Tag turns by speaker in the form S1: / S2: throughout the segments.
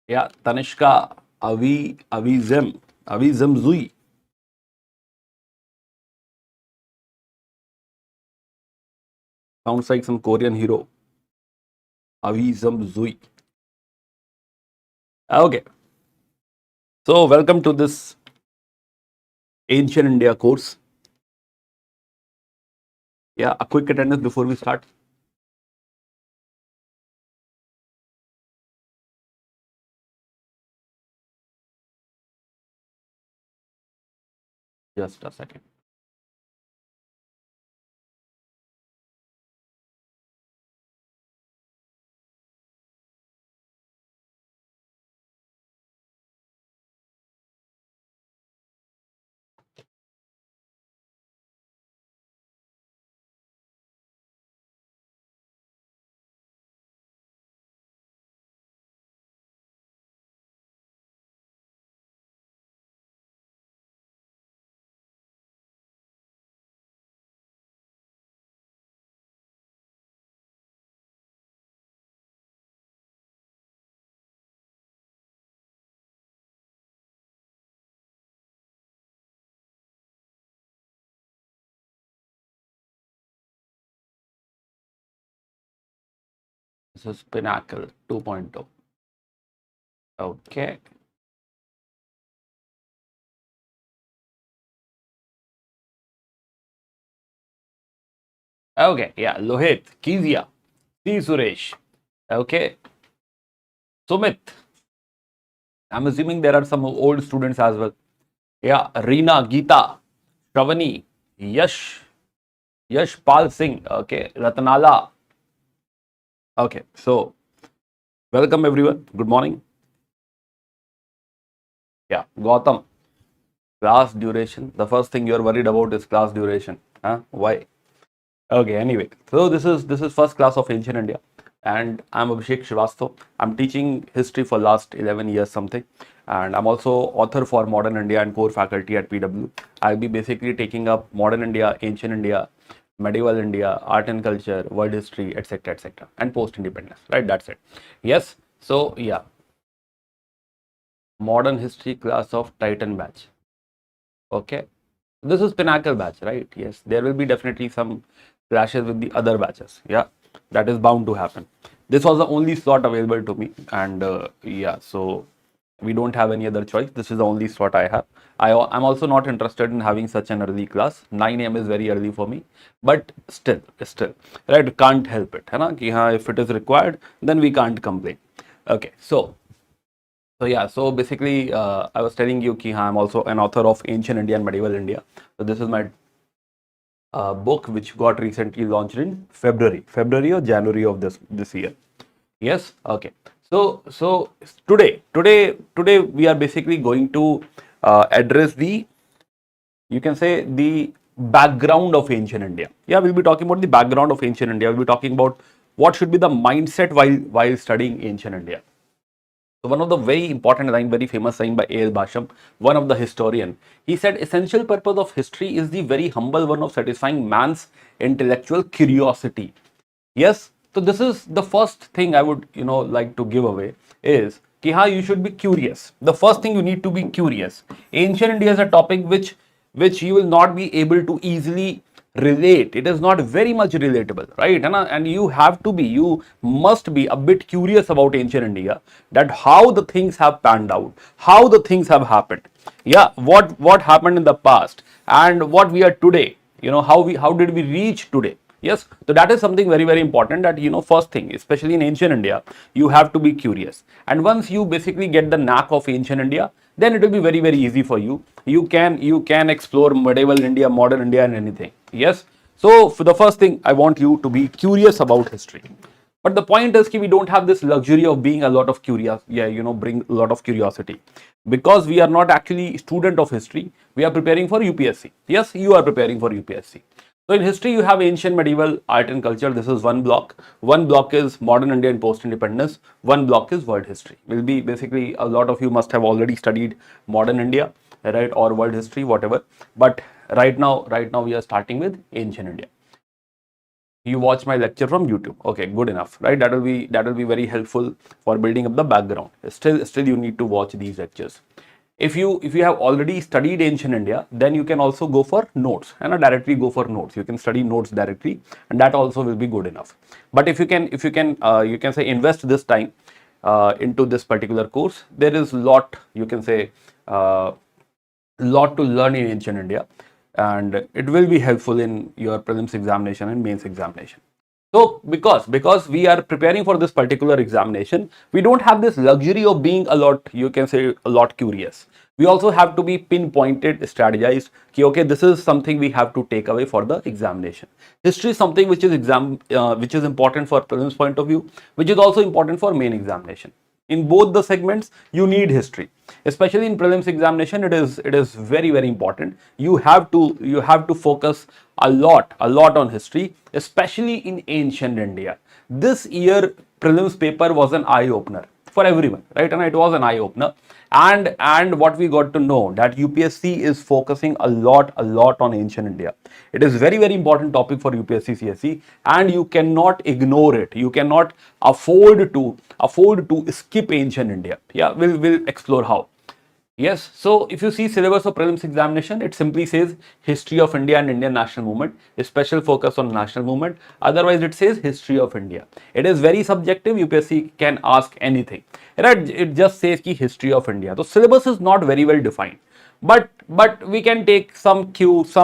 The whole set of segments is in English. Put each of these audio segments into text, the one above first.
S1: Yeah, Tanishka, Avizem Zui. Sounds like some Korean hero. Avizem Zui. Okay, so welcome to this Ancient India course. Yeah, a quick attendance before we start. Just a second. This is Pinnacle 2.0. Okay. Okay, yeah, Lohit, Kizia, C. Suresh. Okay, Sumit. I'm assuming there are some old students as well. Yeah, Reena, Geeta, Shravani, Yash, Pal Singh. Okay, Ratnala. Okay, so welcome everyone. Good morning. Yeah, Gautam. Class duration. The first thing you're worried about is class duration. Huh? Why? Okay, anyway. So this is first class of ancient India. And I'm Abhishek Srivastav. I'm teaching history for last 11 years something. And I'm also author for Modern India and core faculty at PW. I'll be basically taking up modern India, ancient India, medieval India, art and culture, world history, etc., and post-independence. Right? That's it. Yes. So yeah, modern history class of Titan batch. Okay. This is Pinnacle batch, right? Yes. There will be definitely some clashes with the other batches. Yeah. That is bound to happen. This was the only slot available to me. And yeah, so we don't have any other choice. This is the only slot I have. I'm also not interested in having such an early class. 9 a.m. is very early for me. But still, right? Can't help it. Hai na? Ki, haan, if it is required, then we can't complain. Okay. So yeah, so basically, I was telling you that I'm also an author of Ancient India and Medieval India. So this is my book, which got recently launched in February or January of this year. Yes, okay. So today we are basically going to address the, you can say, the background of ancient India. Yeah, we'll be talking about the background of ancient India. We'll be talking about what should be the mindset while studying ancient India. So one of the very important line, very famous line by A.L. Basham, one of the historian, he said, essential purpose of history is the very humble one of satisfying man's intellectual curiosity. Yes, so this is the first thing I would, like to give away is कि हाँ, you should be curious. The first thing you need to be curious. Ancient India is a topic which you will not be able to easily relate. It is not very much relatable, right? And you must be a bit curious about ancient India, that how the things have panned out, how the things have happened. Yeah, what happened in the past and what we are today. How did we reach today? Yes, so that is something very, very important, that first thing, especially in ancient India, you have to be curious. And once you basically get the knack of ancient India, then it will be very, very easy for you. You can explore medieval India, modern India, and anything. Yes. So for the first thing, I want you to be curious about history. But the point is that we don't have this luxury of being a lot of curious, bring a lot of curiosity, because we are not actually student of history. We are preparing for UPSC. Yes, you are preparing for UPSC. So in history, you have ancient, medieval, art and culture. This is one block. One block is modern India and post-independence. One block is world history. Will be basically, a lot of you must have already studied modern India, right, or world history, whatever. But right now we are starting with ancient India. You watch my lecture from YouTube. Okay, good enough, right? That will be very helpful for building up the background. Still you need to watch these lectures. If you have already studied ancient India, then you can also go for notes and directly go for notes. You can study notes directly, and that also will be good enough. But you can say invest this time into this particular course. There is lot, you can say, lot to learn in ancient India, and it will be helpful in your prelims examination and mains examination. So because we are preparing for this particular examination, we don't have this luxury of being a lot, you can say, a lot curious. We also have to be pinpointed, strategized. Okay, this is something we have to take away for the examination. History is something which is important for prelims point of view, which is also important for main examination. In both the segments, you need history. Especially in prelims examination, it is very important. You have to focus a lot on history, especially in ancient India. This year prelims paper was an eye opener for everyone, right? And it was an eye opener. And what we got to know, that UPSC is focusing a lot on ancient India. It is very important topic for UPSC CSE, and you cannot ignore it. You cannot afford to skip ancient India. Yeah, we'll explore how. Yes, so if you see syllabus of prelims examination, it simply says history of India and Indian national movement, a special focus on national movement. Otherwise, it says history of India. It is very subjective. UPSC can ask anything. Right? It just says ki history of India. So syllabus is not very well defined. But we can take some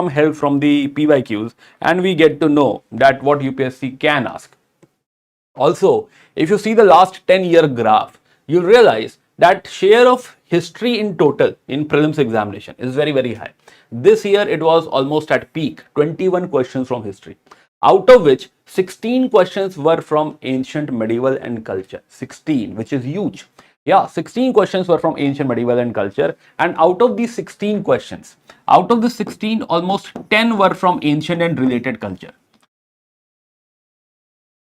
S1: help from the PYQs, and we get to know that what UPSC can ask. Also, if you see the last 10-year graph, you'll realize that share of history in total in prelims examination is very high. This year it was almost at peak, 21 questions from history, out of which 16 questions were from ancient, medieval and culture. 16, which is huge. Yeah, 16 questions were from ancient, medieval and culture, and out of these 16 questions, out of the 16, almost 10 were from ancient and related culture.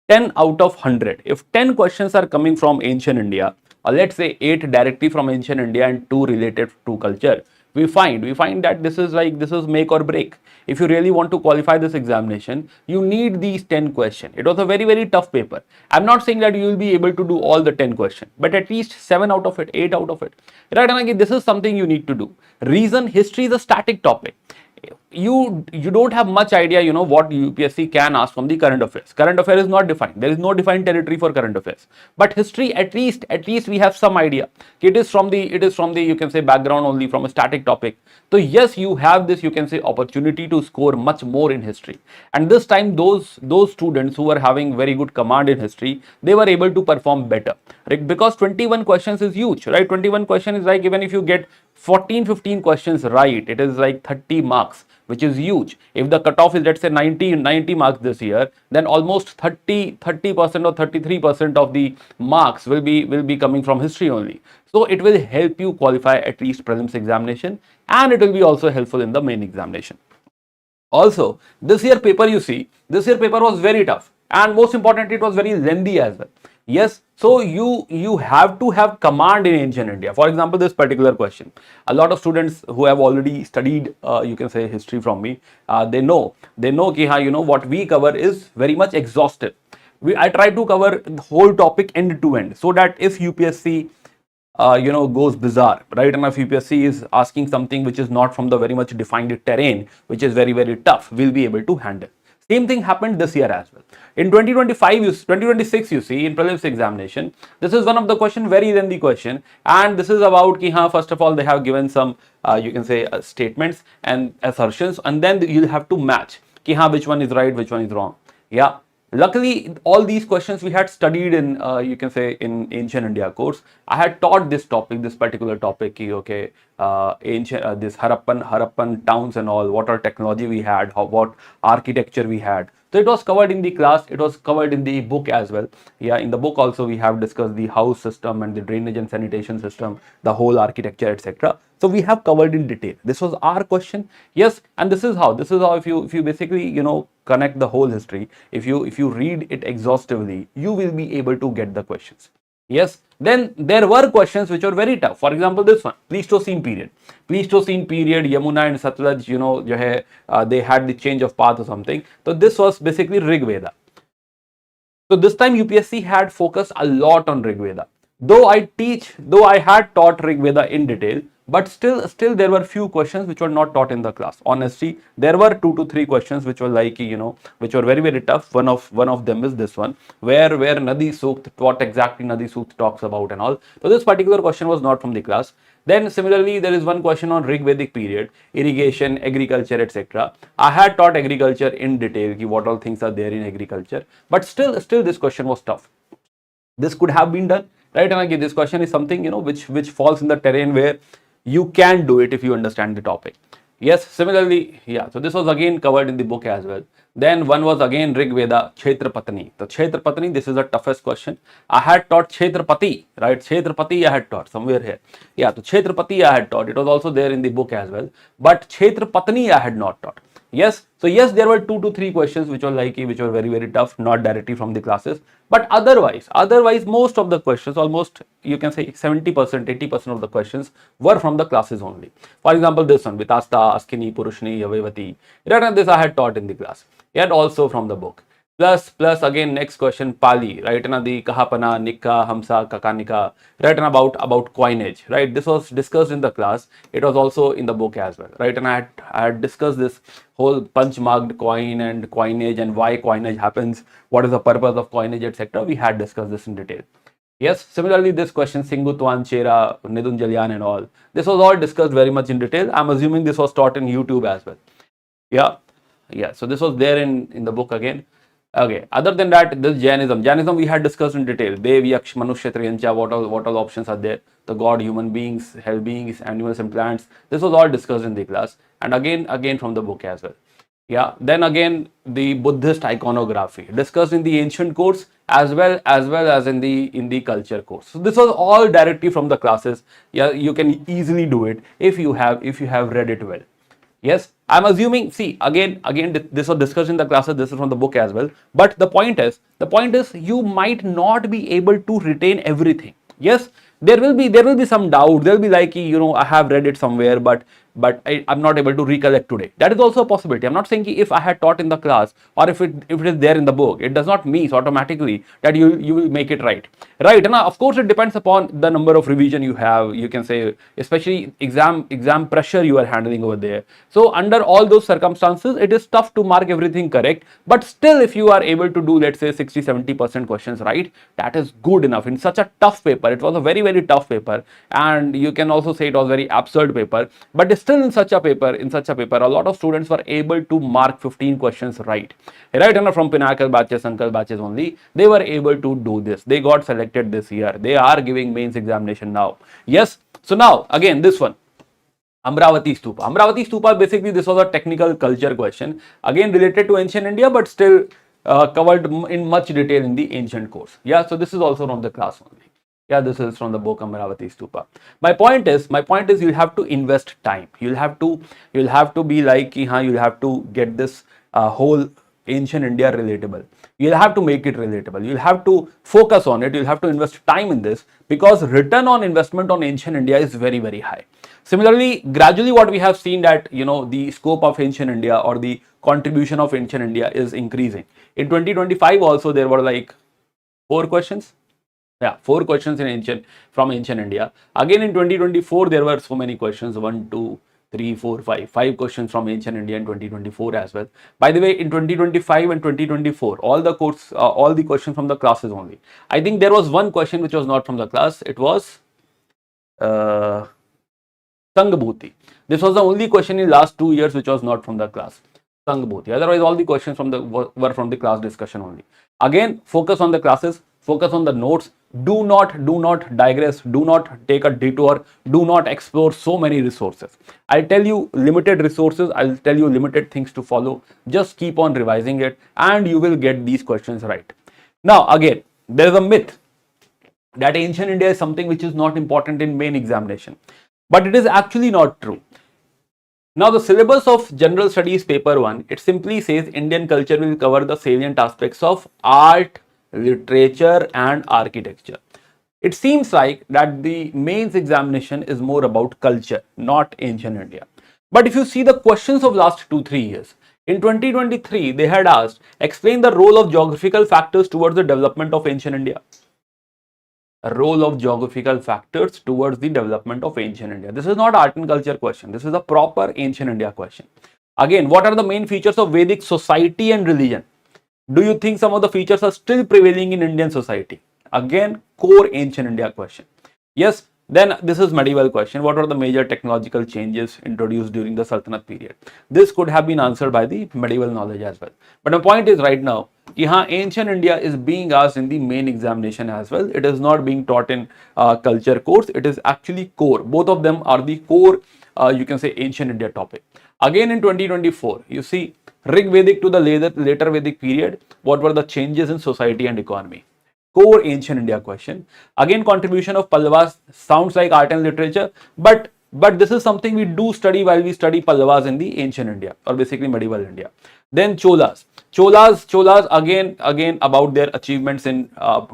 S1: 10 out of 100. If 10 questions are coming from ancient India, or let's say 8 directly from ancient India and 2 related to culture, we find that this is make or break. If you really want to qualify this examination, you need these 10 questions. It was a very tough paper. I'm not saying that you will be able to do all the 10 questions, but at least 7 out of it, 8 out of it. Right? And again, this is something you need to do. Reason, history is a static topic. You don't have much idea, what UPSC can ask from the current affairs. Current affair is not defined. There is no defined territory for current affairs. But history, at least we have some idea. It is from the you can say background only, from a static topic. So yes, you have this, you can say, opportunity to score much more in history. And this time those students who were having very good command in history, they were able to perform better. Right? Because 21 questions is huge, right? 21 questions is like, even if you get 14-15 questions right, it is like 30 marks, which is huge. If the cutoff is, let's say, 90 marks this year, then almost 30% or 33% of the marks will be coming from history only. So it will help you qualify at least prelims examination, and it will be also helpful in the main examination. Also, this year paper was very tough, and most importantly, it was very lengthy as well. Yes, so you have to have command in ancient India. For example, this particular question, a lot of students who have already studied, you can say, history from me, they know ki what we cover is very much exhaustive. I try to cover the whole topic end to end, so that if UPSC goes bizarre, right? And if UPSC is asking something which is not from the very much defined terrain, which is very tough, we'll be able to handle. Same thing happened this year as well. In 2026, you see, in prelims examination, this is one of the question, very lengthy question, and this is about ki, first of all, they have given some, you can say, statements and assertions, and then you'll have to match ki, which one is right, which one is wrong. Yeah. Luckily, all these questions we had studied in, you can say, in ancient India course. I had taught this particular topic, okay, ancient, this Harappan towns and all, what our technology we had, what architecture we had. So it was covered in the class, it was covered in the book as well. Yeah, in the book also we have discussed the house system and the drainage and sanitation system, the whole architecture, etc. So we have covered in detail. This was our question. Yes, and this is how if you basically, connect the whole history, if you read it exhaustively, you will be able to get the questions. Yes, then there were questions which were very tough. For example, this one, Pleistocene period. Pleistocene period, Yamuna and Satluj, जो है, they had the change of path or something. So this was basically Rig Veda. So this time UPSC had focused a lot on Rig Veda. Though I had taught Rig Veda in detail, but still there were few questions which were not taught in the class. Honestly, there were 2 to 3 questions which were like, which were very, very tough. One of them is this one, where Nadi Sukt, what exactly Nadi Sukt talks about and all. So this particular question was not from the class. Then similarly, there is one question on Rig Vedic period, irrigation, agriculture, etc. I had taught agriculture in detail, what all things are there in agriculture, but still this question was tough. This could have been done, right? And again, this question is something, which falls in the terrain where you can do it if you understand the topic. Yes, similarly, yeah, so this was again covered in the book as well. Then one was again Rig Veda, Kshetrapatani. So Kshetrapatani, this is the toughest question. I had taught Kshetrapati, right? Kshetrapati I had taught somewhere here. Yeah, so Kshetrapati I had taught. It was also there in the book as well. But Kshetrapatani I had not taught. Yes, so yes, there were 2 to 3 questions which were which were very, very tough, not directly from the classes, but otherwise, most of the questions, almost you can say 70%, 80% of the questions were from the classes only. For example, this one, Vitasta, Askini, Purushni, Yavevati, right? This I had taught in the class, yet also from the book. Plus again, next question, Pali, right? And the Kahapana, Nikka, Hamsa, Kakanika, right? And about coinage, right? This was discussed in the class. It was also in the book as well, right? And I had discussed this whole punch marked coin and coinage and why coinage happens, what is the purpose of coinage, etc. We had discussed this in detail. Yes, similarly, this question, Singutwan, Chera, Nidun Jalyan and all, this was all discussed very much in detail. I'm assuming this was taught in YouTube as well. Yeah. So this was there in the book again. Okay, other than that, this Jainism we had discussed in detail. Dev, Yaksh, Manushya, Triyancha, what all options are there? The god, human beings, hell beings, animals and plants. This was all discussed in the class, and again from the book as well. Yeah, then again the Buddhist iconography discussed in the ancient course as well as in the culture course. So this was all directly from the classes. Yeah, you can easily do it if you have read it well. Yes, I'm assuming, see, again, this was discussed in the classes, this is from the book as well. But the point is you might not be able to retain everything. Yes, there will be some doubt. There will be like, I have read it somewhere, but I'm not able to recollect today. That is also a possibility. I'm not saying if I had taught in the class or if it is there in the book, it does not mean automatically that you will make it right. Right. And of course, it depends upon the number of revision you have. You can say, especially exam pressure you are handling over there. So under all those circumstances, it is tough to mark everything correct. But still, if you are able to do, let's say 60-70% questions right, that is good enough in such a tough paper. It was a very, very tough paper, and you can also say it was a very absurd paper. But still, in such a paper, a lot of students were able to mark 15 questions right. Right, and from Pinnacle batches, Uncle batches only, they were able to do this. They got selected this year. They are giving mains examination now. Yes. So now again, this one. Amravati Stupa. Amravati Stupa, basically this was a technical culture question. Again related to ancient India, but still covered in much detail in the ancient course. Yeah, so this is also from the class only. Yeah, this is from the book Amravati Stupa. My point is you have to invest time. You'll have to be like, you'll have to get this whole ancient India relatable. You'll have to make it relatable. You'll have to focus on it. You'll have to invest time in this because return on investment on ancient India is very, very high. Similarly, gradually what we have seen that, the scope of ancient India or the contribution of ancient India is increasing. In 2025 also there were like 4 questions. Yeah, 4 questions from ancient India. Again in 2024 there were so many questions, 1, 2, 3, 4, 5 questions from ancient India in 2024 as well. By the way, in 2025 and 2024, all the questions from the classes only. I think there was one question which was not from the class. It was Sangbhuti. This was the only question in last 2 years which was not from the class. Sangbhuti. Otherwise, all the questions were from the class discussion only. Again, focus on the classes. Focus on the notes. Do not digress. Do not take a detour. Do not explore so many resources. I'll tell you limited resources. I'll tell you limited things to follow. Just keep on revising it and you will get these questions right. Now, again, there is a myth that ancient India is something which is not important in main examination. But it is actually not true. Now, the syllabus of General Studies Paper 1, it simply says Indian culture will cover the salient aspects of art, literature and architecture. It seems like that the mains examination is more about culture, not ancient India. But if you see the questions of last 2-3 years, in 2023 they had asked, explain the role of geographical factors towards the development of ancient India. A role of geographical factors towards the development of ancient India. This is not art and culture question. This is a proper ancient India question. Again, what are the main features of Vedic society and religion? Do you think some of the features are still prevailing in Indian society? Again, core ancient India question. Yes, then this is medieval question. What are the major technological changes introduced during the Sultanate period? This could have been answered by the medieval knowledge as well. But my point is right now, ancient India is being asked in the main examination as well. It is not being taught in culture course. It is actually core. Both of them are the core, you can say, ancient India topic. Again in 2024, you see Rig Vedic to the later Vedic period, what were the changes in society and economy? Core ancient India question. Again, contribution of Pallavas sounds like art and literature, but this is something we do study while we study Pallavas in the ancient India, or basically medieval India. Then Cholas again about their achievements in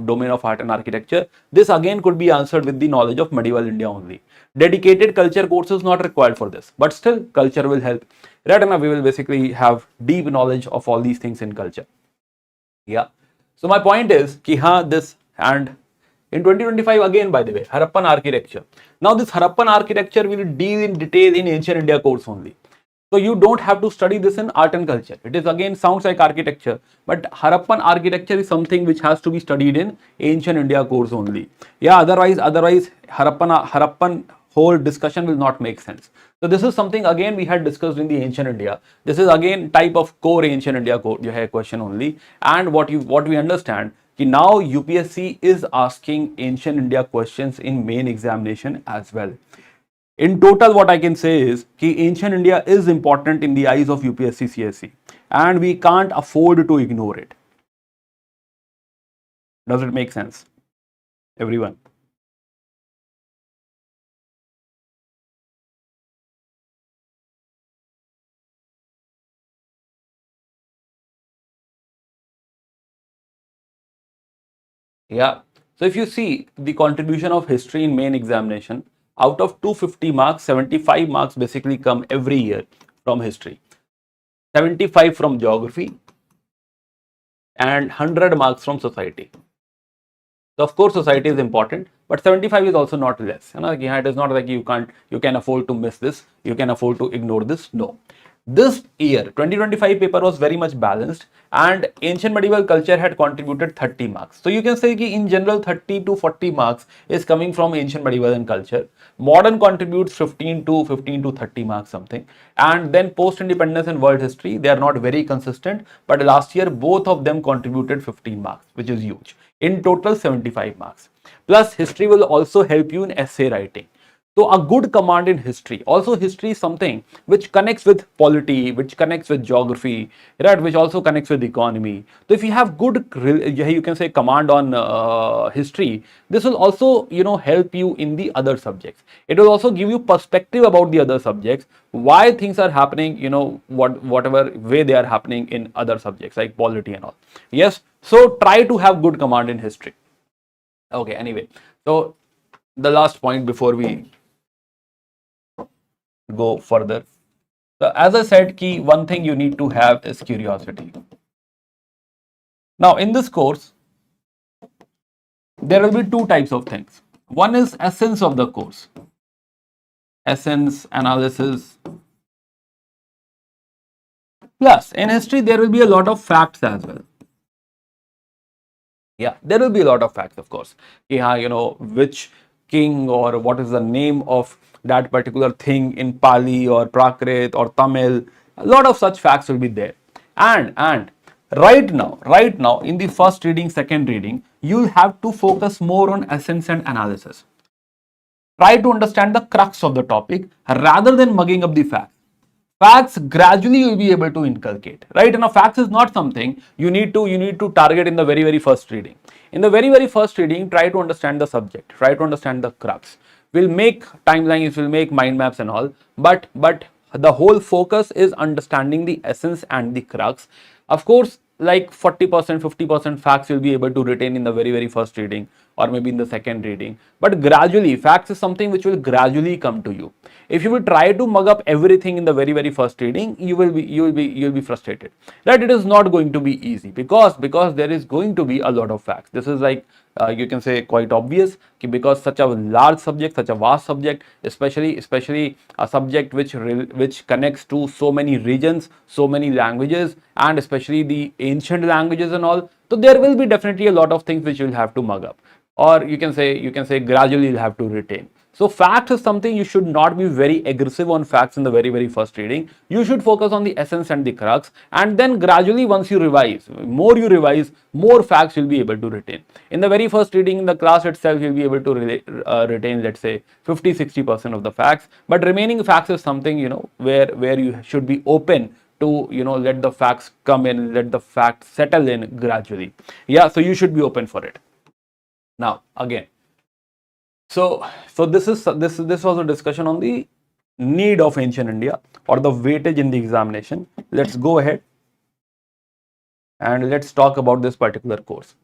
S1: domain of art and architecture. This again could be answered with the knowledge of medieval India only. Dedicated culture courses not required for this, but still culture will help. Right now we will basically have deep knowledge of all these things in culture. Yeah. So my point is ki this, and in 2025 again, by the way, Harappan architecture. Now this Harappan architecture will deal in detail in ancient India course only. So you don't have to study this in art and culture. It is again sounds like architecture, but Harappan architecture is something which has to be studied in ancient India course only. Yeah, otherwise Harappan whole discussion will not make sense. So this is something again we had discussed in the ancient India. This is again type of core ancient India question only. And what we understand कि now UPSC is asking ancient India questions in main examination as well. In total, what I can say is that ancient India is important in the eyes of UPSC CSE, and we can't afford to ignore it. Does it make sense, everyone? Yeah. So if you see the contribution of history in main examination, out of 250 marks, 75 marks basically come every year from history, 75 from geography, and 100 marks from society. So of course society is important, but 75 is also not less. It is not like you can afford to miss this, you can afford to ignore this. No. This year 2025 paper was very much balanced, and ancient medieval culture had contributed 30 marks. So you can say that in general 30 to 40 marks is coming from ancient medieval and culture. Modern contributes 15 to 30 marks something, and then post independence and world history, they are not very consistent, but last year both of them contributed 15 marks, which is huge. In total 75 marks. Plus history will also help you in essay writing. So a good command in history. Also history is something which connects with polity, which connects with geography, right? Which also connects with economy. So if you have good, you can say command on history, this will also, help you in the other subjects. It will also give you perspective about the other subjects, why things are happening, whatever way they are happening in other subjects like polity and all. Yes. So try to have good command in history. Okay. Anyway, so the last point before we go further. So as I said, key one thing you need to have is curiosity. Now in this course, there will be two types of things. One is essence of the course, essence, analysis. Plus in history, there will be a lot of facts as well. Yeah, there will be a lot of facts, of course. Yeah, which king or what is the name of that particular thing in Pali or Prakrit or Tamil. A lot of such facts will be there. And right now in the first reading, second reading, you'll have to focus more on essence and analysis. Try to understand the crux of the topic rather than mugging up the facts. Facts gradually you'll be able to inculcate, right? And facts is not something you need to target in the very first reading. In the very first reading, try to understand the subject, try to understand the crux. We'll make timelines, we'll make mind maps and all, but the whole focus is understanding the essence and the crux. Of course, like 40%, 50% facts you'll be able to retain in the very first reading, or maybe in the second reading. But gradually, facts is something which will gradually come to you. If you will try to mug up everything in the very first reading, you'll be frustrated. Right? It is not going to be easy, because there is going to be a lot of facts. This is like, you can say, quite obvious, because such a large subject, such a vast subject, especially a subject which connects to so many regions, so many languages, and especially the ancient languages and all. So there will be definitely a lot of things which you'll have to mug up, or you can say gradually you'll have to retain. So facts is something you should not be very aggressive on facts in the very first reading. You should focus on the essence and the crux, and then gradually, once you revise, more facts you'll be able to retain. In the very first reading in the class itself, you'll be able to retain, let's say, 50-60% of the facts, but remaining facts is something, where you should be open to, let the facts come in, let the facts settle in gradually. Yeah, so you should be open for it. Now again, so this was a discussion on the need of ancient India, or the weightage in the examination. Let's go ahead and let's talk about this particular course.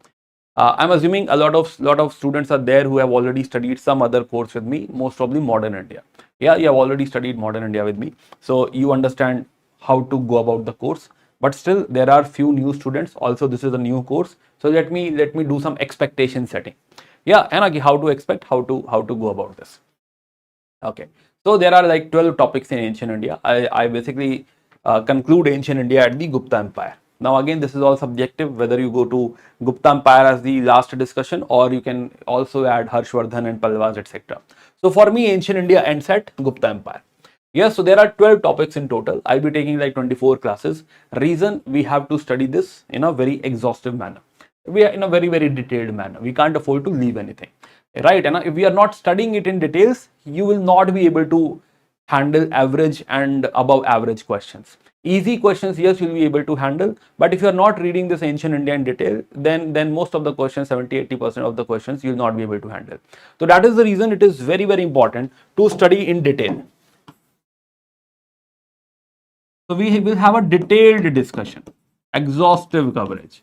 S1: I'm assuming a lot of students are there who have already studied some other course with me, most probably modern India. Yeah, you have already studied modern India with me, so you understand how to go about the course. But still, there are few new students. Also, this is a new course, so let me do some expectation setting. Yeah, and again, how to go about this. Okay, so there are like 12 topics in ancient India. I basically conclude ancient India at the Gupta Empire. Now again, this is all subjective, whether you go to Gupta Empire as the last discussion, or you can also add Harshvardhan and Palwas, etc. So for me, ancient India ends at Gupta Empire. Yes, so there are 12 topics in total. I'll be taking like 24 classes. Reason, we have to study this in a very exhaustive manner. We are in a very detailed manner. We can't afford to leave anything, right? And if we are not studying it in details, you will not be able to handle average and above average questions. Easy questions, yes, you'll be able to handle, but if you are not reading this ancient India in detail, then most of the questions, 70-80% of the questions, you'll not be able to handle. So that is the reason it is very important to study in detail. So we will have a detailed discussion, exhaustive coverage.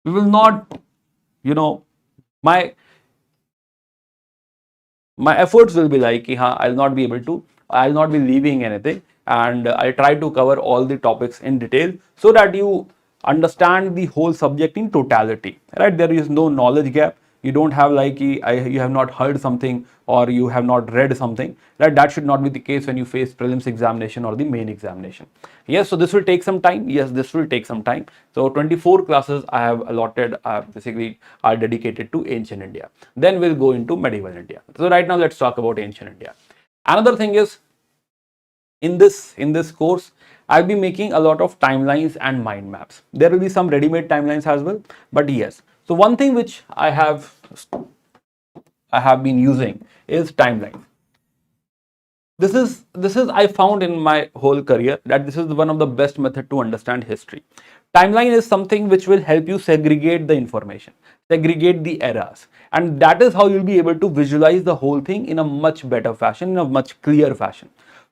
S1: We will not, my efforts will be like, I'll not be leaving anything, and I try to cover all the topics in detail, so that you understand the whole subject in totality, right? There is no knowledge gap. You don't have like, you have not heard something, or you have not read something, right? That should not be the case when you face prelims examination or the main examination. Yes, so this will take some time. Yes, this will take some time. So 24 classes I have allotted, basically are dedicated to ancient India. Then we'll go into medieval India. So right now, let's talk about ancient India. Another thing is, in this course, I'll be making a lot of timelines and mind maps. There will be some ready-made timelines as well, but yes. So one thing which I have been using is timelines. This is I found in my whole career that this is one of the best method to understand history. Timeline is something which will help you segregate the information, segregate the eras, and that is how you'll be able to visualize the whole thing in a much better fashion, in a much clear fashion.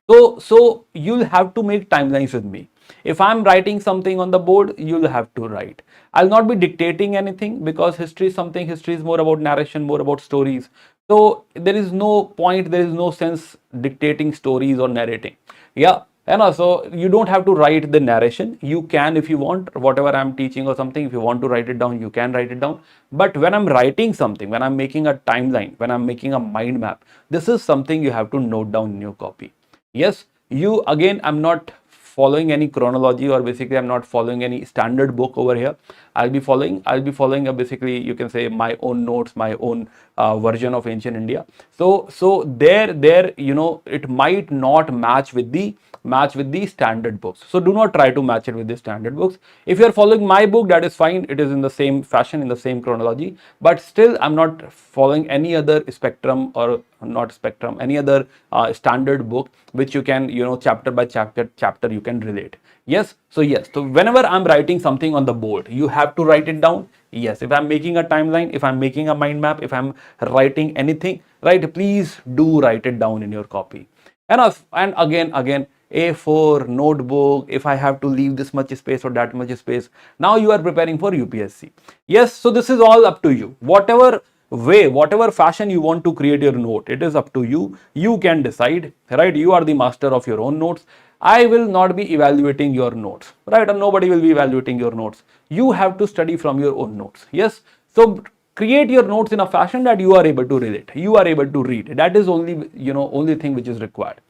S1: So you'll have to make timelines with me. If I'm writing something on the board, you'll have to write. I'll not be dictating anything, because history is more about narration, more about stories. So there is no point, there is no sense dictating stories or narrating. Yeah. And also, you don't have to write the narration. You can, if you want, whatever I'm teaching or something, if you want to write it down, you can write it down. But when I'm writing something, when I'm making a timeline, when I'm making a mind map, this is something you have to note down in your copy. Yes, I'm not following any chronology, or basically I'm not following any standard book over here. I'll be following a, basically, you can say, my own notes, my own version of ancient India. So there it might not match with the standard books. So do not try to match it with the standard books. If you are following my book, that is fine. It is in the same fashion, in the same chronology, but still I'm not following any other spectrum, or not spectrum, any other standard book which you can, chapter by chapter you can relate. Yes, so whenever I'm writing something on the board, you have to write it down. Yes, if I'm making a timeline, if I'm making a mind map, if I'm writing anything, right, please do write it down in your copy. And again, A4 notebook, if I have to leave this much space or that much space. Now you are preparing for UPSC. Yes, so this is all up to you. Whatever way, whatever fashion you want to create your note, it is up to you. You can decide, right? You are the master of your own notes. I will not be evaluating your notes, right? Or nobody will be evaluating your notes. You have to study from your own notes. Yes. So create your notes in a fashion that you are able to relate, you are able to read. That is only, only thing which is required.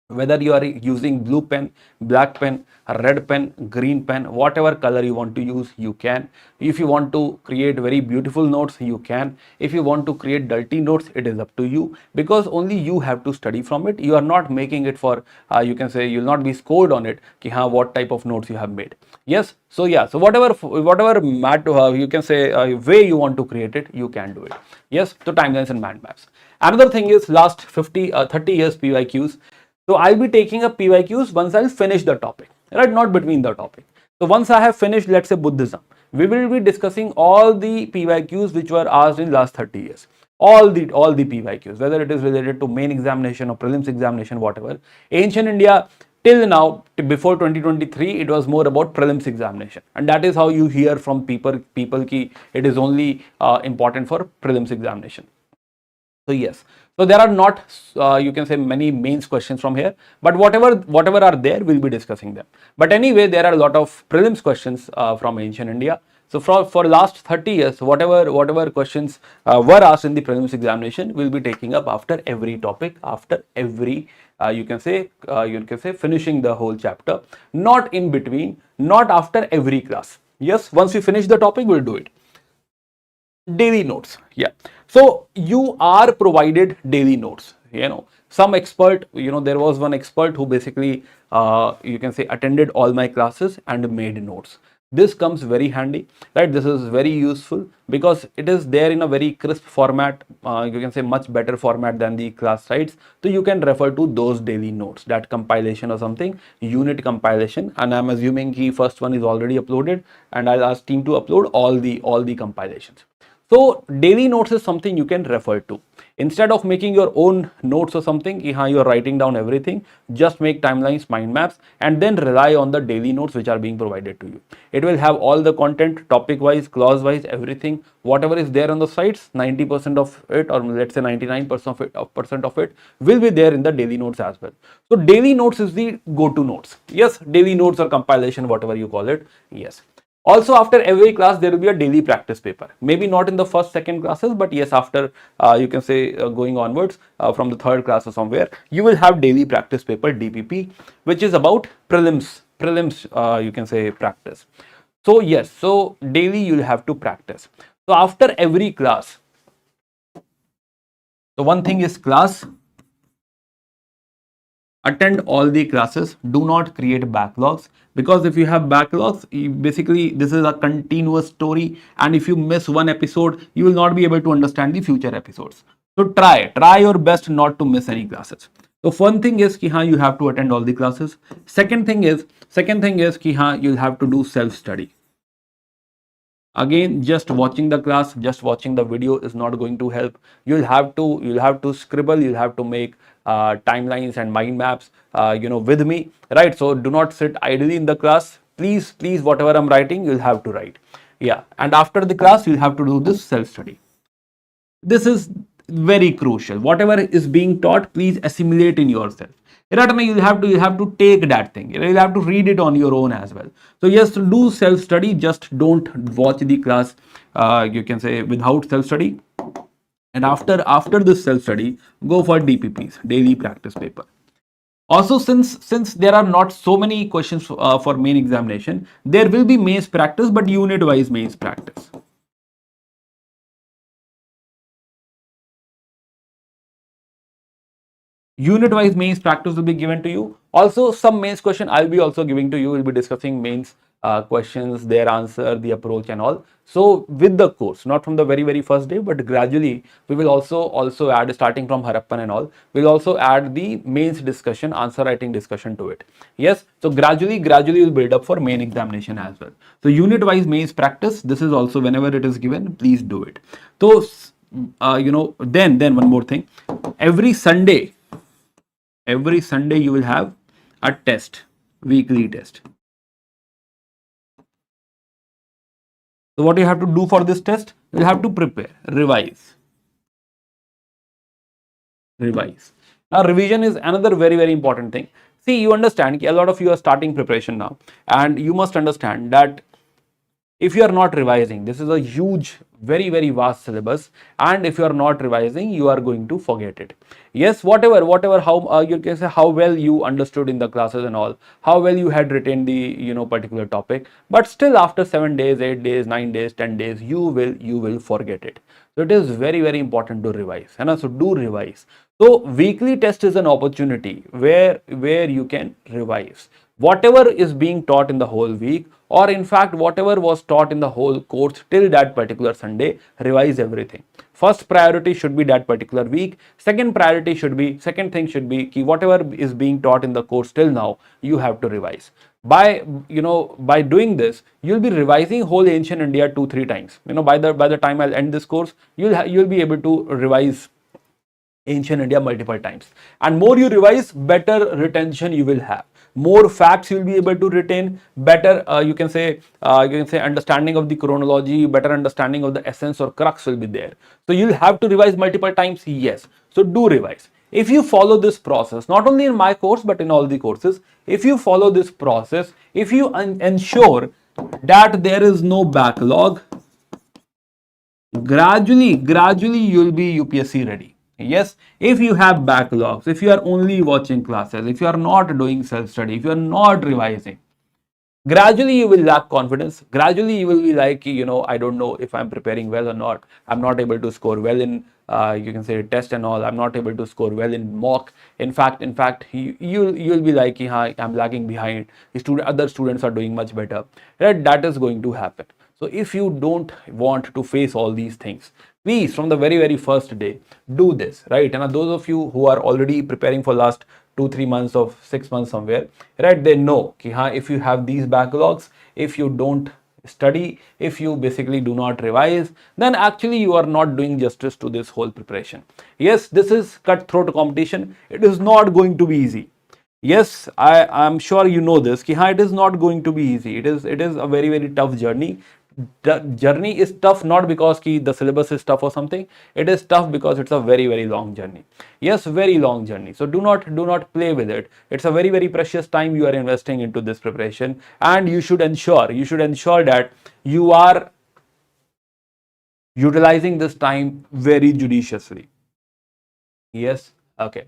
S1: Whether you are using blue pen, black pen, red pen, green pen, whatever color you want to use, you can. If you want to create very beautiful notes, you can. If you want to create dirty notes, it is up to you, because only you have to study from it. You are not making it for, you can say, you will not be scored on it, ki, what type of notes you have made. Yes, so yeah, so whatever you can say way you want to create it, you can do it. Yes, so timelines and mind maps. Another thing is last 30 years PYQs. So I'll be taking up PYQs once I'll finish the topic, right? Not between the topic. So once I have finished, let's say Buddhism, we will be discussing all the PYQs which were asked in last 30 years. All the PYQs, whether it is related to main examination or prelims examination, whatever. Ancient India, till now, before 2023, it was more about prelims examination, and that is how you hear from people ki it is only important for prelims examination. So yes, so there are not you can say many mains questions from here, but whatever are there, we'll be discussing them. But anyway, there are a lot of prelims questions from ancient India. So for last 30 years, whatever questions were asked in the prelims examination, we'll be taking up after every topic, after every you can say finishing the whole chapter, not in between, not after every class. Yes, once we finish the topic, we'll do it. Daily notes. Yeah, so you are provided daily notes. Some expert, there was one expert who basically you can say attended all my classes and made notes. This comes very handy, right? This is very useful because it is there in a very crisp format, you can say much better format than the class sites. So you can refer to those daily notes, that compilation or something, unit compilation, and I'm assuming the first one is already uploaded, and I'll ask team to upload all the compilations. So daily notes is something you can refer to. Instead of making your own notes or something, you're writing down everything, just make timelines, mind maps, and then rely on the daily notes which are being provided to you. It will have all the content, topic wise, clause wise, everything, whatever is there on the sites, 90% of it, or let's say 99% of it will be there in the daily notes as well. So daily notes is the go-to notes. Yes, daily notes or compilation, whatever you call it. Yes. Also, after every class, there will be a daily practice paper. Maybe not in the first, second classes, but yes, after you can say going onwards from the third class or somewhere, you will have daily practice paper, DPP, which is about prelims, you can say practice. So yes, so daily you'll have to practice. So after every class, so one thing is class. Attend all the classes, do not create backlogs, because if you have backlogs, basically this is a continuous story, and if you miss one episode, you will not be able to understand the future episodes. So try your best not to miss any classes. So one thing is ki, you have to attend all the classes. Second thing is ki, you'll have to do self study. Again, just watching the class, just watching the video is not going to help. You'll have to scribble, you'll have to make timelines and mind maps with me, right? So do not sit idly in the class. Please, whatever I'm writing, you'll have to write. Yeah, and after the class, you'll have to do this self study. This is very crucial. Whatever is being taught, please assimilate in yourself. You'll have to take that thing. You'll have to read it on your own as well. So yes, do self study. Just don't watch the class. You can say without self study. And after this self study, go for DPPs, daily practice paper. Also, since there are not so many questions for main examination, there will be mains practice, but unit wise mains practice. Unit wise mains practice will be given to you. Also, some mains question I'll be also giving to you. We'll be discussing mains questions, their answer, the approach and all. So with the course, not from the very first day, but gradually we will also add, starting from Harappan and all, we'll also add the mains discussion, answer writing discussion to it. Yes, so gradually we'll build up for main examination as well. So unit wise mains practice, this is also whenever it is given, please do it. So then one more thing, every Sunday you will have a test, weekly test. So what you have to do for this test? You have to prepare, revise. Now revision is another very important thing. See, you understand, a lot of you are starting preparation now, and you must understand that if you are not revising, this is a huge, very vast syllabus, and if you are not revising, you are going to forget it. Yes, whatever how you can say how well you understood in the classes and all, how well you had retained the particular topic, but still after 7 days, 8 days, 9 days, 10 days, you will forget it. So it is very important to revise, and also do revise. So weekly test is an opportunity where you can revise whatever is being taught in the whole week, or in fact whatever was taught in the whole course till that particular Sunday. Revise everything. First priority should be that particular week. Second thing should be ki whatever is being taught in the course till now, you have to revise. By doing this, you'll be revising whole ancient India 2-3 times. By the time I'll end this course, you'll be able to revise ancient India multiple times, and more you revise, better retention you will have, more facts you will be able to retain, better you can say understanding of the chronology, better understanding of the essence or crux will be there. So you'll have to revise multiple times, yes. So do revise. If you follow this process, not only in my course but in all the courses, if you follow this process, if you ensure that there is no backlog, gradually you will be UPSC ready. Yes, if you have backlogs, if you are only watching classes, if you are not doing self-study, if you are not revising, gradually you will lack confidence. Gradually you will be like, I don't know if I'm preparing well or not. I'm not able to score well in you can say test and all. I'm not able to score well in mock. In fact, you'll be like, I'm lagging behind. Other students are doing much better. Right? That is going to happen. So if you don't want to face all these things, please, from the very first day, do this, right? And those of you who are already preparing for last 2-3 months or 6 months somewhere, right, they know if you have these backlogs, if you don't study, if you basically do not revise, then actually you are not doing justice to this whole preparation. Yes, this is cutthroat competition. It is not going to be easy. Yes, I'm sure you know this. It is not going to be easy. It is a very tough journey. The journey is tough not because the syllabus is tough or something. It is tough because it's a very long journey. Yes, very long journey. So do not play with it. It's a very precious time you are investing into this preparation, and you should ensure that you are utilizing this time very judiciously. Yes, okay.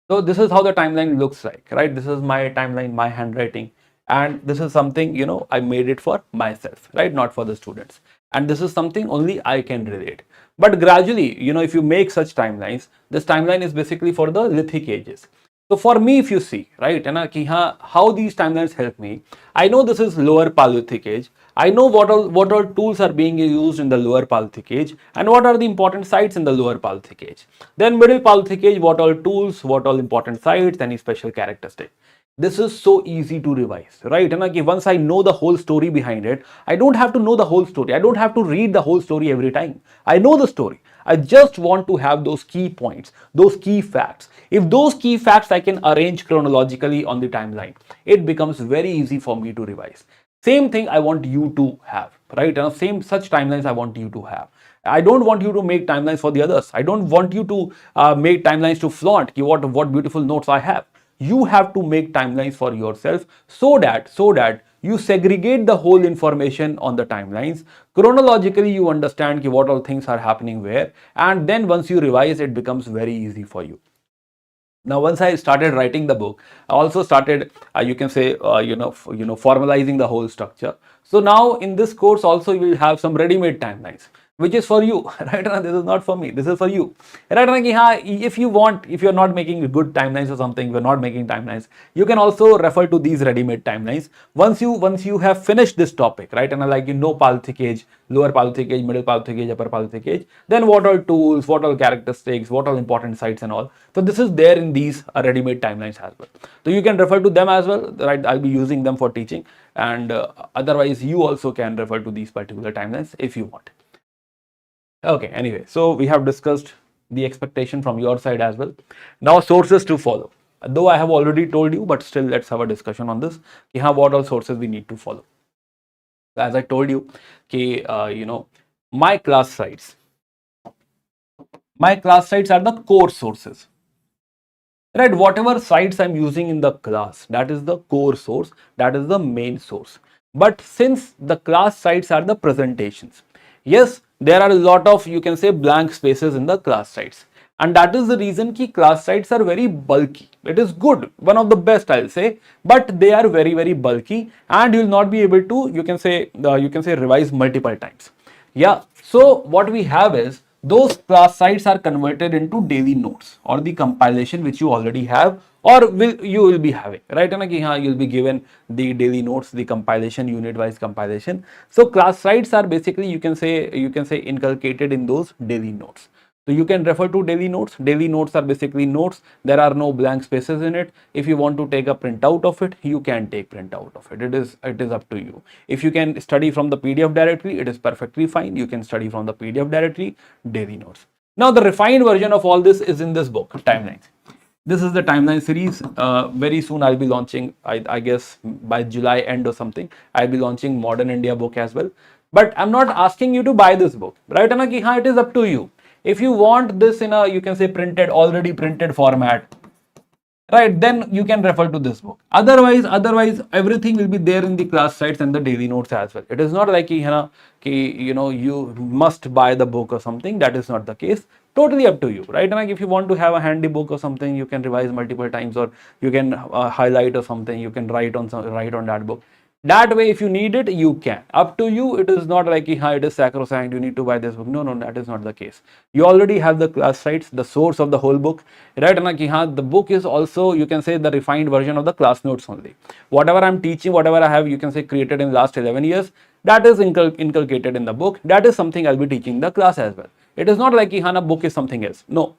S1: So this is how the timeline looks like, right? This is my timeline, my handwriting. And this is something, I made it for myself, right? Not for the students. And this is something only I can relate. But gradually, if you make such timelines, this timeline is basically for the lithic ages. So for me, if you see, right, how these timelines help me, I know this is lower Paleolithic age. I know what all tools are being used in the lower Paleolithic age, and what are the important sites in the lower Paleolithic age. Then middle Paleolithic age, what all tools, what all important sites, any special characteristics. This is so easy to revise, right? And once I know the whole story behind it, I don't have to know the whole story. I don't have to read the whole story every time. I know the story. I just want to have those key points, those key facts. If those key facts I can arrange chronologically on the timeline, it becomes very easy for me to revise. Same thing I want you to have, right? And same such timelines I want you to have. I don't want you to make timelines for the others. I don't want you to make timelines to flaunt what beautiful notes I have. You have to make timelines for yourself so that you segregate the whole information on the timelines. Chronologically, you understand what all things are happening where, and then once you revise, it becomes very easy for you. Now, once I started writing the book, I also started, you can say, formalizing the whole structure. So now in this course also you will have some ready-made timelines, which is for you, right? This is not for me. This is for you, right? If you want, if you're not making good timelines or something, we're not making timelines, you can also refer to these ready-made timelines. Once you have finished this topic, right? And Paleolithic age, lower Paleolithic age, middle Paleolithic age, upper Paleolithic age, then what all tools, what all characteristics, what all important sites and all. So this is there in these ready-made timelines as well. So you can refer to them as well, right? I'll be using them for teaching, and otherwise you also can refer to these particular timelines if you want. Okay, anyway, so we have discussed the expectation from your side as well. Now sources to follow. Though I have already told you, but still let's have a discussion on this. What all sources we need to follow. As I told you, my class sites. My class sites are the core sources. Right, whatever sites I'm using in the class, that is the core source, that is the main source. But since the class sites are the presentations, yes, there are a lot of, you can say, blank spaces in the class sites, and that is the reason ki class sites are very bulky. It is good, one of the best, I'll say, but they are very bulky, and you will not be able to, you can say revise multiple times. Yeah, so what we have is those class sites are converted into daily notes or the compilation which you already have or you will be having, right? And you'll be given the daily notes, the compilation, unit wise compilation. So class sites are basically, you can say inculcated in those daily notes. So you can refer to daily notes. Daily notes are basically notes. There are no blank spaces in it. If you want to take a printout of it, you can take printout of it. It is up to you. If you can study from the PDF directly, it is perfectly fine. You can study from the PDF directly, daily notes. Now the refined version of all this is in this book, Timelines. This is the timeline series. Very soon I'll be launching, I guess by July end or something, I'll be launching Modern India book as well. But I'm not asking you to buy this book, right? And it is up to you. If you want this in a, you can say, already printed format, right, then you can refer to this book. Otherwise everything will be there in the class sites and the daily notes as well. It is not like you must buy the book or something. That is not the case. Totally up to you, right? And if you want to have a handy book or something, you can revise multiple times, or you can highlight or something, you can write on that book. That way, if you need it, you can. Up to you. It is not like it is sacrosanct, you need to buy this book. No, that is not the case. You already have the class sites, the source of the whole book, right? And the book is also, you can say, the refined version of the class notes only. Whatever I'm teaching, whatever I have, you can say, created in last 11 years, that is inculcated in the book. That is something I'll be teaching in the class as well. It is not like a book is something else. No.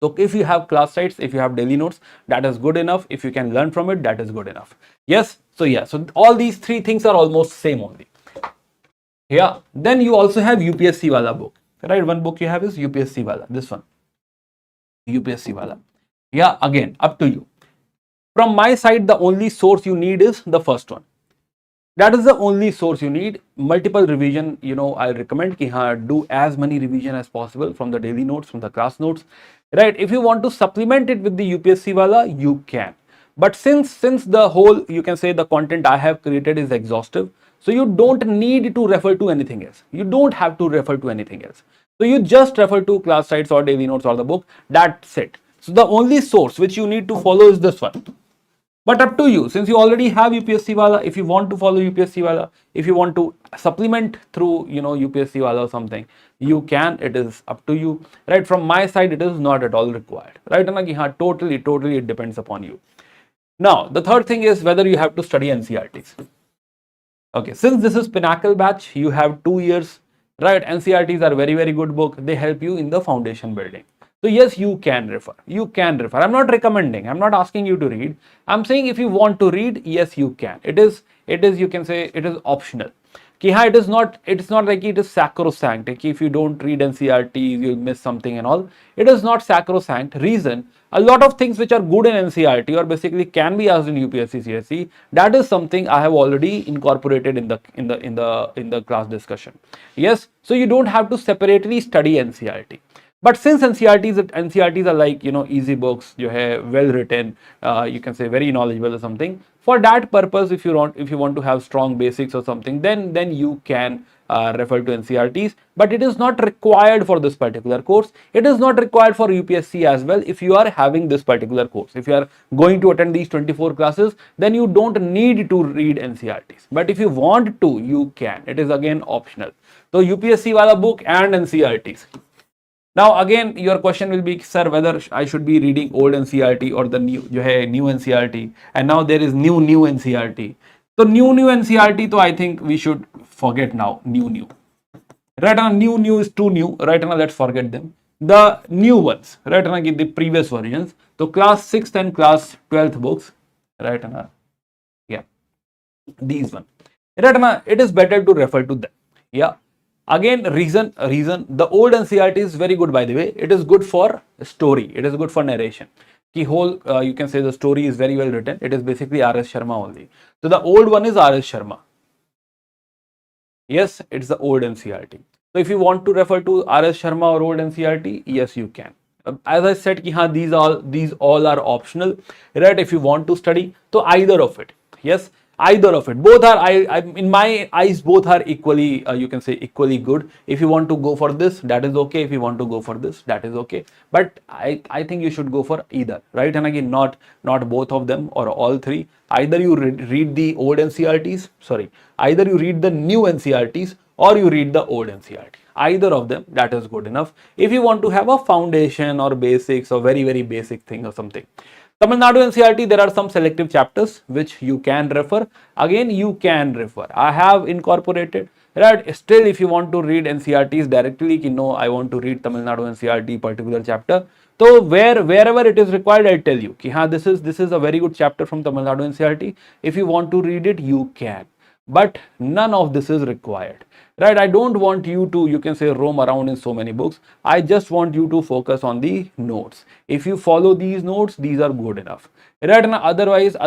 S1: So if you have class sites, if you have daily notes, that is good enough. If you can learn from it, that is good enough. Yes. So yeah, so all these three things are almost same only. Yeah. Then you also have UPSC wala book, right? One book you have is UPSC wala. This one, UPSC wala. Yeah. Again, up to you. From my side, the only source you need is the first one. That is the only source you need. Multiple revision, I recommend do as many revision as possible from the daily notes, from the class notes, right? If you want to supplement it with the UPSC wala, you can. But since the whole, you can say, the content I have created is exhaustive, so you don't need to refer to anything else. You don't have to refer to anything else. So you just refer to class sites or daily notes or the book. That's it. So the only source which you need to follow is this one. But up to you, since you already have UPSC wala, if you want to follow UPSC wala, if you want to supplement through, UPSC wala or something, you can. It is up to you, right? From my side, it is not at all required, right? And totally, it depends upon you. Now, the third thing is whether you have to study NCERTs. Okay, since this is Pinnacle batch, you have 2 years, right? NCERTs are very good book. They help you in the foundation building. So yes, you can refer. I'm not recommending. I'm not asking you to read. I'm saying if you want to read, yes, you can. It is, you can say, it is optional. It is not like it is sacrosanct. If you don't read NCERT, you'll miss something and all. It is not sacrosanct. Reason, a lot of things which are good in NCERT or basically can be asked in UPSC CSE, that is something I have already incorporated in the class discussion. Yes, so you don't have to separately study NCERT. But since NCERTs are like, easy books, well written, you can say very knowledgeable or something. For that purpose, if you want to have strong basics or something, then you can refer to NCERTs. But it is not required for this particular course. It is not required for UPSC as well. If you are having this particular course, if you are going to attend these 24 classes, then you don't need to read NCERTs. But if you want to, you can. It is again optional. So UPSC wala book and NCERTs. Now again, your question will be, sir, whether I should be reading old NCERT or the new NCERT, and now there is new NCERT. So new NCERT, so I think we should forget now new. Right now, new is too new. Right now, let's forget them. The new ones, right now, the previous versions. So class 6th and class 12th books, right now, yeah, these one. Right now, it is better to refer to them. Yeah. Again, reason, the old NCERT is very good, by the way. It is good for story. It is good for narration. The whole, you can say the story is very well written. It is basically R.S. Sharma only. So the old one is R.S. Sharma. Yes, it's the old NCERT. So if you want to refer to R.S. Sharma or old NCERT, yes, you can. As I said, these all are optional, right? If you want to study, so either of it. Yes, either of it. Both are, in my eyes, both are equally, you can say equally good. If you want to go for this, that is okay. If you want to go for this, that is okay. But I think you should go for either, right? And again, not both of them or all three. Either you read the old NCERTs, sorry, either you read the new NCERTs or you read the old NCERT. Either of them, that is good enough. If you want to have a foundation or basics or very, very basic thing or something. Tamil Nadu NCERT, there are some selective chapters which you can refer. Again, you can refer. I have incorporated, right? Still, if you want to read NCERTs directly, you know, I want to read Tamil Nadu NCERT particular chapter. So wherever it is required, I'll tell you, this is a very good chapter from Tamil Nadu NCERT. If you want to read it, you can. But none of this is required, right? I don't want you to, you can say, roam around in so many books. I just want you to focus on the notes. If you follow these notes, these are good enough, right? And otherwise,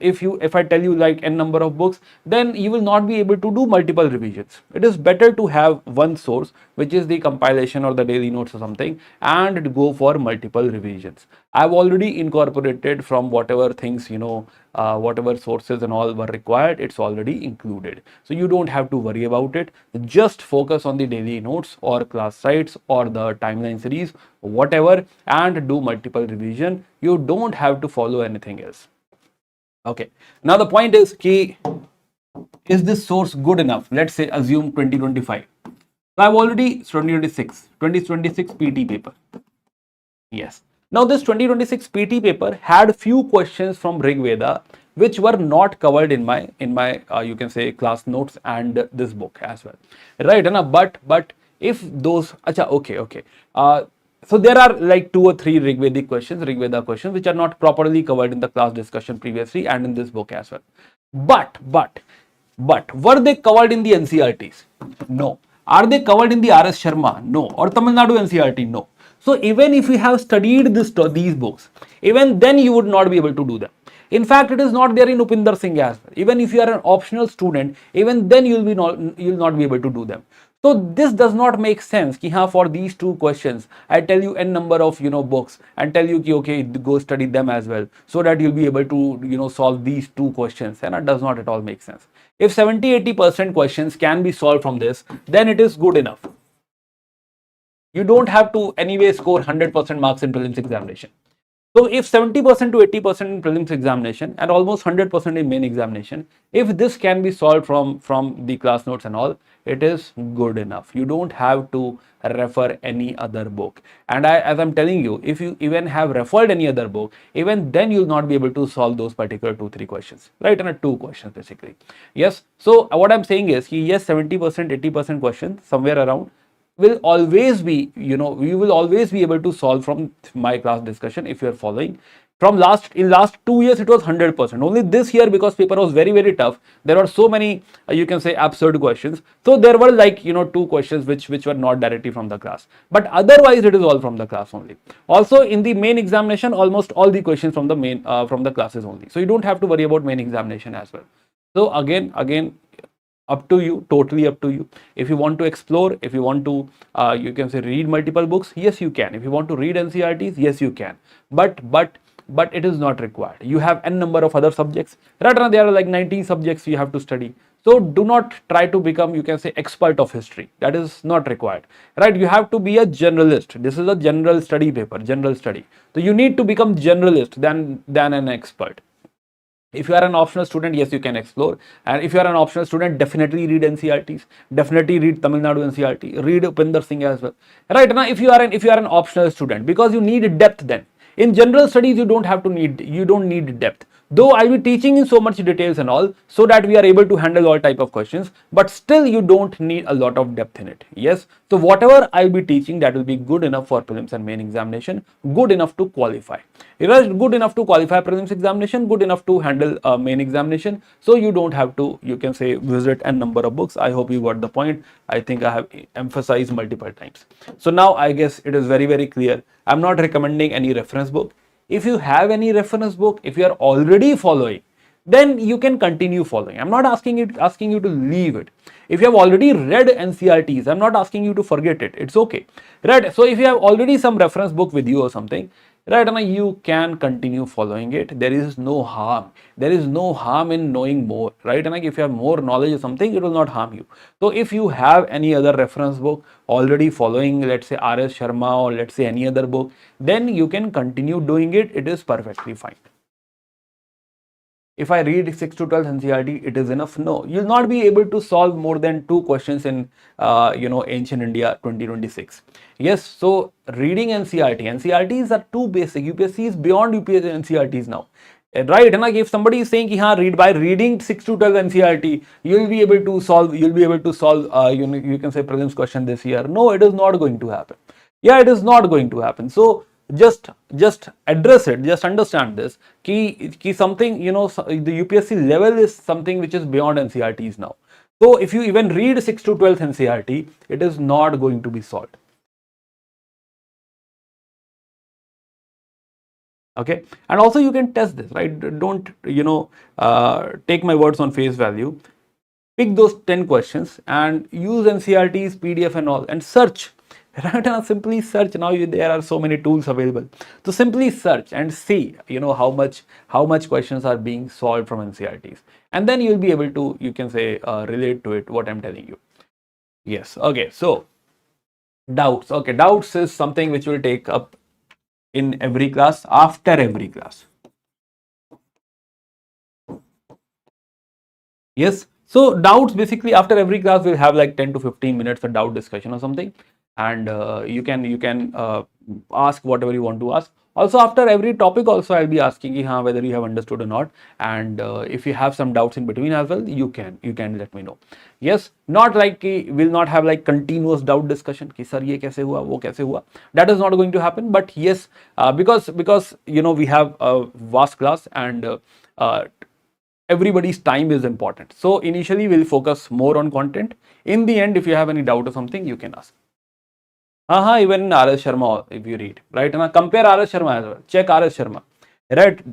S1: if I tell you like n number of books, then you will not be able to do multiple revisions. It is better to have one source, which is the compilation or the daily notes or something, and go for multiple revisions. I've already incorporated from whatever things, whatever sources and all were required, it's already included. So you don't have to worry about it. Just focus on the daily notes or class sites or the timeline series, whatever, and do multiple revision. You don't have to follow anything else. Okay. Now the point is, is this source good enough? Let's say assume 2025. So I've already 2026 PT paper. Yes. Now this 2026 PT paper had few questions from Rig Veda which were not covered in my you can say class notes and this book as well, right? But if those, okay. So there are like 2 or 3 Rig Veda questions which are not properly covered in the class discussion previously and in this book as well. But were they covered in the NCERTs? No. Are they covered in the R.S. Sharma? No. Or Tamil Nadu NCERT? No. So even if you have studied these books, even then you would not be able to do them. In fact, it is not there in Upinder Singh as well. Even if you are an optional student, even then you'll not be able to do them. So this does not make sense. For these 2 questions, I tell you n number of books and tell you okay, go study them as well, so that you'll be able to solve these 2 questions, and it does not at all make sense. If 70-80% questions can be solved from this, then it is good enough. You don't have to anyway score 100% marks in prelims examination. So if 70% to 80% in prelims examination and almost 100% in main examination, if this can be solved from the class notes and all, it is good enough. You don't have to refer any other book. And as I'm telling you, if you even have referred any other book, even then you'll not be able to solve those particular 2-3 questions, right? And 2 questions basically. Yes. So what I'm saying is, yes, 70%, 80% questions somewhere around will always be, you will always be able to solve from my class discussion if you are following. In last 2 years, it was 100%. Only this year, because paper was very, very tough, there were so many, you can say, absurd questions. So there were like, 2 questions which were not directly from the class. But otherwise, it is all from the class only. Also, in the main examination, almost all the questions from the classes only. So you don't have to worry about main examination as well. So again, up to you, totally up to you. If you want to explore, if you want to, you can say read multiple books, yes, you can. If you want to read NCERTs, yes, you can. But it is not required. You have n number of other subjects. Right now, there are like 19 subjects you have to study. So do not try to become, you can say, expert of history. That is not required, right? You have to be a generalist. This is a general study paper, general study. So you need to become generalist than an expert. If you are an optional student, yes, you can explore. And if you are an optional student, definitely read NCERTs, definitely read Tamil Nadu NCERT, read Upinder Singh as well. Right now, if you are an optional student, because you need depth then. In general studies, you don't need depth. Though I'll be teaching in so much details and all, so that we are able to handle all type of questions, but still you don't need a lot of depth in it. Yes. So whatever I'll be teaching, that will be good enough for prelims and main examination, good enough to qualify. It was good enough to qualify prelims examination, good enough to handle main examination. So you don't have to, you can say, visit n number of books. I hope you got the point. I think I have emphasized multiple times. So now I guess it is very, very clear. I'm not recommending any reference book. If you have any reference book, if you are already following, then you can continue following. I'm not asking you to leave it. If you have already read NCRTs, I'm not asking you to forget it. It's okay, right? So if you have already some reference book with you or something, right, and you can continue following it. There is no harm. There is no harm in knowing more, right? And if you have more knowledge of something, it will not harm you. So if you have any other reference book already following, let's say R.S. Sharma or let's say any other book, then you can continue doing it. It is perfectly fine. If I read 6 to 12 NCRT, it is enough? No, you'll not be able to solve more than 2 questions in, ancient India 2026. Yes, so reading NCRTs are too basic. UPSC is beyond UPSC NCRTs now. Right, and like if somebody is saying, read by reading 6 to 12 NCRT, you'll be able to solve, you can say prelims question this year. No, it is not going to happen. Yeah, it is not going to happen. So just address it, just understand this key something, the UPSC level is something which is beyond NCRTs now. So if you even read 6 to 12th NCRT, it is not going to be solved. Okay, and also you can test this, right? Don't take my words on face value. Pick those 10 questions and use NCRT's PDF and all and search. Right, now simply search. Now there are so many tools available, so simply search and see how much questions are being solved from NCRTs, and then you'll be able to, you can say, relate to it what I'm telling you. Yes, okay. So doubts. Okay, doubts is something which will take up in every class, after every class. Yes, so doubts, basically after every class we'll have like 10 to 15 minutes of doubt discussion or something, and you can ask whatever you want to ask. Also after every topic also I'll be asking whether you have understood or not, and if you have some doubts in between as well, you can let me know. Yes, not like we'll not have like continuous doubt discussion ki sir ye kaise hua, wo kaise hua. That is not going to happen. But yes, because we have a vast class, and everybody's time is important. So initially we'll focus more on content. In the end, if you have any doubt or something, you can ask. Even in R.S. Sharma, if you read, right? And compare R.S. Sharma as well. Check R.S. Sharma, right?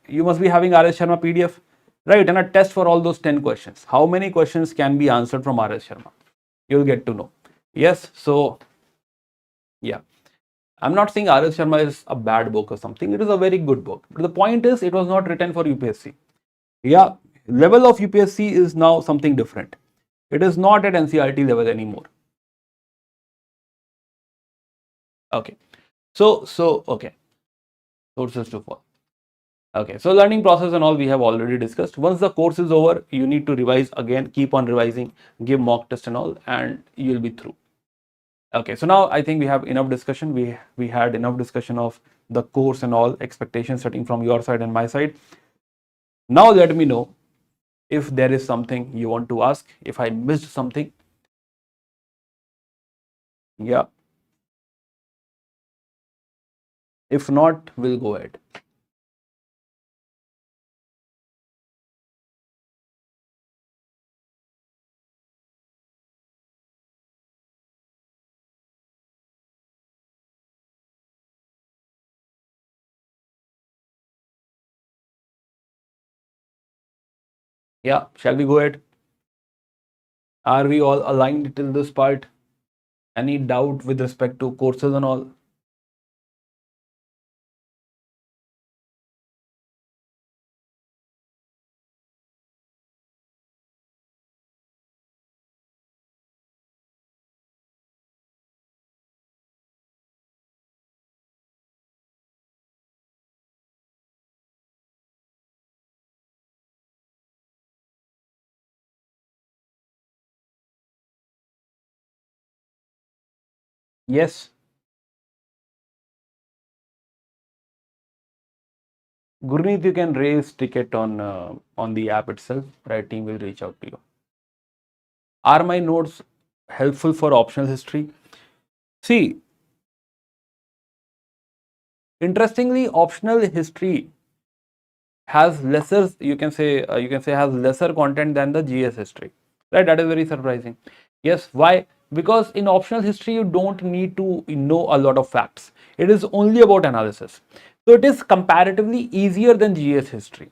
S1: You must be having R.S. Sharma PDF, right? And a test for all those 10 questions. How many questions can be answered from R.S. Sharma? You'll get to know. Yes, so yeah. I'm not saying R.S. Sharma is a bad book or something. It is a very good book. But the point is, it was not written for UPSC. Yeah, level of UPSC is now something different. It is not at NCRT level anymore. Okay, so okay, sources to follow. Okay, so learning process and all we have already discussed. Once the course is over, you need to revise again, keep on revising, give mock test and all, and you'll be through. Okay, so now I think we have enough discussion. We had enough discussion of the course and all, expectations setting from your side and my side. Now let me know if there is something you want to ask, if I missed something. Yeah. If not, we'll go ahead. Yeah, shall we go ahead? Are we all aligned till this part? Any doubt with respect to courses and all? Yes. Gurneet, you can raise ticket on the app itself. Right, team will reach out to you. Are my notes helpful for optional history? See, interestingly, optional history has lesser, you can say has lesser content than the GS history. Right, that is very surprising. Yes, why? Because in optional history, you don't need to know a lot of facts. It is only about analysis. So it is comparatively easier than GS history.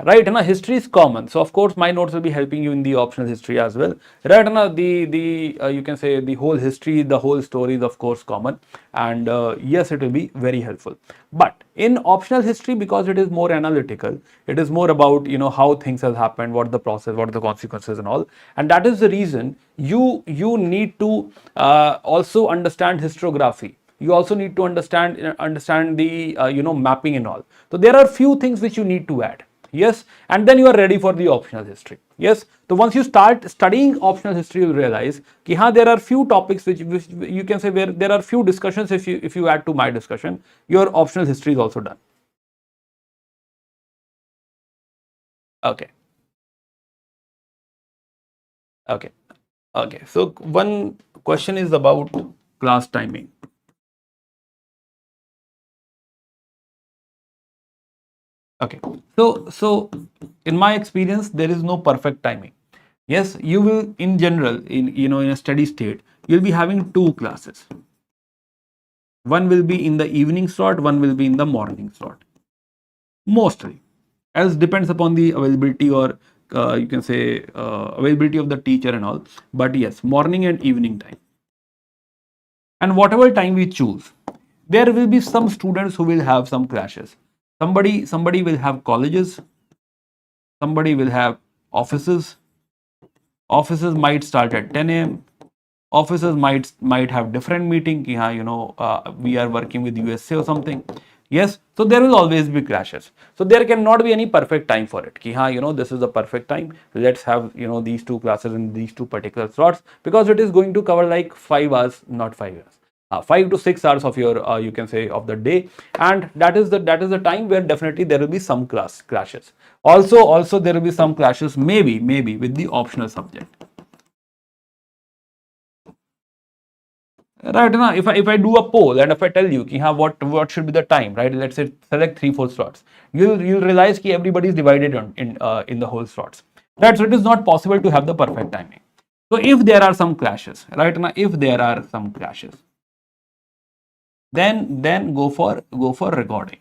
S1: Right, and history is common. So of course, my notes will be helping you in the optional history as well. Right, and the you can say the whole history, the whole story is of course common, and yes, it will be very helpful. But in optional history, because it is more analytical, it is more about how things have happened, what the process, what are the consequences, and all. And that is the reason you need to also understand historiography. You also need to understand the mapping and all. So there are few things which you need to add. Yes, and then you are ready for the optional history. Yes, so once you start studying optional history, you'll realize that there are few topics which you can say where there are few discussions. If you add to my discussion, your optional history is also done. Okay, okay, okay. So one question is about class timing. Okay, so in my experience, there is no perfect timing. Yes, you will in general in a steady state, you'll be having two classes. One will be in the evening slot, one will be in the morning slot. Mostly, as depends upon the availability or you can say availability of the teacher and all. But yes, morning and evening time. And whatever time we choose, there will be some students who will have some clashes. Somebody will have colleges, somebody will have offices. Offices might start at 10 a.m. Offices might have different meeting. We are working with USA or something. Yes, so there will always be clashes. So there cannot be any perfect time for it. This is the perfect time. Let's have these two classes in these two particular slots, because it is going to cover like 5 hours, not 5 hours. 5 to 6 hours of your you can say of the day, and that is the time where definitely there will be some clashes. Also there will be some clashes, maybe with the optional subject. Right now, if I do a poll and if I tell you what should be the time, right? Let's say select 3-4 slots. You'll realize that everybody is divided in the whole slots. Right, so it is not possible to have the perfect timing. So if there are some clashes, right now, if there are some clashes, then go for recording.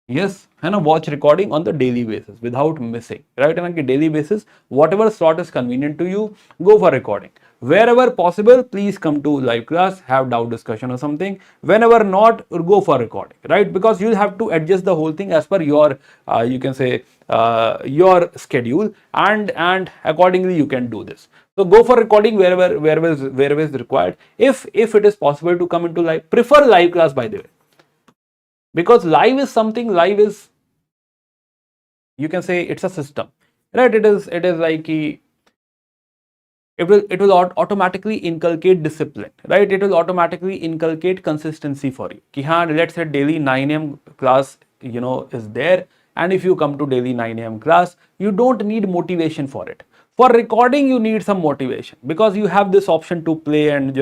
S1: Yes, and watch recording on the daily basis without missing. Right, and on a daily basis, whatever slot is convenient to you, go for recording. Wherever possible, please come to live class, have doubt discussion or something. Whenever not, go for recording. Right, because you'll have to adjust the whole thing as per your you can say your schedule, and accordingly you can do this. So go for recording wherever is required. If it is possible to come into live, prefer live class, by the way, because live is, you can say, it's a system, right? It is like it will automatically inculcate discipline, right? It will automatically inculcate consistency for you. Let's say daily 9 a.m. class is there, and if you come to daily 9 a.m. class, you don't need motivation for it. For recording, you need some motivation, because you have this option to play and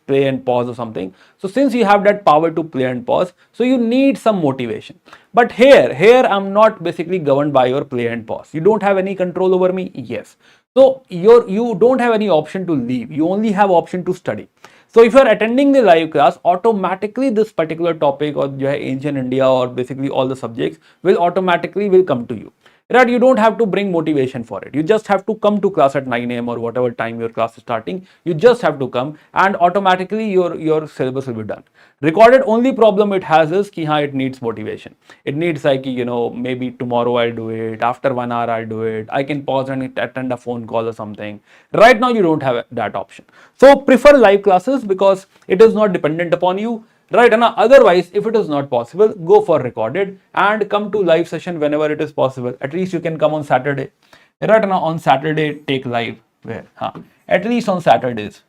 S1: play and pause or something. So since you have that power to play and pause, so you need some motivation. But here I'm not basically governed by your play and pause. You don't have any control over me. Yes. So you don't have any option to leave. You only have option to study. So if you are attending the live class, automatically this particular topic or ancient India or basically all the subjects will automatically come to you. Right, you don't have to bring motivation for it. You just have to come to class at 9 a.m. or whatever time your class is starting. You just have to come, and automatically your syllabus will be done. Recorded, only problem it has is it needs motivation. It needs like maybe tomorrow I'll do it, after 1 hour I'll do it, I can pause and attend a phone call or something. Right now you don't have that option. So prefer live classes, because it is not dependent upon you. Right, and otherwise, if it is not possible, go for recorded and come to live session whenever it is possible. At least you can come on Saturday. Right, now on Saturday, take live. Where? At least on Saturdays.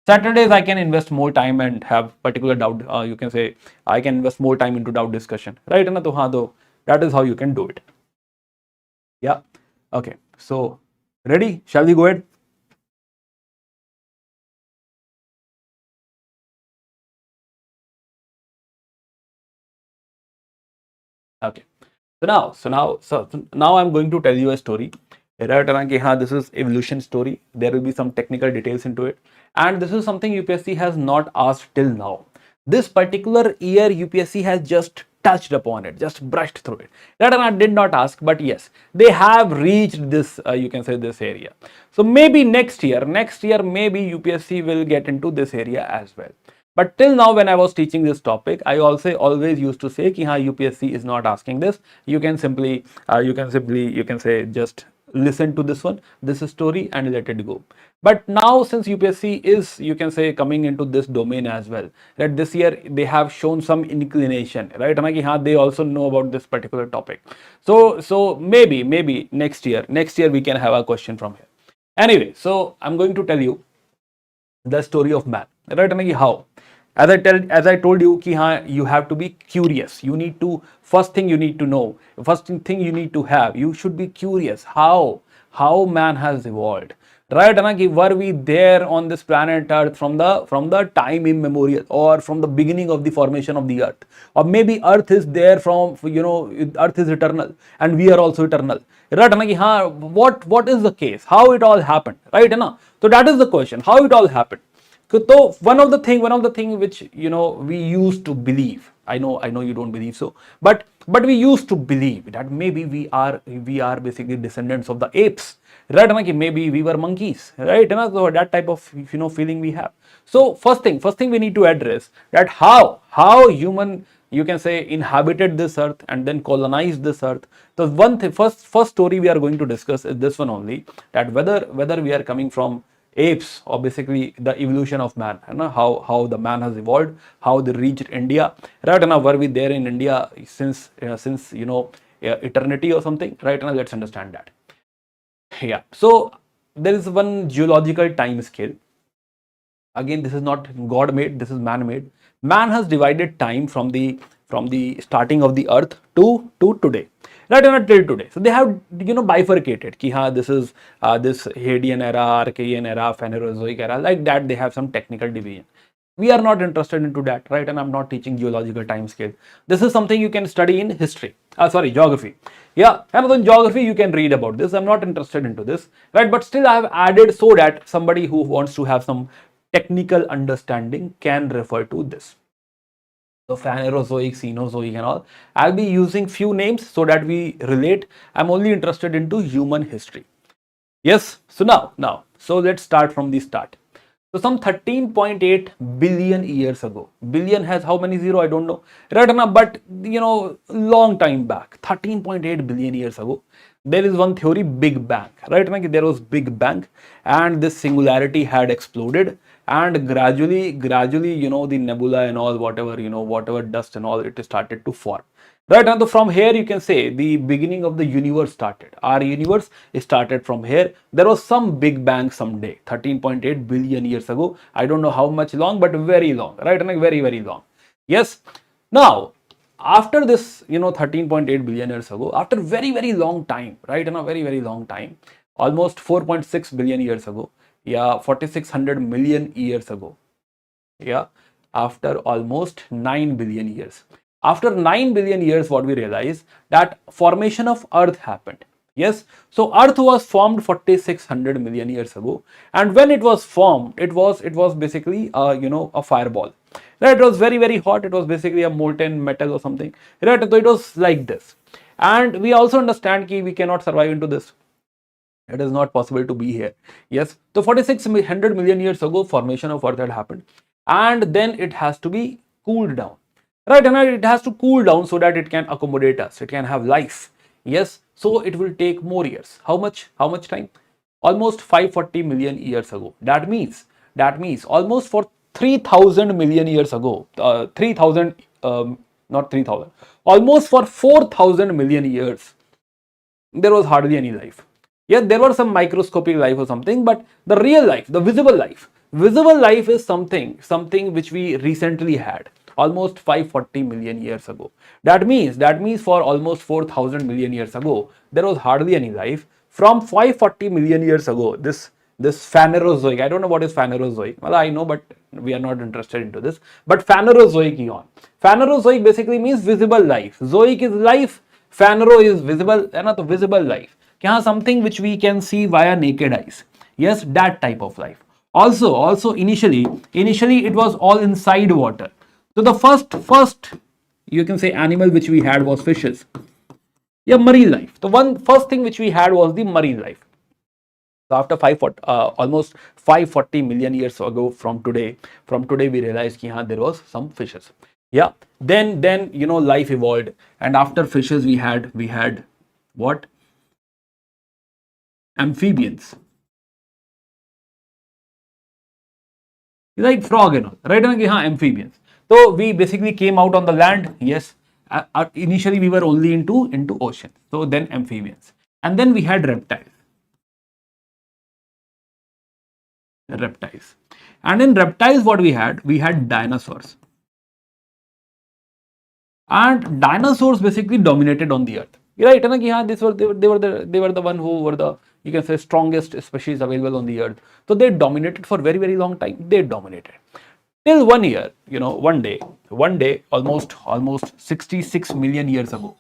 S1: Saturdays, I can invest more time and have particular doubt. You can say I can invest more time into doubt discussion. Right, and that is how you can do it. Yeah. Okay. So, ready? Shall we go ahead? Okay. So now I'm going to tell you a story. Right, this is evolution story. There will be some technical details into it, and this is something UPSC has not asked till now. This particular year UPSC has just touched upon it, just brushed through it. That I did not ask, but yes, they have reached this, you can say, this area. So maybe next year maybe UPSC will get into this area as well. But till now, when I was teaching this topic, I also always used to say ki ha, UPSC is not asking this. You can simply you can say just listen to this one, this story, and let it go. But now, since UPSC is, you can say, coming into this domain as well, that this year they have shown some inclination, right? And like, they also know about this particular topic. So maybe next year we can have a question from here. Anyway, so I'm going to tell you the story of man, right? And how? As I told you, ki you have to be curious. You need to, first thing you need to know, first thing you need to have, you should be curious. How man has evolved, right? Were we there on this planet Earth from the time immemorial, or from the beginning of the formation of the Earth, or maybe Earth is there from, Earth is eternal and we are also eternal, right? What is the case? How it all happened, right? So that is the question. How it all happened. So one of the thing which we used to believe, I know you don't believe so, but we used to believe that maybe we are basically descendants of the apes, right? Maybe we were monkeys, right? So that type of feeling we have. So first thing we need to address that how human, you can say, inhabited this earth and then colonized this earth. So one thing, first story we are going to discuss is this one only, that whether we are coming from apes or basically the evolution of man, how the man has evolved, how they reached India, right? And were we there in India since eternity or something, right? And let's understand that. Yeah, so there is one geological time scale. Again, this is not God made, this is man made. Man has divided time from the starting of the earth to today, right? And till today. So they have bifurcated ki this is this Hadean era, Archean era, Phanerozoic era, like that. They have some technical division. We are not interested into that, right? And I'm not teaching geological time scale. This is something you can study in history, geography. Yeah, and in geography you can read about this. I'm not interested into this, right? But still I have added so that somebody who wants to have some technical understanding can refer to this. So Phanerozoic, Cenozoic and all. I'll be using few names so that we relate. I'm only interested into human history. Yes, so now, so let's start from the start. So some 13.8 billion years ago. Billion has how many zero? I don't know. Right now, but long time back, 13.8 billion years ago, there is one theory, Big Bang. Right now, there was Big Bang, and this singularity had exploded, and gradually, the nebula and all, whatever dust and all, it started to form. Right now, so from here you can say the beginning of the universe started. Our universe started from here. There was some Big Bang someday, 13.8 billion years ago. I don't know how much long, but very long, right? And very, very long. Yes. Now, after this, 13.8 billion years ago, after very, very long time, right? Very, very long time, almost 4.6 billion years ago. Yeah, 4600 million years ago. Yeah, after almost 9 billion years. After 9 billion years, what we realize, that formation of Earth happened. Yes, so Earth was formed 4600 million years ago, and when it was formed, it was basically a fireball. Right, it was very, very hot. It was basically a molten metal or something. Right, so it was like this, and we also understand that we cannot survive into this. It is not possible to be here. Yes, so 4600 million years ago, formation of Earth had happened, and then it has to be cooled down. Right, and it has to cool down so that it can accommodate us. It can have life. Yes, so it will take more years. How much time? Almost 540 million years ago. That means almost for 3000 million years ago, 3000, not 3000, almost for 4000 million years, there was hardly any life. Yeah, there was some microscopic life or something, but the real life, the visible life is something which we recently had, almost 540 million years ago. That means for almost 4000 million years ago, there was hardly any life. From 540 million years ago, this Phanerozoic, I don't know what is Phanerozoic. Well, I know, but we are not interested into this. But Phanerozoic eon. Phanerozoic basically means visible life. Zoic is life. Phanero is visible, the visible life. Something which we can see via naked eyes. Yes, that type of life. Also initially it was all inside water. So the first you can say animal which we had was fishes. Yeah, marine life. The one first thing which we had was the marine life. So after almost 540 million years ago from today we realized that there was some fishes. Yeah. Then life evolved, and after fishes we had what? Amphibians, like frog and all, right? Amphibians. So we basically came out on the land. Yes. Initially we were only into ocean. So then amphibians, and then we had reptiles, and in reptiles what we had dinosaurs, and dinosaurs basically dominated on the earth, right? And yeah, they were the one who were the, you can say, strongest species available on the earth. So they dominated for very very long time. They dominated till one year, one day almost 66 million years ago.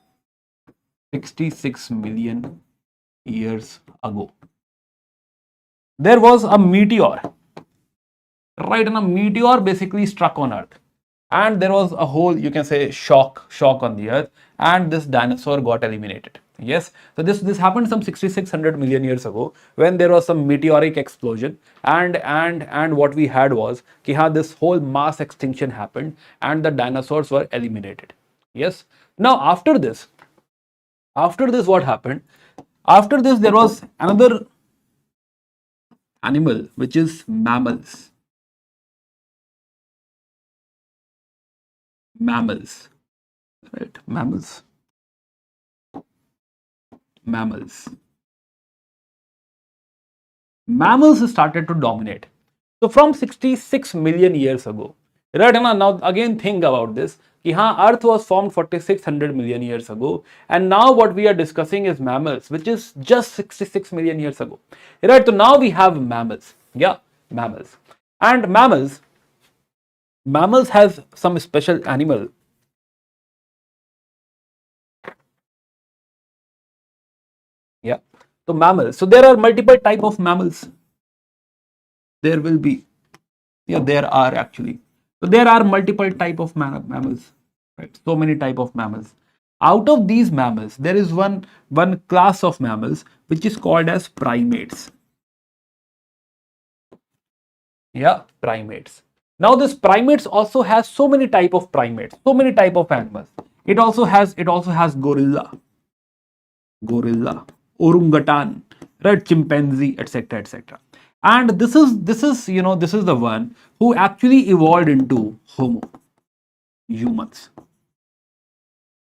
S1: 66 million years ago, there was a meteor, right? And a meteor basically struck on earth, and there was a whole, you can say, shock on the earth, and this dinosaur got eliminated. Yes. So this happened some 6600 million years ago, when there was some meteoric explosion, and what we had was this whole mass extinction happened, and the dinosaurs were eliminated. Yes. Now after this what happened? After this there was another animal, which is mammals. Mammals, right? Mammals started to dominate. So from 66 million years ago, right? Now again think about this. Earth was formed 4600 million years ago, and now what we are discussing is mammals, which is just 66 million years ago, right? So now we have mammals. Yeah, mammals. And mammals has some special animal. Yeah. So mammals. So there are multiple type of mammals. There will be. Yeah, there are actually. So there are multiple type of mammals. Right. So many type of mammals. Out of these mammals, there is one class of mammals which is called as primates. Yeah, primates. Now this primates also has so many type of primates, so many type of animals. It also has gorilla, orangutan, right, chimpanzee, etc., etc. And this is the one who actually evolved into Homo, humans.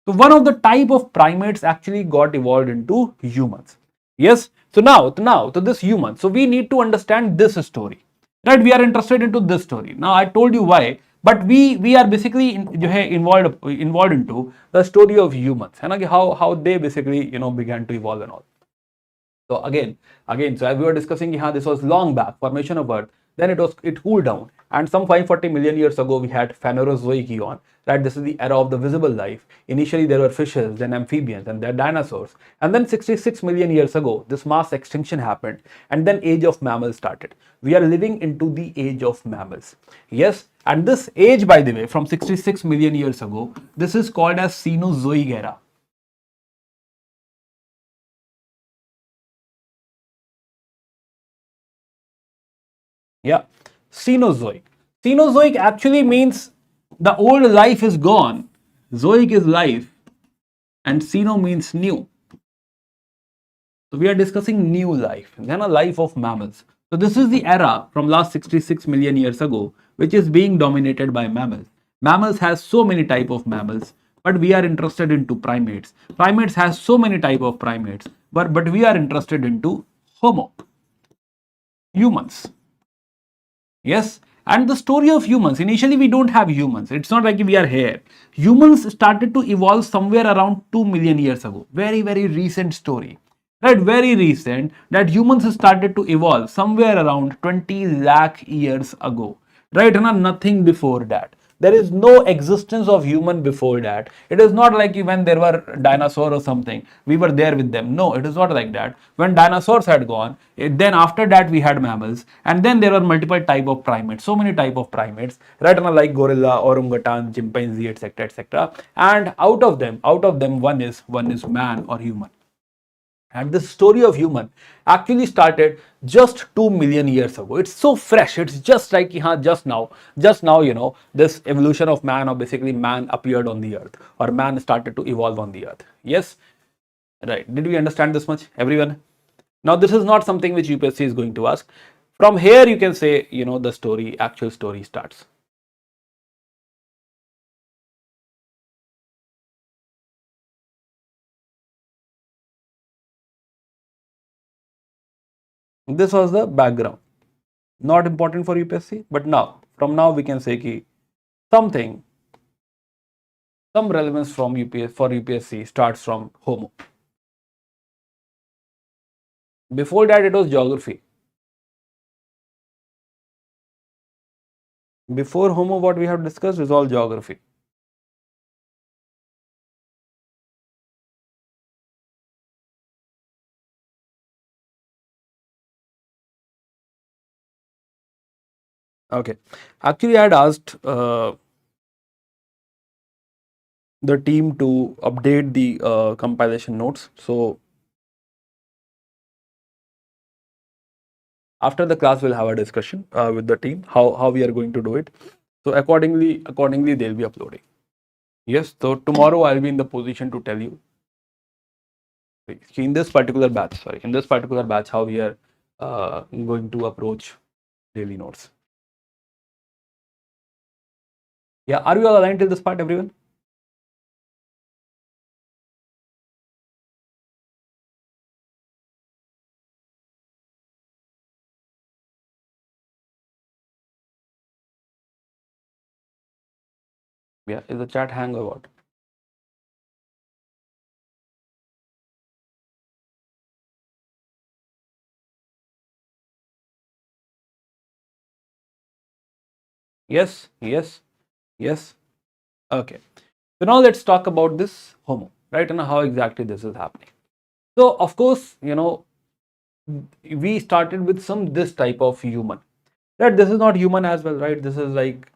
S1: So one of the type of primates actually got evolved into humans. Yes. So this human. So we need to understand this story, right? We are interested into this story. Now I told you why, but we are basically involved into the story of humans, and how they basically began to evolve and all. So so as we were discussing, this was long back formation of Earth. Then it cooled down, and some 540 million years ago we had Phanerozoic eon. Right, this is the era of the visible life. Initially there were fishes, then amphibians, and then dinosaurs. And then 66 million years ago, this mass extinction happened, and then age of mammals started. We are living into the age of mammals. Yes, and this age, by the way, from 66 million years ago, this is called as Cenozoic era. Yeah, Cenozoic. Cenozoic actually means the old life is gone. Zoic is life, and Ceno means new. So we are discussing new life, then a life of mammals. So this is the era from last 66 million years ago, which is being dominated by mammals. Mammals has so many type of mammals, but we are interested into primates. Primates has so many type of primates, but we are interested into Homo, humans. Yes. And the story of humans, initially we don't have humans. It's not like we are here. Humans started to evolve somewhere around 2 million years ago. Very, very recent story. Right, very recent, that humans started to evolve somewhere around 20 lakh years ago. Right, and nothing before that. There is no existence of human before that. It is not like when there were dinosaurs or something, we were there with them. No, it is not like that. When dinosaurs had gone, then after that we had mammals, and then there were multiple type of primates, so many type of primates, right? Like gorilla, orangutan, chimpanzee, etc., etc. And out of them, one is man or human. And the story of human actually started just 2 million years ago. It's so fresh. It's just like just now, this evolution of man, or basically man appeared on the earth, or man started to evolve on the earth. Yes, right. Did we understand this much, everyone? Now, this is not something which UPSC is going to ask. From here, you can say, the actual story starts. This was the background. Not important for UPSC, but from now we can say ki something, some relevance from UPSC starts from Homo. Before that, it was geography. Before Homo, what we have discussed is all geography. Okay. Actually, I had asked the team to update the compilation notes. So after the class, we'll have a discussion with the team how we are going to do it. So accordingly they'll be uploading. Yes. So tomorrow I'll be in the position to tell you in this particular batch, how we are going to approach daily notes. Yeah. Are you all aligned till this part, everyone? Yeah. Is the chat hang or what? Yes. Yes. Yes. Okay. So now let's talk about this Homo, right? And how exactly this is happening. So of course, we started with this type of human. Right? This is not human as well, right? This is like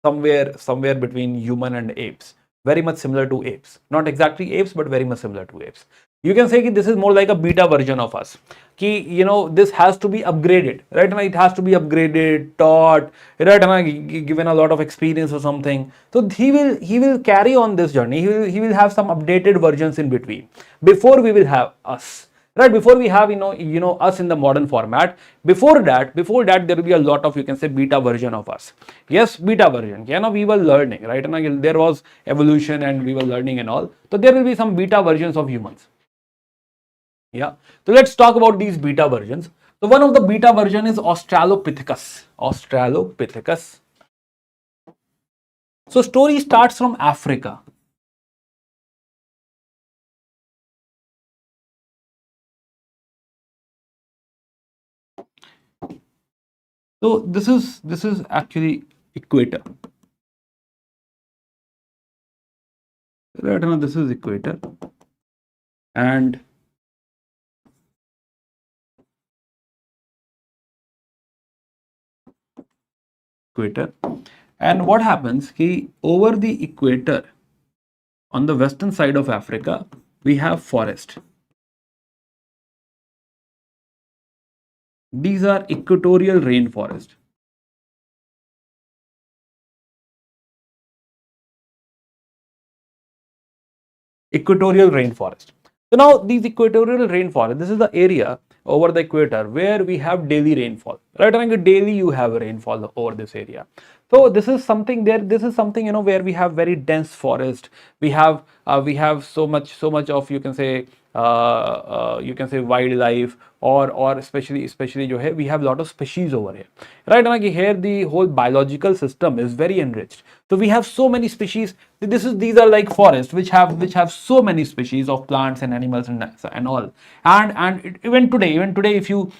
S1: somewhere between human and apes. Very much similar to apes. Not exactly apes, but very much similar to apes. You can say that this is more like a beta version of us. This has to be upgraded, right? And it has to be upgraded, taught, right? And given a lot of experience or something. So he will carry on this journey. He will have some updated versions in between. Before we will have us. Right, before we have us in the modern format. Before that there will be a lot of, you can say, beta version of us. Yes, beta version. We were learning, right? And there was evolution and we were learning and all. So there will be some beta versions of humans. Yeah. So let's talk about these beta versions. So one of the beta version is Australopithecus. Australopithecus. So story starts from Africa. So this is actually equator. Right now this is equator, and equator. And what happens? Over the equator, on the western side of Africa, we have forest. These are equatorial rainforest. Equatorial rainforest. So now these equatorial rainforest, this is the area over the equator where we have daily rainfall, right? And daily you have rainfall over this area. So this is something where we have very dense forest. We have so much of, you can say, you can say wildlife, or especially जो है, we have lot of species over here, right? ना कि here the whole biological system is very enriched. So we have so many species. These are like forests which have so many species of plants and animals and all. And even today, if you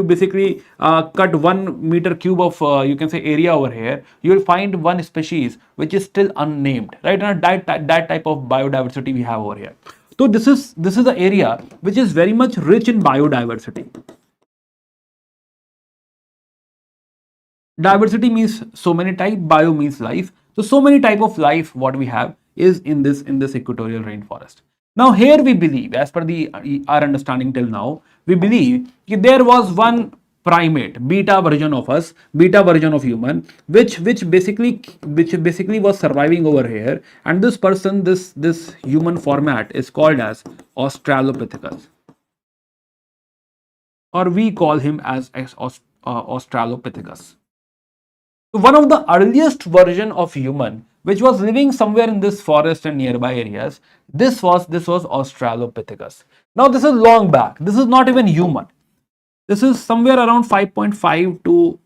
S1: basically cut 1 meter cube of you can say area over here, you will find one species which is still unnamed, right? And that type of biodiversity we have over here. So this is the area which is very much rich in biodiversity. Diversity means so many type, bio means life. So many type of life what we have is in this equatorial rainforest. Now here we believe, as per the our understanding till now, we believe that there was one primate, beta version of us, beta version of human, which basically was surviving over here, and this person, this human format is called as Australopithecus, or we call him as Australopithecus. One of the earliest version of human which was living somewhere in this forest and nearby areas, this was Australopithecus. Now this is long back, this is not even human, this is somewhere around 5.5 to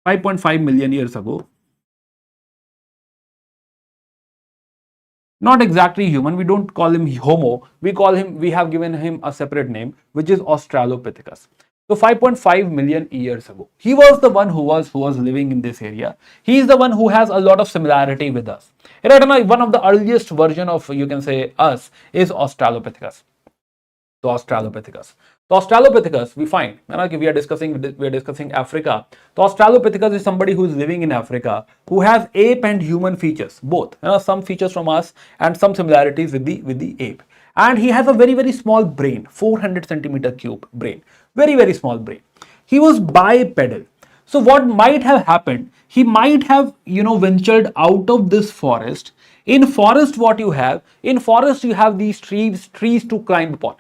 S1: 5.5 million years ago. Not exactly human, we don't call him homo, we have given him a separate name, which is Australopithecus. So 5.5 million years ago, he was the one who was living in this area. He is the one who has a lot of similarity with us, right? One of the earliest version of, you can say, us is Australopithecus. So Australopithecus. So Australopithecus, we find, we are discussing Africa. So Australopithecus is somebody who is living in Africa, who has ape and human features, both. Some features from us and some similarities with the ape. And he has a very small brain, 400 centimeter cube brain, very small brain. He was bipedal. So what might have happened? He might have, ventured out of this forest. In forest, what you have? In forest, you have these trees to climb upon.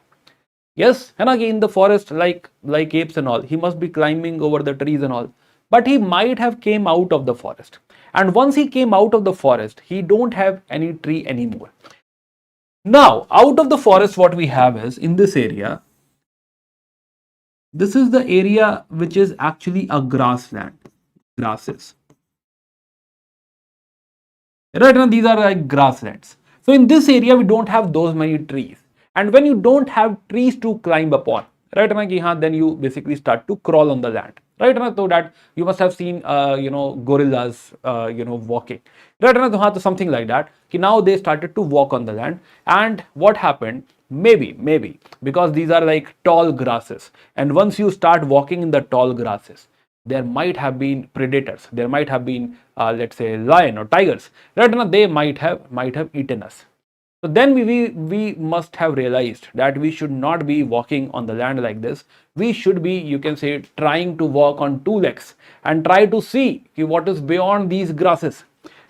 S1: Yes, and again in the forest, like apes and all, he must be climbing over the trees and all. But he might have came out of the forest. And once he came out of the forest, he don't have any tree anymore. Now, out of the forest, what we have is in this area, this is the area which is actually a grassland, grasses. Right now, these are like grasslands. So in this area, we don't have those many trees. And when you don't have trees to climb upon, right now, then you basically start to crawl on the land. Right now, so that you must have seen, gorillas, walking. Right now, so something like that. Now they started to walk on the land. And what happened? Maybe because these are like tall grasses. And once you start walking in the tall grasses, there might have been predators, there might have been let's say lion or tigers, right? Now they might have eaten us. So then we must have realized that we should not be walking on the land like this. We should be, you can say, trying to walk on two legs and try to see what is beyond these grasses.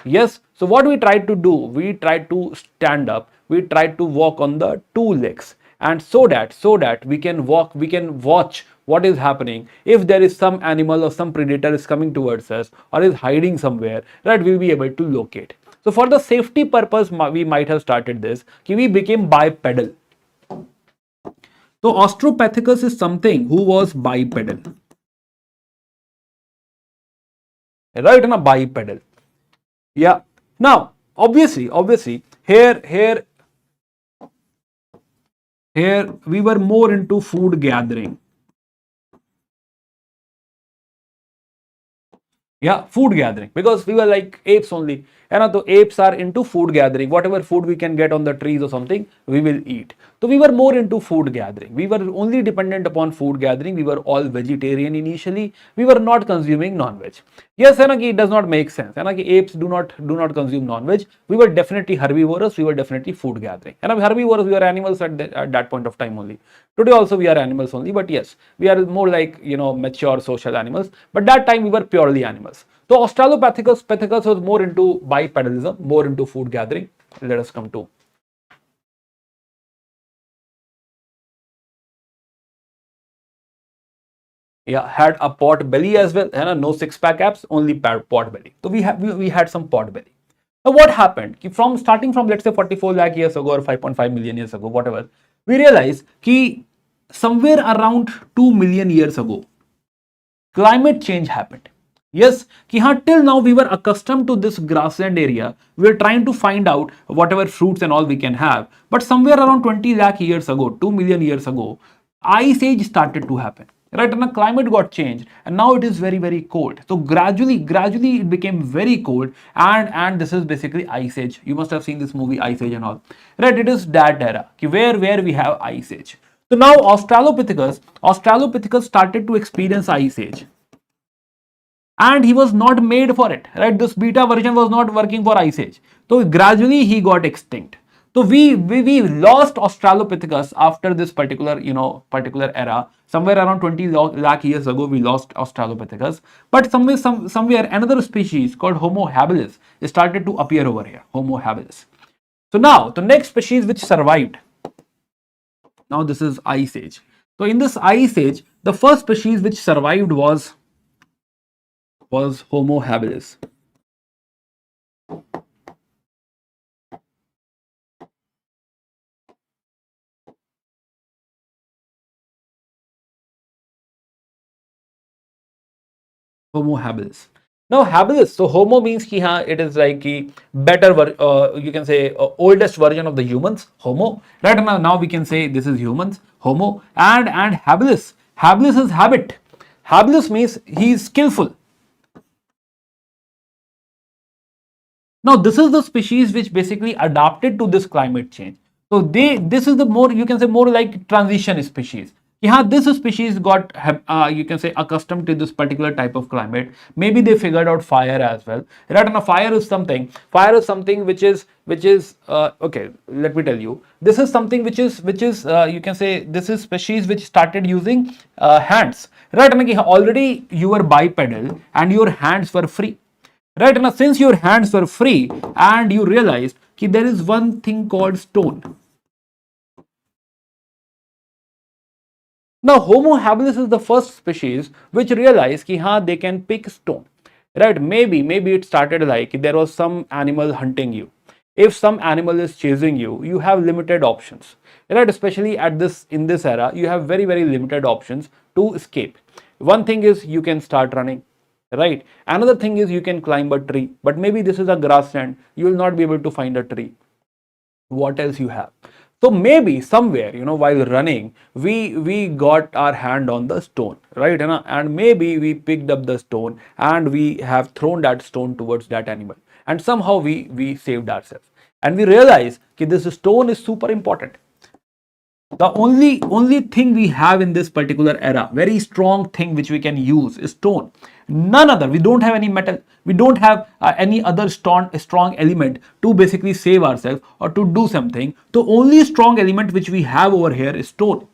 S1: Yes, so what we tried to do, we tried to stand up, we tried to walk on the two legs, and so that we can walk, we can watch what is happening. If there is some animal or some predator is coming towards us or is hiding somewhere, right, we'll be able to locate. So for the safety purpose, we might have started this, we became bipedal. So Australopithecus is something who was bipedal, right? In a bipedal. Yeah. Now, obviously, here we were more into food gathering. Yeah, food gathering, because we were like apes only. And the apes are into food gathering. Whatever food we can get on the trees or something, we will eat. So we were more into food gathering. We were only dependent upon food gathering. We were all vegetarian initially. We were not consuming non-veg. Yes, and it does not make sense. And apes do not consume non-veg. We were definitely herbivorous. We were definitely food gathering. And herbivorous, we were animals at that point of time only. Today also we are animals only, but yes, we are more like, mature social animals. But that time we were purely animals. So Australopithecus was more into bipedalism, more into food gathering. Let us come to. Yeah, had a pot belly as well, and no six-pack abs, only pot belly. So we had some pot belly. Now what happened? From starting from let's say 44 lakh years ago or 5.5 million years ago, whatever, we realized that somewhere around 2 million years ago, climate change happened. Yes, कि हाँ, till now we were accustomed to this grassland area. We were trying to find out whatever fruits and all we can have. But somewhere around 20 lakh years ago, 2 million years ago, ice age started to happen. Right, and the climate got changed, and now it is very, very cold. So gradually it became very cold, and this is basically ice age. You must have seen this movie Ice Age and all. Right, it is that era where we have ice age. So now Australopithecus started to experience ice age, and he was not made for it, right? This beta version was not working for ice age, so gradually he got extinct. So we lost Australopithecus after this particular era. Somewhere around 20 lakh years ago, we lost Australopithecus. But somewhere another species called Homo habilis started to appear over here. Homo habilis. So now the next species which survived. Now this is ice age. So in this ice age, the first species which survived was Homo habilis. Homo habilis. Now habilis, so Homo means ki it is like ki better, you can say oldest version of the humans, Homo. Right now we can say this is humans, Homo, and habilis. Habilis is habit. Habilis means he is skillful. Now this is the species which basically adapted to this climate change. So this is the more, you can say, more like transition species. Yeah, this species got you can say accustomed to this particular type of climate. Maybe they figured out fire as well. Right? And fire is something which is okay. Let me tell you. This is something which is you can say this is species which started using hands. Right? And already you were bipedal and your hands were free. Right now, since your hands were free and you realized that there is one thing called stone. Now, Homo habilis is the first species which realized that they can pick stone. Right? Maybe it started like there was some animal hunting you. If some animal is chasing you, you have limited options. Right? Especially in this era, you have very, very limited options to escape. One thing is you can start running. Right? Another thing is you can climb a tree, but maybe this is a grassland. You will not be able to find a tree. What else you have? So maybe somewhere, while running, we got our hand on the stone, right? And maybe we picked up the stone and we have thrown that stone towards that animal, and somehow we saved ourselves. And we realize that this stone is super important. The only thing we have in this particular era, very strong thing which we can use, is stone. None other. We don't have any metal. We don't have any other strong element to basically save ourselves or to do something. The only strong element which we have over here is stone.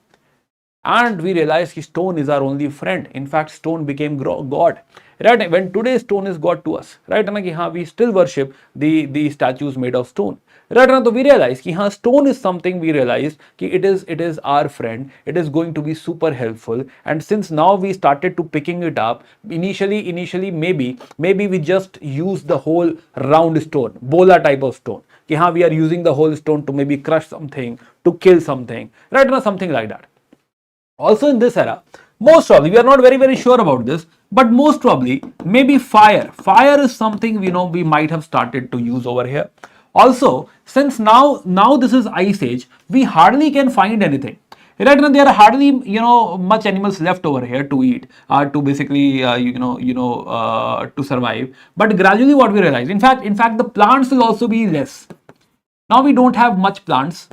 S1: And we realized that stone is our only friend. In fact, stone became God. Right? When today's stone is God to us, right? And we still worship the statues made of stone. Right now, we realize that stone is something, we realize that it is our friend. It is going to be super helpful. And since now we started to picking it up, initially maybe we just use the whole round stone, bola type of stone. We are using the whole stone to maybe crush something, to kill something, right? Now, something like that. Also in this era, most probably, we are not very, very sure about this, but most probably, maybe fire. Fire is something we might have started to use over here. Also, since now this is ice age, we hardly can find anything. Right now, there are hardly much animals left over here to eat, to basically to survive. But gradually, what we realize, in fact, the plants will also be less. Now we don't have much plants.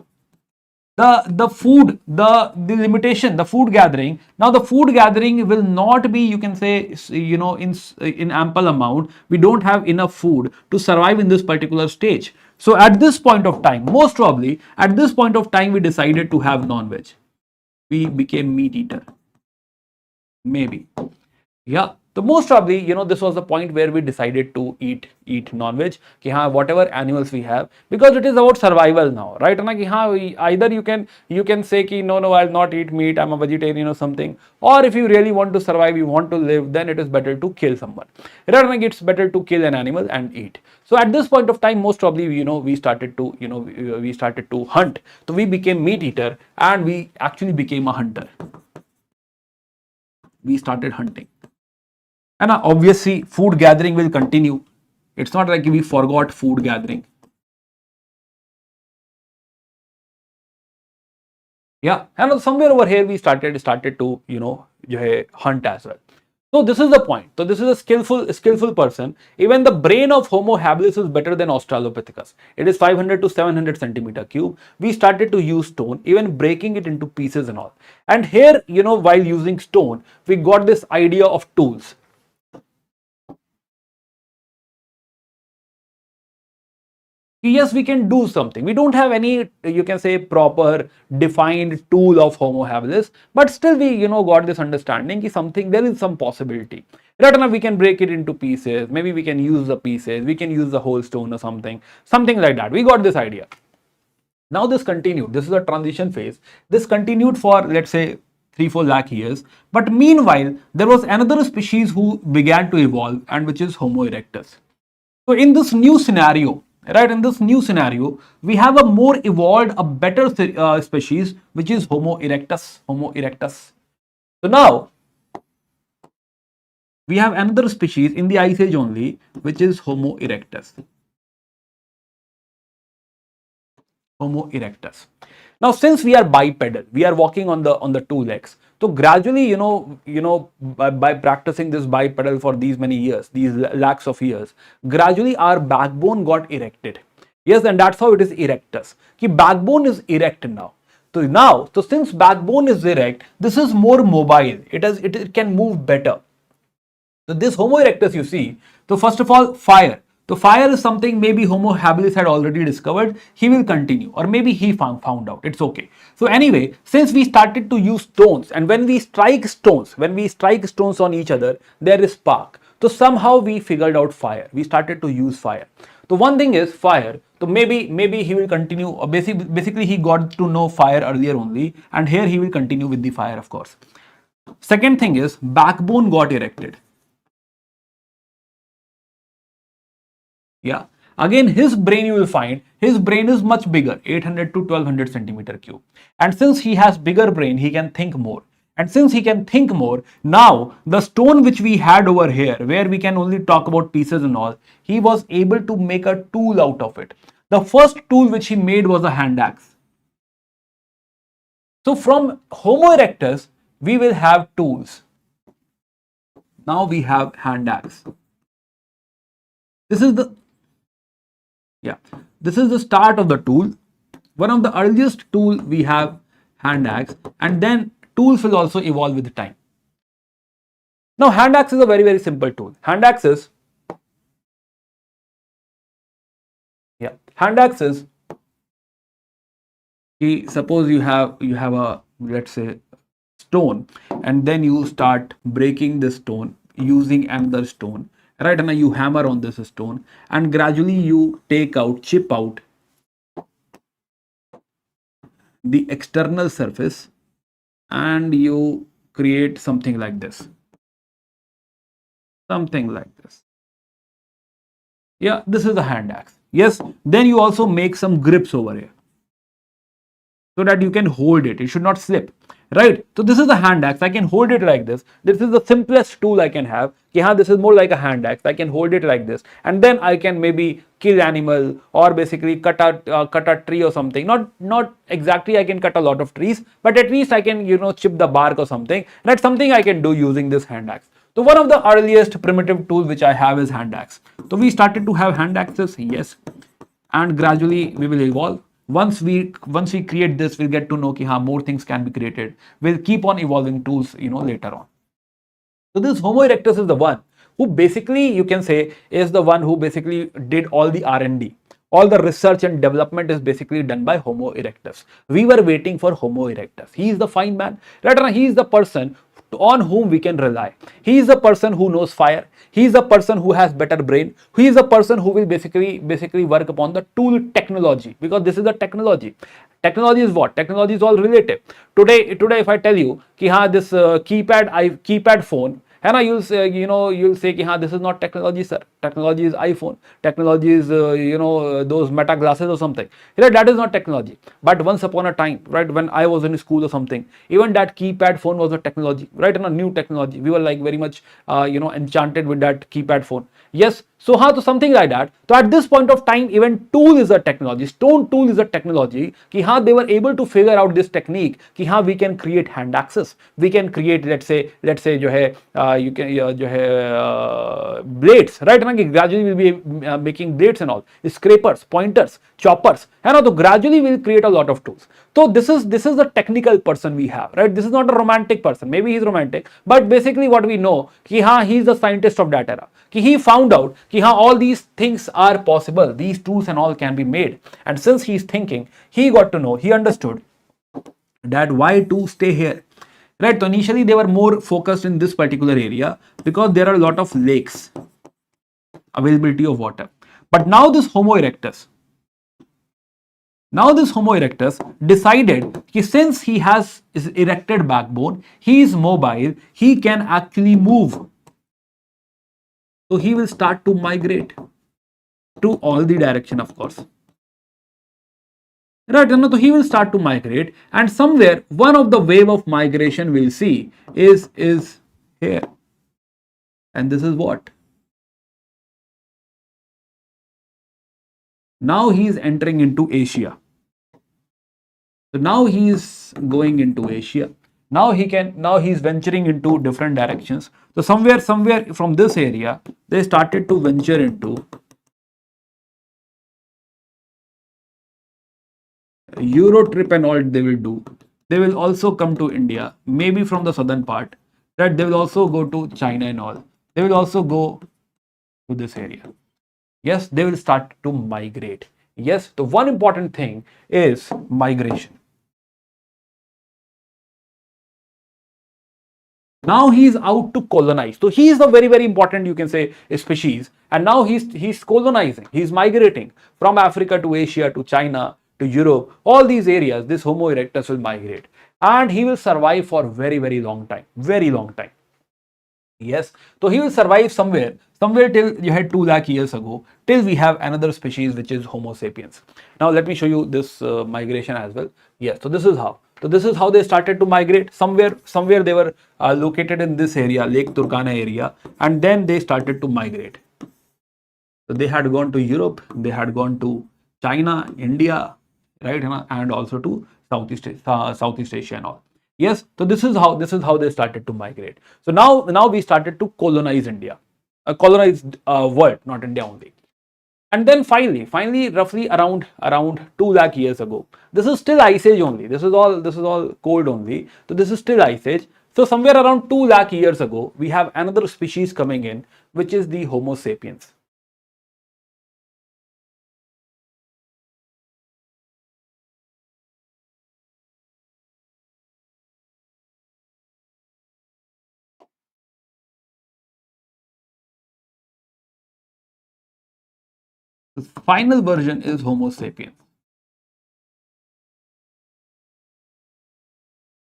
S1: The food, the limitation, the food gathering. Now the food gathering will not be, you can say, in ample amount. We don't have enough food to survive in this particular stage. So at this point of time, most probably at this point of time, we decided to have non-veg. We became meat eater. Maybe. Yeah. So most probably, this was the point where we decided to eat non-veg. Ki haan, whatever animals we have, because it is about survival now, right? Na, ki haan, either you can say ki no, I'll not eat meat, I'm a vegetarian or something. Or if you really want to survive, you want to live, then it is better to kill someone. Right? Na, it's better to kill an animal and eat. So at this point of time, most probably, we started to hunt. So we became meat eater and we actually became a hunter. We started hunting. And obviously, food gathering will continue. It's not like we forgot food gathering. Yeah, and somewhere over here we started to hunt as well. So this is the point. So this is a skillful person. Even the brain of Homo habilis is better than Australopithecus. It is 500 to 700 centimeter cube. We started to use stone, even breaking it into pieces and all. And here, while using stone, we got this idea of tools. Yes, we can do something. We don't have any, you can say, proper defined tool of Homo habilis, but still we, got this understanding that something, there is some possibility. Right now we can break it into pieces. Maybe we can use the pieces. We can use the whole stone or something like that. We got this idea. Now this continued. This is a transition phase. This continued for, let's say, 3-4 lakh years. But meanwhile, there was another species who began to evolve, and which is Homo erectus. So in this new scenario, we have a more evolved, a better species, which is Homo erectus. So now we have another species in the Ice Age only, which is Homo erectus. Now, since we are bipedal, we are walking on the two legs. So gradually, by practicing this bipedal for these many years, these lakhs of years, gradually our backbone got erected. Yes, and that's how it is erectus. Ki backbone is erect now. So since backbone is erect, this is more mobile. It can move better. So this Homo erectus you see, so first of all, fire. So fire is something maybe Homo habilis had already discovered. He will continue, or maybe he found out. It's okay. So anyway, since we started to use stones, and when we strike stones on each other, there is spark. So somehow we figured out fire. We started to use fire. So one thing is fire. So maybe he will continue. Or basically he got to know fire earlier only, and here he will continue with the fire, of course. Second thing is backbone got erected. Yeah. Again, his brain, you will find his brain is much bigger, 800 to 1200 centimeter cube. And since he has bigger brain, he can think more. And since he can think more, now the stone which we had over here, where we can only talk about pieces and all, he was able to make a tool out of it. The first tool which he made was a hand axe. So from Homo erectus, we will have tools. Now we have hand axe. This is the start of the tool. One of the earliest tool we have hand axe, and then tools will also evolve with time. Now hand axe is a very, very simple tool. Hand axe is suppose you have a, let's say, stone, and then you start breaking this stone using another stone. Right, and you hammer on this stone, and gradually you chip out the external surface, and you create something like this. Yeah, this is the hand axe. Yes, then you also make some grips over here, so that you can hold it. It should not slip. Right, so this is the hand axe. I can hold it like this. This is the simplest tool I can have. This is more like a hand axe. I can hold it like this, and then I can maybe kill animal, or basically cut a tree or something. Not exactly I can cut a lot of trees, but at least I can chip the bark or something. That's something I can do using this hand axe. So one of the earliest primitive tools which I have is hand axe. So we started to have hand axes, yes, and gradually we will evolve. Once we create this, we'll get to know that more things can be created. We'll keep on evolving tools, later on. So this Homo erectus is the one who basically, you can say, is the one who basically did all the R&D. All the research and development is basically done by Homo erectus. We were waiting for Homo erectus. He is the fine man. Later on, he is the person on whom we can rely. He is a person who knows fire. He is a person who has better brain. He is a person who will basically work upon the tool technology, because this is the technology. Technology is what? Technology is all relative. Today if I tell you कि हाँ this keypad phone है ना, you'll say, you'll say कि हाँ this is not technology sir, technology is iPhone, technology is those meta glasses or something, that is not technology. But once upon a time, right, when I was in school or something, even that keypad phone was a technology, right, and a new technology. We were like very much enchanted with that keypad phone. Yes, so हाँ, तो something like that. So at this point of time, even tool is a technology, stone tool is a technology, कि हाँ they were able to figure out this technique कि हाँ we can create hand axes, we can create let's say जो है you can जो है blades, right, ना, कि gradually will be making blades and all, scrapers, pointers, choppers, है ना, तो gradually will create a lot of tools. So this is the technical person we have, right? This is not a romantic person. Maybe he's romantic, but basically what we know कि हाँ he is the scientist of that era. कि he found out कि हाँ all these things are possible, these tools and all can be made. And since he's thinking, he got to know, he understood that why to stay here, right? So initially they were more focused in this particular area because there are a lot of lakes, availability of water. But now this Homo erectus decided that since he has his erected backbone, he is mobile, he can actually move. So he will start to migrate to all the direction, of course. Right, so he will start to migrate, and somewhere one of the wave of migration we'll see is here. And this is what? Now he is entering into Asia. So now he is going into Asia. Now he is venturing into different directions. So somewhere from this area, they started to venture into Euro trip and all they will do. They will also come to India, maybe from the southern part. Right? They will also go to China and all. They will also go to this area. Yes, they will start to migrate. Yes, the one important thing is migration. Now he is out to colonize. So he is a very, very important, you can say, species. And now he's colonizing. He's migrating from Africa to Asia to China to Europe. All these areas, this Homo erectus will migrate. And he will survive for very, very long time. Very long time. Yes. So he will survive somewhere till you had 2 lakh years ago, till we have another species which is Homo sapiens. Now let me show you this migration as well. Yes. So this is how. So this is how they started to migrate. Somewhere they were located in this area, Lake Turkana area, and then they started to migrate. So they had gone to Europe, they had gone to China, India, right, and also to Southeast Asia and all. Yes, so this is how they started to migrate. So now we started to colonize India, colonize world, not India only. And then finally, roughly around 2 lakh years ago, this is still ice age only. This is all cold only. So this is still ice age. So somewhere around 2 lakh years ago, we have another species coming in, which is the Homo sapiens. The final version is Homo sapiens.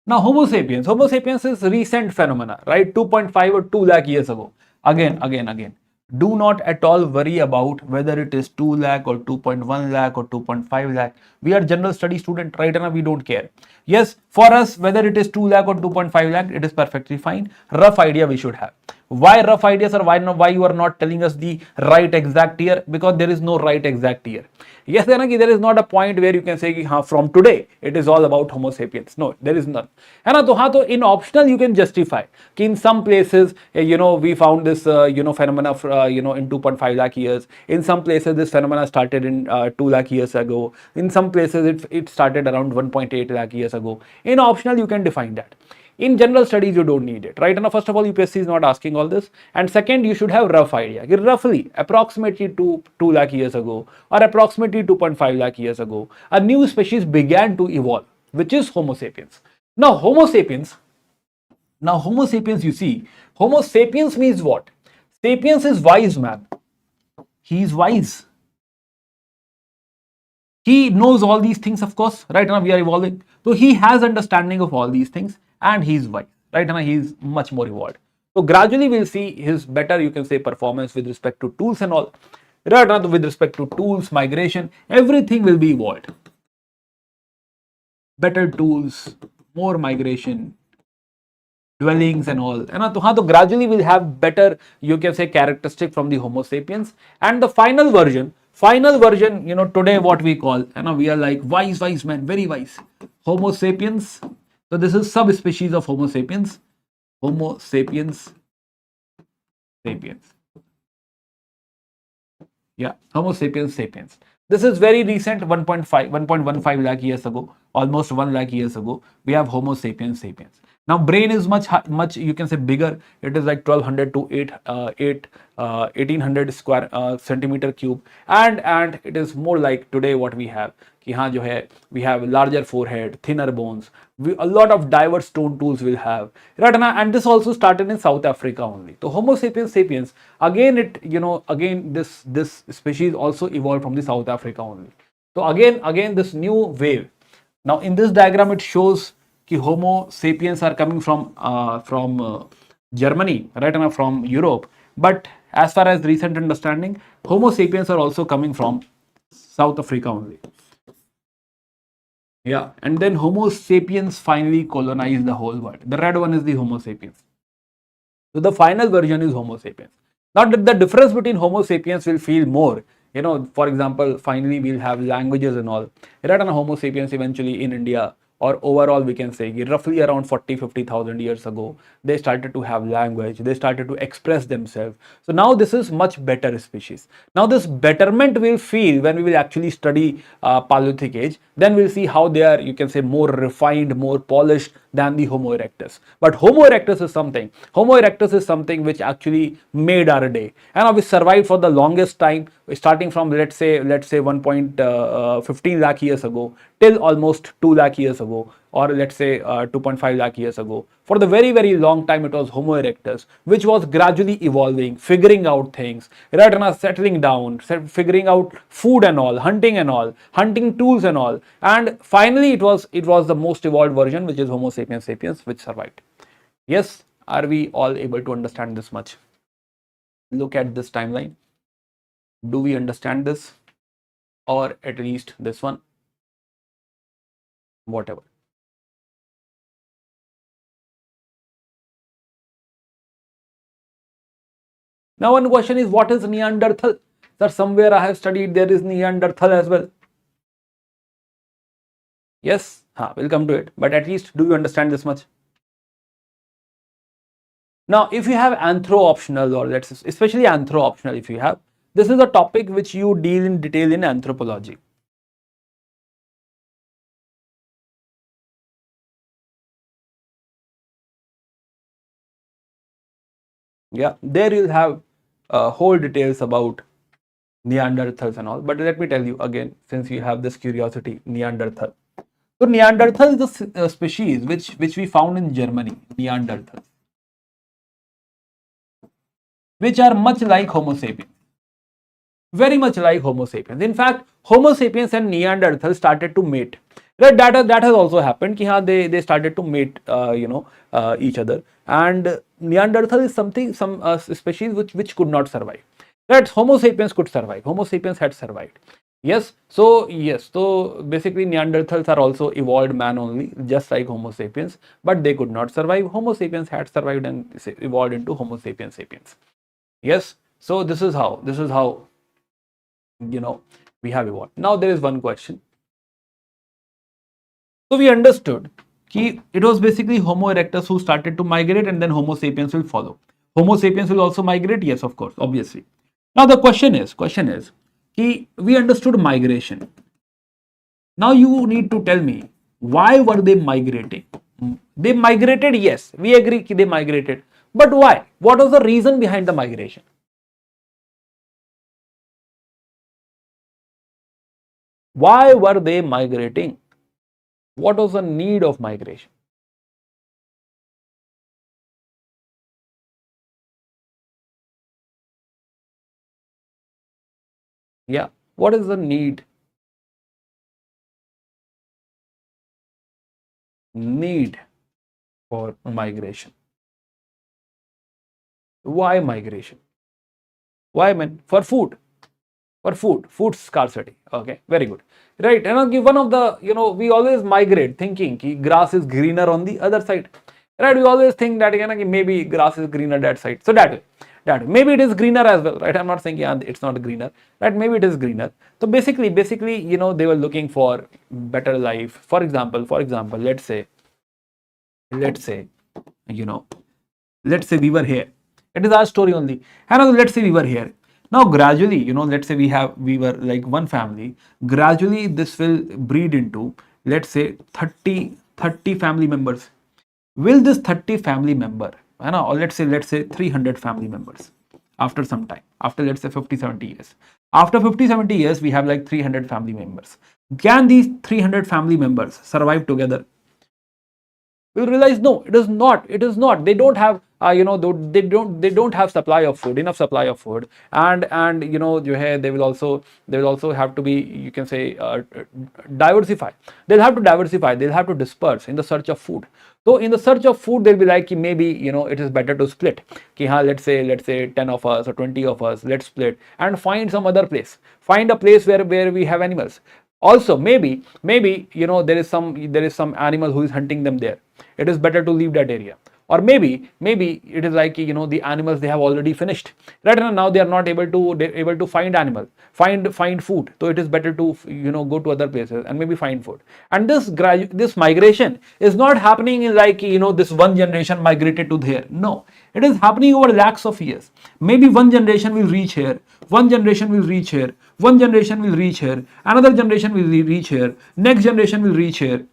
S1: Now, Homo sapiens is recent phenomena, right? 2.5 or 2 lakh years ago. Again. Do not at all worry about whether it is 2 lakh or 2.1 lakh or 2.5 lakh. We are general study student, right? And we don't care. Yes, for us, whether it is 2 lakh or 2.5 lakh, it is perfectly fine. Rough idea we should have. Why rough ideas, or why you are not telling us the right exact year? Because there is no right exact year. Yes, there is not a point where you can say from today it is all about Homo sapiens. No, there is none. So in optional you can justify in some places we found this phenomena in 2.5 lakh years. In some places this phenomena started in 2 lakh years ago. In some places it started around 1.8 lakh years ago. In optional you can define that. In general studies, you don't need it, right? And first of all, UPSC is not asking all this. And second, you should have rough idea. Roughly, approximately 2 lakh years ago, or approximately 2.5 lakh years ago, a new species began to evolve, which is Homo sapiens. Now, Homo sapiens Now, Homo sapiens, you see, Homo sapiens means what? Sapiens is wise man. He is wise. He knows all these things, of course. Right now, we are evolving. So, he has understanding of all these things and he is wise. Right now, he is much more evolved. So, gradually, we'll see his better, you can say, performance with respect to tools and all. Right now, with respect to tools, migration, everything will be evolved. Better tools, more migration, dwellings and all. So gradually we'll have better, you can say, characteristic from the Homo sapiens. And the final version, today what we call, we are like wise man, very wise. Homo sapiens. So this is subspecies of Homo sapiens. Homo sapiens, sapiens. Yeah, Homo sapiens sapiens. This is very recent, 1.15 lakh years ago, almost 1 lakh years ago. We have Homo sapiens sapiens. Now, brain is much you can say bigger. It is like 1200 to 1800 square centimeter cube, and it is more like today what we have. कि हाँ जो है, we have larger forehead, thinner bones. A lot of diverse stone tools will have. Right now, and this also started in South Africa only. So Homo sapiens sapiens, again this species also evolved from the South Africa only. So again this new wave. Now in this diagram it shows कि Homo sapiens are coming from Germany, right now from Europe. But as far as recent understanding, Homo sapiens are also coming from South Africa only. Yeah, and then Homo sapiens finally colonized the whole world. The red one is the Homo sapiens. So the final version is Homo sapiens. Now the difference between Homo sapiens will feel more. For example, finally we'll have languages and all. Right, and Homo sapiens eventually in India, or overall we can say roughly around 40-50,000 years ago, they started to have language, they started to express themselves. So now this is much better species. Now this betterment we'll feel when we will actually study Paleolithic age. Then we'll see how they are, you can say, more refined, more polished than the Homo erectus. But Homo erectus is something which actually made our day, and we survived for the longest time, starting from let's say 1.15 lakh years ago till almost 2 lakh years ago, or let's say 2.5 lakh years ago. For the very long time it was Homo erectus, which was gradually evolving, figuring out things, right now settling down, figuring out food and all, hunting tools and all, and finally it was the most evolved version, which is Homo sapiens sapiens, which survived. Yes, are we all able to understand this much? Look at this timeline. Do we understand this, or at least this one? Whatever. Now one question is, what is Neanderthal? Sir, somewhere I have studied there is Neanderthal as well. Yes, we'll come to it, but at least do you understand this much? Now, if you have anthro optional, or let's especially anthro optional, if you have, this is a topic which you deal in detail in anthropology. Yeah, there you'll have whole details about Neanderthals and all. But let me tell you again, since you have this curiosity, Neanderthal. So Neanderthal is a species which we found in Germany, Neanderthals, which are much like Homo sapiens, very much like Homo sapiens. In fact, Homo sapiens and Neanderthals started to mate. Right, that has also happened. Ki, they started to mate, each other. And Neanderthal is some species which could not survive. Right, Homo sapiens could survive. Homo sapiens had survived. Yes, so basically Neanderthals are also evolved man only, just like Homo sapiens, but they could not survive. Homo sapiens had survived and evolved into Homo sapiens sapiens. Yes, so this is how we have evolved. Now there is one question. So we understood that it was basically Homo erectus who started to migrate, and then Homo sapiens will follow. Homo sapiens will also migrate, yes, of course, obviously. Now the question is, we understood migration. Now you need to tell me, why were they migrating? They migrated, yes, we agree they migrated. But why? What was the reason behind the migration? Why were they migrating? What was the need of migration? Yeah. What is the need? Need for migration. Why migration? Why, man? For food. For food scarcity. Okay, very good. Right. And I'll give one of the, we always migrate thinking ki grass is greener on the other side. Right. We always think that, maybe grass is greener that side. So that way. Maybe it is greener as well, right? I'm not saying yeah, it's not greener, right? Maybe it is greener. So basically, they were looking for better life. For example, let's say, you know, let's say we were here. It is our story only. And now let's say we were here. Now gradually, let's say we were like one family. Gradually, this will breed into, let's say, 30 family members. Will this 30 family member, or let's say 300 family members, after some time, after let's say 50-70 years, after 50-70 years, we have like 300 family members. Can these 300 family members survive together? We'll realize no, it is not. They don't have they don't have supply of food, enough supply of food. And they will also have to be, you can say, diversify. They'll have to disperse in the search of food. So in the search of food, they'll be like, maybe it is better to split. Let's say 10 of us or 20 of us, let's split and find some other place, find a place where we have animals. Also, maybe there is some animal who is hunting them there. It is better to leave that area. Or maybe it is like, the animals, they have already finished right now. They are not able to find animal, find food. So it is better to go to other places and maybe find food. And this migration is not happening in like, this one generation migrated to there. No, it is happening over lakhs of years. Maybe one generation will reach here, one generation will reach here, one generation will reach here, another generation will reach here, next generation will reach here,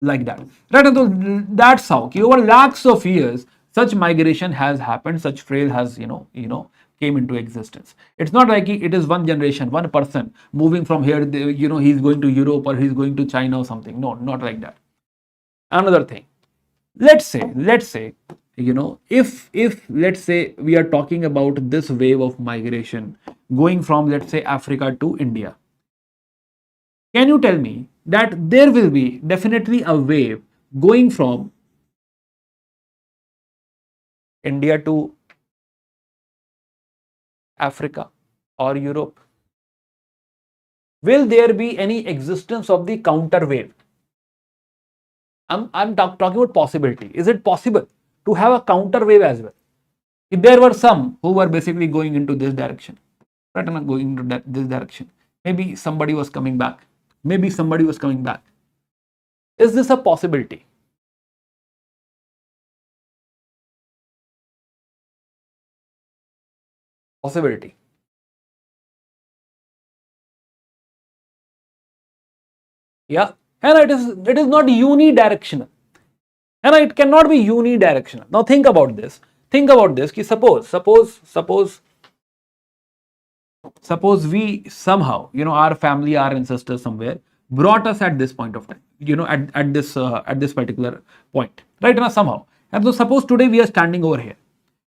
S1: like that. Right? So that's how over lakhs of years such migration has happened, such trail has came into existence. It's not like it is one generation, one person moving from here, he's going to Europe or he's going to China or something. No, not like that. Another thing, let's say, if let's say we are talking about this wave of migration going from, let's say, Africa to India. Can you tell me that there will be definitely a wave going from India to Africa or Europe? Will there be any existence of the counter wave? I'm talking about possibility. Is it possible to have a counter wave as well? If there were some who were basically going into this direction, right, and going into this direction, maybe somebody was coming back. Maybe somebody was coming back. Is this a possibility? Possibility. Yeah, and it is not unidirectional, and it cannot be unidirectional. Now think about this. Think about this. Ki suppose we somehow, our family, our ancestors somewhere brought us at this point of time, at this particular point, right now somehow. And so suppose today we are standing over here.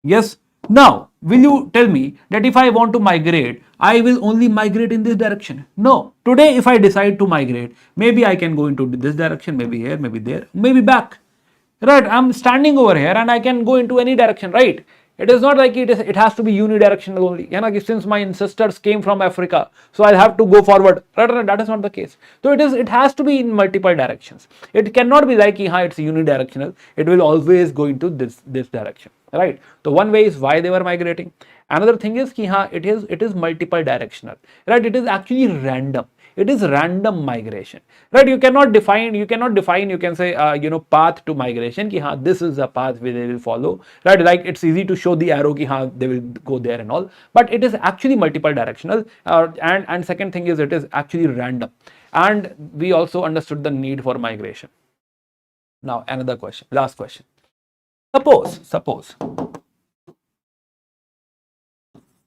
S1: Yes. Now, will you tell me that if I want to migrate, I will only migrate in this direction? No. Today, if I decide to migrate, maybe I can go into this direction, maybe here, maybe there, maybe back. Right? I'm standing over here and I can go into any direction, right? It is not like it has to be unidirectional only. Since my ancestors came from Africa, so I'll have to go forward. Right? That is not the case. So it has to be in multiple directions. It cannot be like it's unidirectional. It will always go into this direction. Right? So one way is why they were migrating. Another thing is it is multiple directional. Right? It is actually random. It is random migration, right? You can say path to migration ki this is a path where they will follow, right? Like it's easy to show the arrow ki they will go there and all, but it is actually multiple directional. And second thing is it is actually random, and we also understood the need for migration. Now another question, last question. Suppose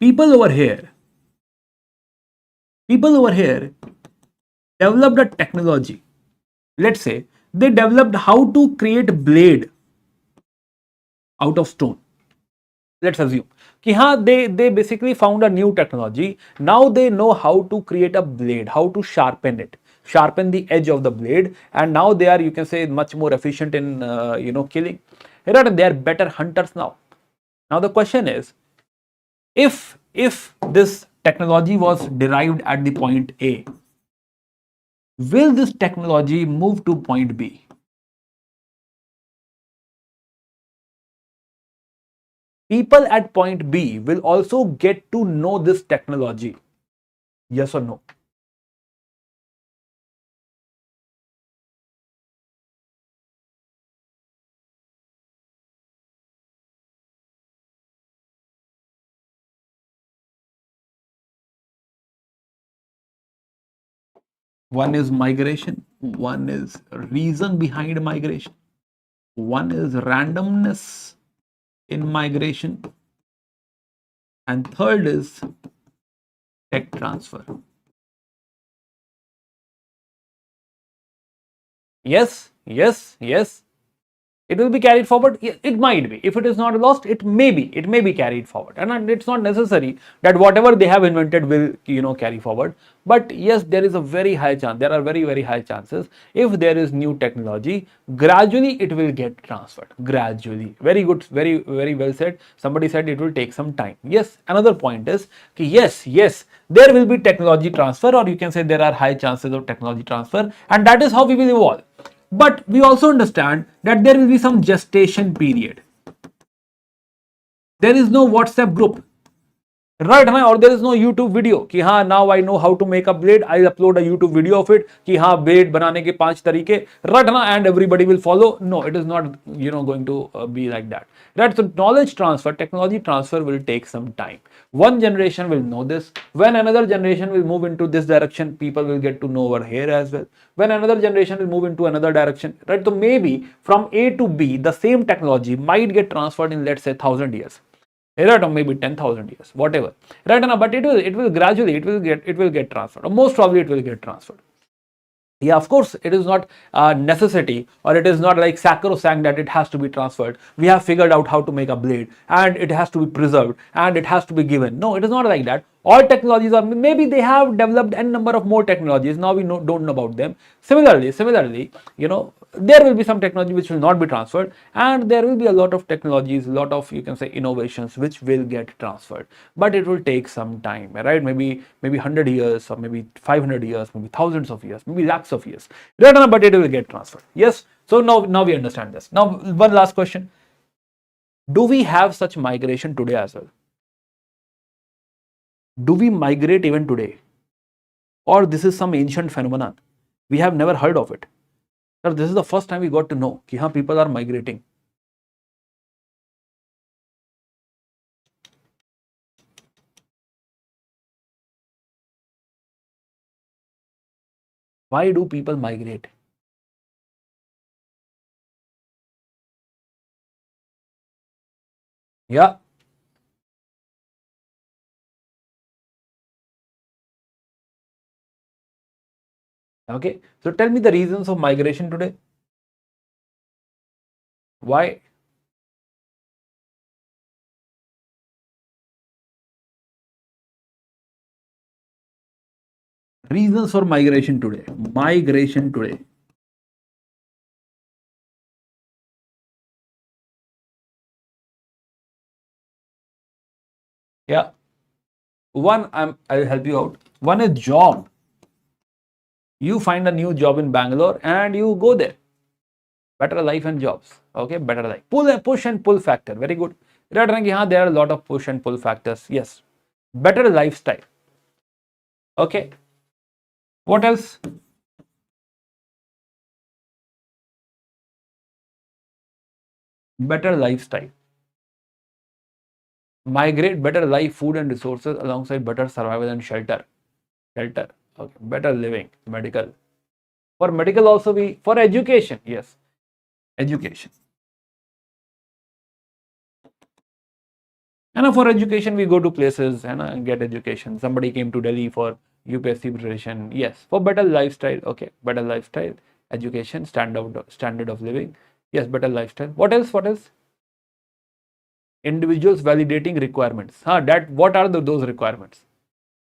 S1: people over here developed a technology. Let's say they developed how to create blade out of stone. Let's assume कि हाँ, they basically found a new technology. Now they know how to create a blade, how to sharpen it, sharpen the edge of the blade, and now they are, you can say, much more efficient in killing. Right? They are better hunters now. Now the question is, if this technology was derived at the point A, will this technology move to point B? People at point B will also get to know this technology. Yes or no? One is migration, one is reason behind migration, one is randomness in migration, and third is tech transfer. Yes, yes, yes. It will be carried forward. It might be. If it is not lost, it may be. It may be carried forward, and it's not necessary that whatever they have invented will carry forward. But yes, there is a very high chance. There are very high chances. If there is new technology, gradually it will get transferred. Gradually, very good, very well said. Somebody said it will take some time. Yes. Another point is yes, there will be technology transfer, or you can say there are high chances of technology transfer, and that is how we will evolve. But we also understand that there will be some gestation period. There is no WhatsApp group, right? Or there is no YouTube video कि हाँ, now I know how to make a blade, I'll upload a YouTube video of it कि हाँ, blade बनाने के 5 तरीके, right? And everybody will follow. No, it is not going to be like that, right? So knowledge transfer, technology transfer will take some time. One generation will know this. When another generation will move into this direction, people will get to know over here as well. When another generation will move into another direction, right? So maybe from A to B, the same technology might get transferred in, let's say, 1,000 years, right? Or maybe 10,000 years, whatever, right? But it will gradually, it will get transferred, or most probably it will get transferred. Yeah, of course, it is not a necessity, or it is not like sacrosanct that it has to be transferred. We have figured out how to make a blade, and it has to be preserved, and it has to be given. No, it is not like that. All technologies are, maybe they have developed n number of more technologies. Now we don't know about them. Similarly, there will be some technology which will not be transferred, and there will be a lot of technologies, a lot of, you can say, innovations which will get transferred, but it will take some time, right? Maybe 100 years, or maybe 500 years, maybe thousands of years, maybe lakhs of years, right? But it will get transferred. Yes. So now we understand this. Now one last question: do we have such migration today as well? Do we migrate even today, or this is some ancient phenomenon we have never heard of it? Sir, this is the first time we got to know कि हाँ, people are migrating. Why do people migrate? Yeah. Okay. So tell me the reasons of migration today. Why? Reasons for migration today. Migration today. Yeah. One, I'll help you out. One is job. You find a new job in Bangalore and you go there. Better life and jobs. Okay, better life. Push and pull factor. Very good. There are a lot of push and pull factors. Yes. Better lifestyle. Okay. What else? Better lifestyle. Migrate, better life, food and resources alongside better survival and shelter. Shelter. Okay. Better living. Medical. For medical also for education. Yes. Education. And for education, we go to places and get education. Somebody came to Delhi for UPSC preparation. Yes, for better lifestyle. Okay, better lifestyle, education, standard of living. Yes, better lifestyle. What else? What else? individuals validating requirements. That what are those requirements?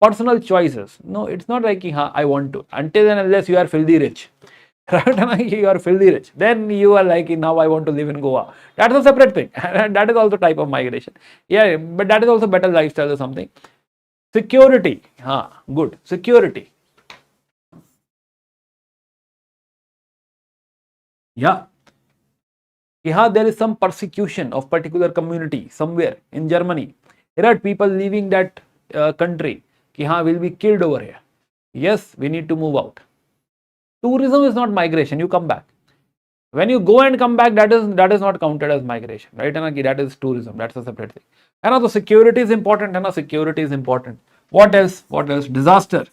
S1: Personal choices. No, it's not like I want to. Until and unless you are filthy rich. Right? You are filthy rich. Then you are like, now I want to live in Goa. That's a separate thing. That is also type of migration. Yeah, but that is also better lifestyle or something. Security. Good. Security. Yeah. There is some persecution of particular community somewhere in Germany. There are people leaving that country. Will be killed over here. Yes, we need to move out. Tourism is not migration. You come back. When you go and come back, that is not counted as migration, right? And that is tourism. That's a separate thing. And also security is important. And security is important. What else? What else? Disaster.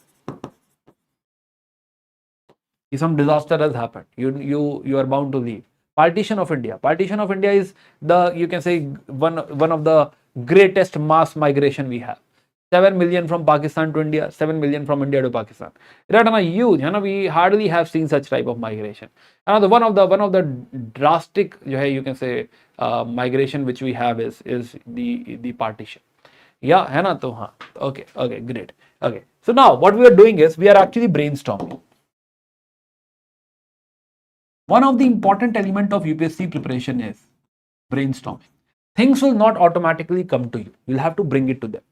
S1: If some disaster has happened, you are bound to leave. Partition of India. Partition of India is you can say one of the greatest mass migration we have. 7 million from Pakistan to India, 7 million from India to Pakistan. That is huge. We hardly have seen such type of migration. And one of the drastic, you can say, migration which we have is the partition. Yeah, है ना? तो हाँ. Okay, great. Okay. So now what we are doing is we are actually brainstorming. One of the important element of UPSC preparation is brainstorming. Things will not automatically come to you. You'll have to bring it to them.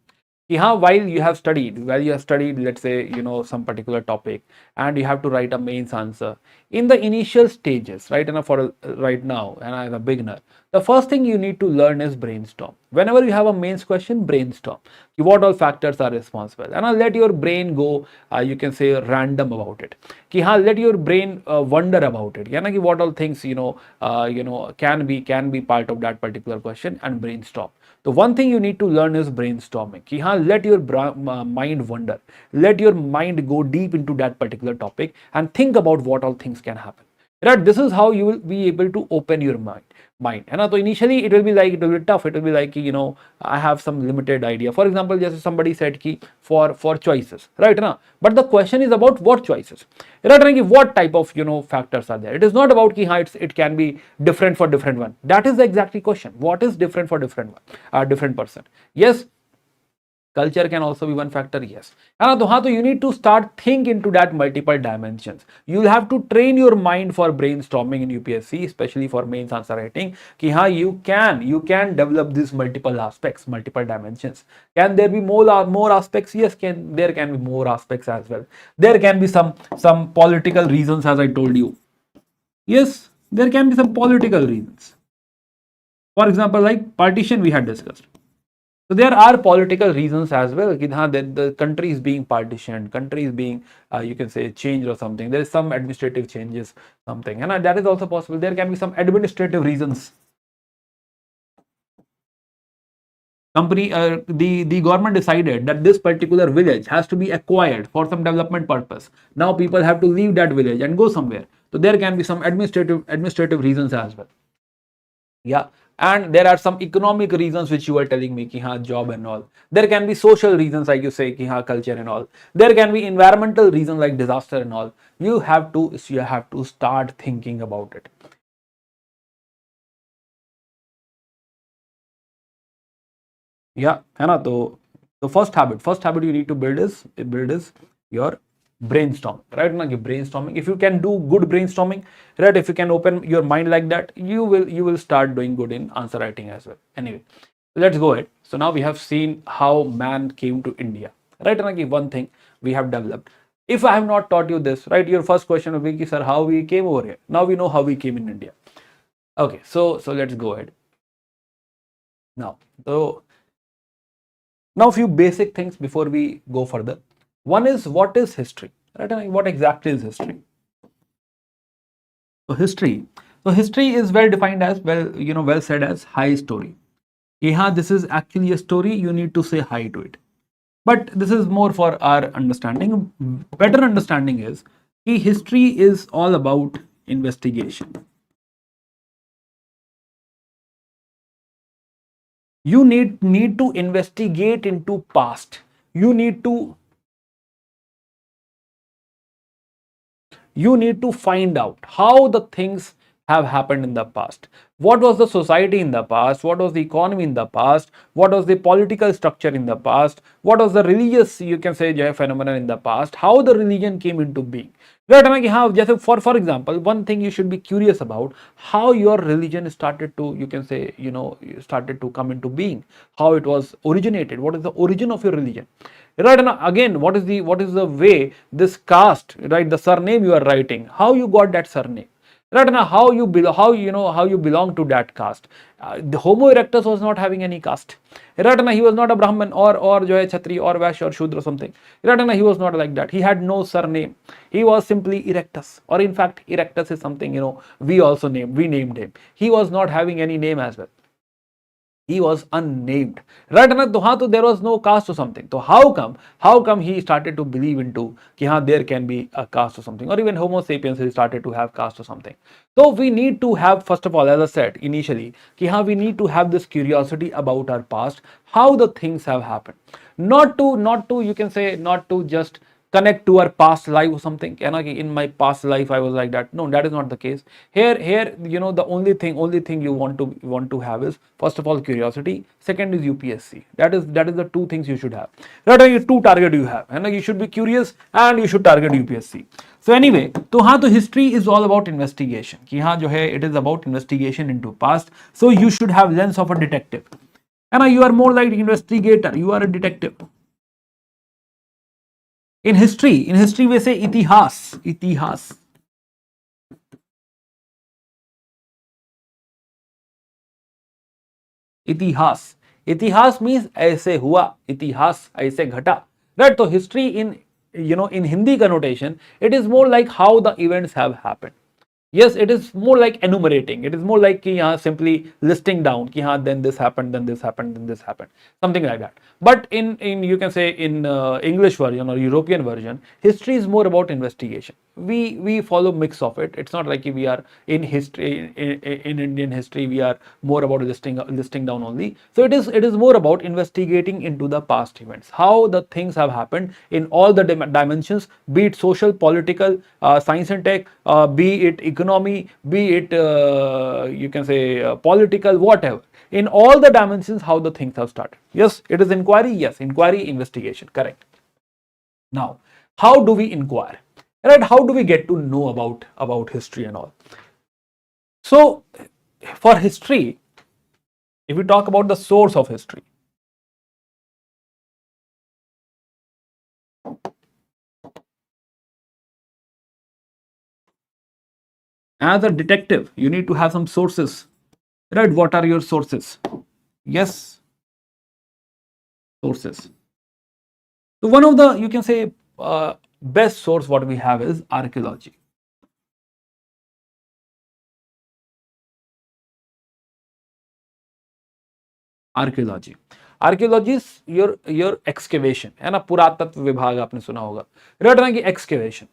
S1: While you have studied, let's say, some particular topic, and you have to write a mains answer in the initial stages, right? And for right now, and I'm a beginner, the first thing you need to learn is brainstorm. Whenever you have a mains question, brainstorm. What all factors are responsible, and let your brain go, you can say, random about it. Let your brain wonder about it. What all things can be part of that particular question, and brainstorm. The one thing you need to learn is brainstorming. Let your mind wander. Let your mind go deep into that particular topic and think about what all things can happen. Right? This is how you will be able to open your mind. And so initially it will be tough. It will be like, I have some limited idea. For example, just somebody said for choices, right? But the question is about what choices, right? What type of factors are there? It is not about it can be different for different one. That is the exactly question. What is different for different one, different person? Yes. Culture can also be one factor, yes. And so you need to start think into that multiple dimensions. You'll have to train your mind for brainstorming in UPSC, especially for mains answer writing. You can develop these multiple aspects, multiple dimensions. Can there be more aspects? Yes, there can be more aspects as well. There can be some political reasons, as I told you. Yes, there can be some political reasons. For example, like partition we had discussed. So there are political reasons as well. That the country is being partitioned, country is being, you can say, changed or something. There is some administrative changes, something, and that is also possible. There can be some administrative reasons. The government decided that this particular village has to be acquired for some development purpose. Now people have to leave that village and go somewhere. So there can be some administrative reasons as well. Yeah. And there are some economic reasons which you are telling me, job and all. There can be social reasons, like you say, culture and all. There can be environmental reasons like disaster and all. You have to start thinking about it. Yeah, so the first habit you need to build is your brainstorm, right? Now, brainstorming, if you can do good brainstorming, right, if you can open your mind like that, you will start doing good in answer writing as well. Anyway, let's go ahead. So now we have seen how man came to India, right? And one thing we have developed. If I have not taught you this, right, your first question will be, sir, how we came over here? Now we know how we came in India. Okay, so let's go ahead. Now, a few basic things before we go further. One is, what is history? Right? What exactly is history? So history is well defined as, well said as high story. This is actually a story. You need to say hi to it. But this is more for our understanding. Better understanding is, history is all about investigation. You need to investigate into past. You need to find out how the things have happened in the past? What was the society in the past? What was the economy in the past? What was the political structure in the past? What was the religious, you can say, phenomenon in the past? How the religion came into being? Right, है ना कि हाँ जैसे for example, one thing you should be curious about, how your religion started to, you can say, started to come into being, how it was originated, what is the origin of your religion, right? And again, what is the way this caste, right, the surname you are writing, how you got that surname, right? And how you belong to that caste. The Homo erectus was not having any caste, right? And he was not a Brahman or jo hai Kshatri or Vaishya or Shudra or something, right? And he was not like that. He had no surname. He was simply erectus, or in fact erectus is something, we named him. He was not having any name as well. He was unnamed, right? So there was no caste or something. So how come he started to believe into कि हाँ there can be a caste or something, or even Homo sapiens he started to have caste or something. So we need to have, first of all, as I said initially, कि हाँ we need to have this curiosity about our past, how the things have happened, not to you can say, not to just connect to our past life or something, in my past life I was like that. No, that is not the case. Here the only thing you want to have is, first of all, curiosity. Second is UPSC. That is the two things you should have. That are two target you have, and you should be curious and you should target UPSC. So anyway, तो history is all about investigation. कि हाँ जो है, it is about investigation into past. So you should have lens of a detective, and you are more like investigator. You are a detective. In history we say itihas. Itihas means ऐसे हुआ, इतिहास ऐसे घटा, right? So history in Hindi connotation, it is more like how the events have happened. Yes, it is more like enumerating. It is more like simply listing down then this happened, then this happened, then this happened, something like that. But in you can say in English version or European version, history is more about investigation. We follow mix of it. It's not like we are in history in Indian history we are more about listing down only. So it is more about investigating into the past events, how the things have happened in all the dimensions, be it social, political, science and tech, be it economy, be it you can say political, whatever. In all the dimensions, how the things have started. Yes, it is inquiry. Yes, inquiry, investigation. Correct. Now, how do we inquire? Right? How do we get to know about history and all? So, for history, if we talk about the source of history, as a detective, you need to have some sources, right? What are your sources? Yes, sources. So one of the, you can say, best source what we have is archaeology. Archaeology is your excavation, है ना? पुरातत्व विभाग आपने सुना होगा, right ना, कि excavation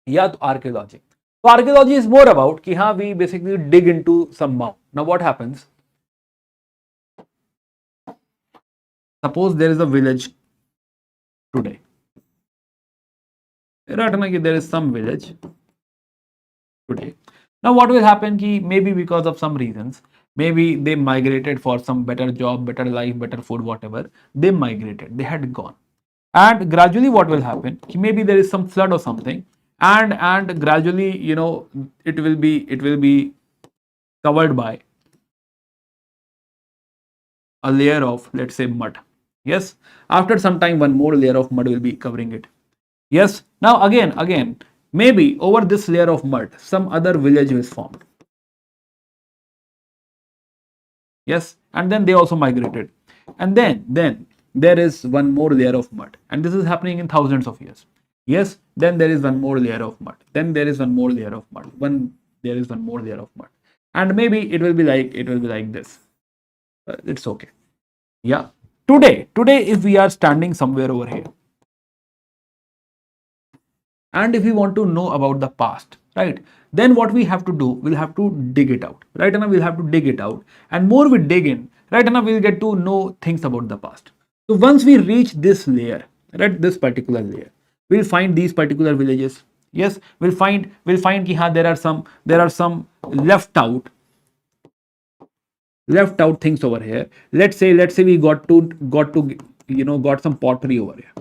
S1: या तो archaeology. So archaeology is more about कि हाँ we basically dig into some mound. Now what happens? Suppose there is a village today, right ना, कि there is some village today. Now what will happen कि maybe because of some reasons, maybe they migrated for some better job, better life, better food, whatever, they migrated, they had gone. And gradually what will happen, maybe there is some flood or something, and gradually it will be covered by a layer of, let's say, mud. Yes, after some time one more layer of mud will be covering it. Yes, now again maybe over this layer of mud some other village is formed. Yes, and then they also migrated, and then there is one more layer of mud, and this is happening in thousands of years. Yes, then there is one more layer of mud, then there is one more layer of mud, there is one more layer of mud, and maybe it will be like this. It's okay. Yeah, today if we are standing somewhere over here, and if we want to know about the past, right, then what we have to do, we'll have to dig it out, right? And we'll have to dig it out, and more we dig in, right, and we'll get to know things about the past. So once we reach this layer, right, this particular layer, we'll find these particular villages, Yes, we'll find ki haan, there are some left out things over here. Let's say we got to got some pottery over here.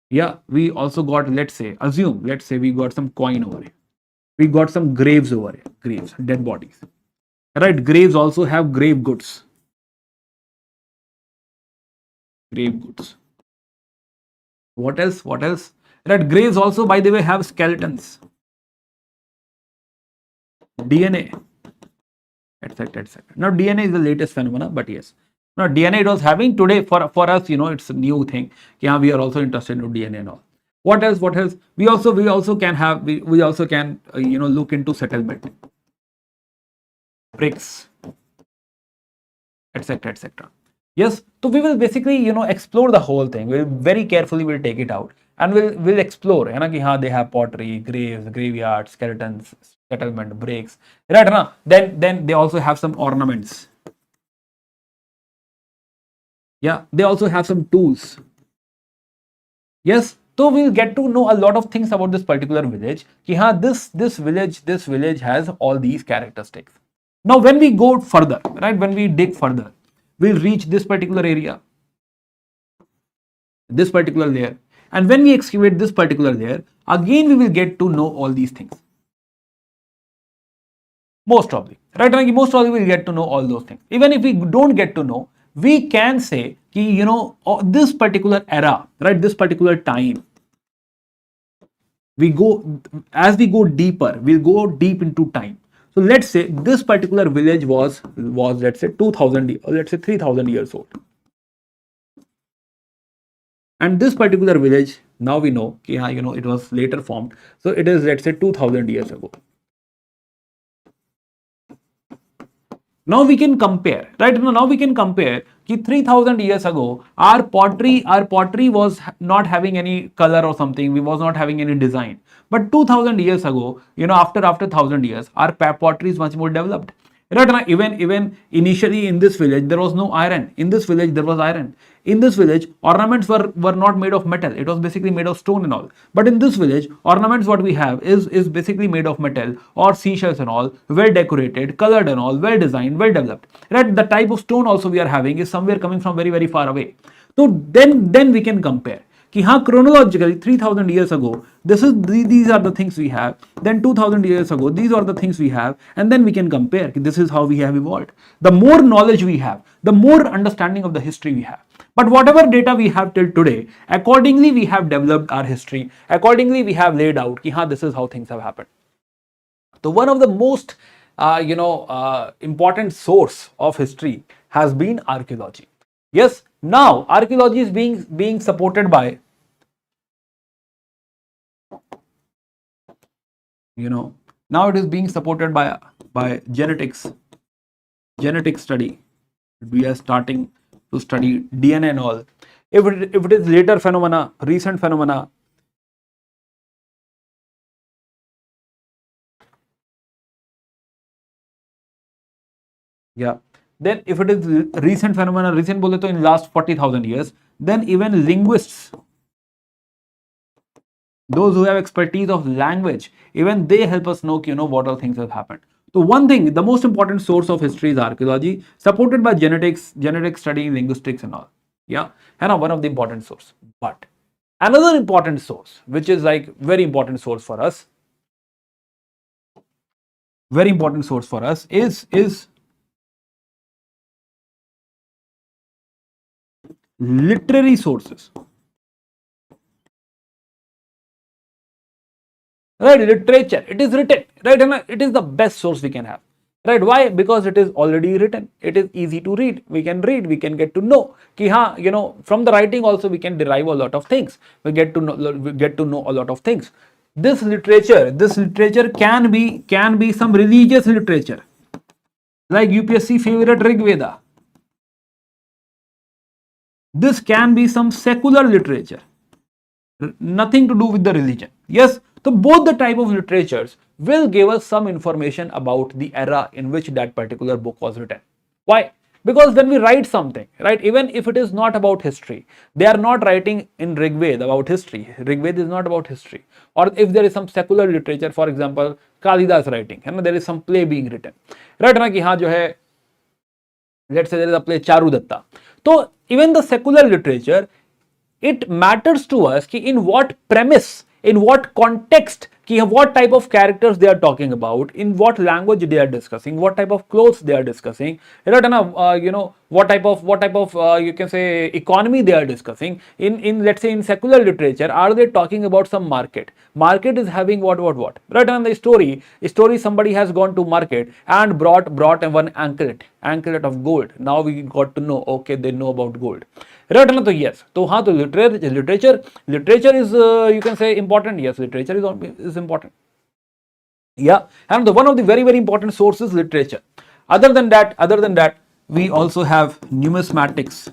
S1: Yeah, we also got, let's say we got some coin over here. We got some graves over here, graves, dead bodies. Right, graves also have grave goods. Grave goods. What else? What else? Right, graves also, by the way, have skeletons, DNA, etc., etc. Now, DNA is the latest phenomena, but yes. Now, DNA it was having today for us, it's a new thing. Yeah, we are also interested in DNA and all. What else? What else? We also can have we also can look into settlement, bricks, etc., etc. Yes, so we will basically explore the whole thing. We'll very carefully we'll take it out and we'll explore. है ना कि हाँ, they have pottery, graves, graveyards, skeletons, settlement, bricks, right? ना? Then they also have some ornaments. Yeah, they also have some tools. Yes, so we'll get to know a lot of things about this particular village. कि हाँ, this village has all these characteristics. Now, when we go further, right? When we dig further, we'll reach this particular area, this particular layer, and when we excavate this particular layer, again we will get to know all these things. Most probably, right? Most probably we'll get to know all those things. Even if we don't get to know, we can say ki, this particular era, right? This particular time, as we go deeper, we'll go deep into time. So let's say this particular village was let's say 2000, let's say 3000 years old. And this particular village, now we know, it was later formed. So it is, let's say, 2000 years ago. Now we can compare, right? Now we can compare ki 3000 years ago, our pottery was not having any color or something. We was not having any design. But 2000 years ago, after 1000 years, our pottery is much more developed. Right? Even initially in this village, there was no iron. In this village, there was iron. In this village, ornaments were not made of metal. It was basically made of stone and all. But in this village, ornaments what we have is basically made of metal or seashells and all, well decorated, colored and all, well designed, well developed. Right? The type of stone also we are having is somewhere coming from very, very far away. So then we can compare. कि हाँ, chronologically 3000 years ago, these are the things we have. Then 2000 years ago, these are the things we have, and then we can compare. This is how we have evolved. The more knowledge we have, the more understanding of the history we have. But whatever data we have till today, accordingly we have developed our history. Accordingly we have laid out कि हाँ, this is how things have happened. So one of the most important source of history has been archaeology. Yes, now archaeology is being supported by now it is being supported by genetic study. We are starting to study DNA and all. If it is later phenomena, recent phenomena, yeah, then if it is recent phenomena, recent bole to in last 40,000 years, then even linguists, those who have expertise of language, even they help us know what all things have happened. So one thing, the most important source of history is archaeology, supported by genetics, genetic study, linguistics and all. Yeah, and one of the important source. But another important source, which is like very important source for us, is literary sources. Right, literature, it is written, right? It is the best source we can have. Right? Why? Because it is already written. It is easy to read. We can read. We can get to know. Ki haan, from the writing also we can derive a lot of things. We get to know a lot of things. This literature can be some religious literature, like UPSC favorite Rig Veda. This can be some secular literature, nothing to do with the religion. Yes. So both the type of literatures will give us some information about the era in which that particular book was written. Why? Because when we write something, right, even if it is not about history, they are not writing in Rigved about history. Rigved is not about history. Or if there is some secular literature, for example, Kalidas writing, है ना, there is some play being written, right, ना कि हाँ जो है, let's say there is a play Charu Datta. So even the secular literature, it matters to us कि in what premise, in what context, कि what type of characters they are talking about, in what language they are discussing, what type of clothes they are discussing, right? You know, what type of you can say economy they are discussing. In let's say in secular literature, are they talking about some market? Market is having what, right? And the story somebody has gone to market and brought one anklet of gold. Now we got to know, okay, they know about gold, right? ना तो yes, तो हाँ, तो literature is you can say important. Yes, literature is important. Yeah, and one of the very important sources, literature. Other than that, we also have numismatics.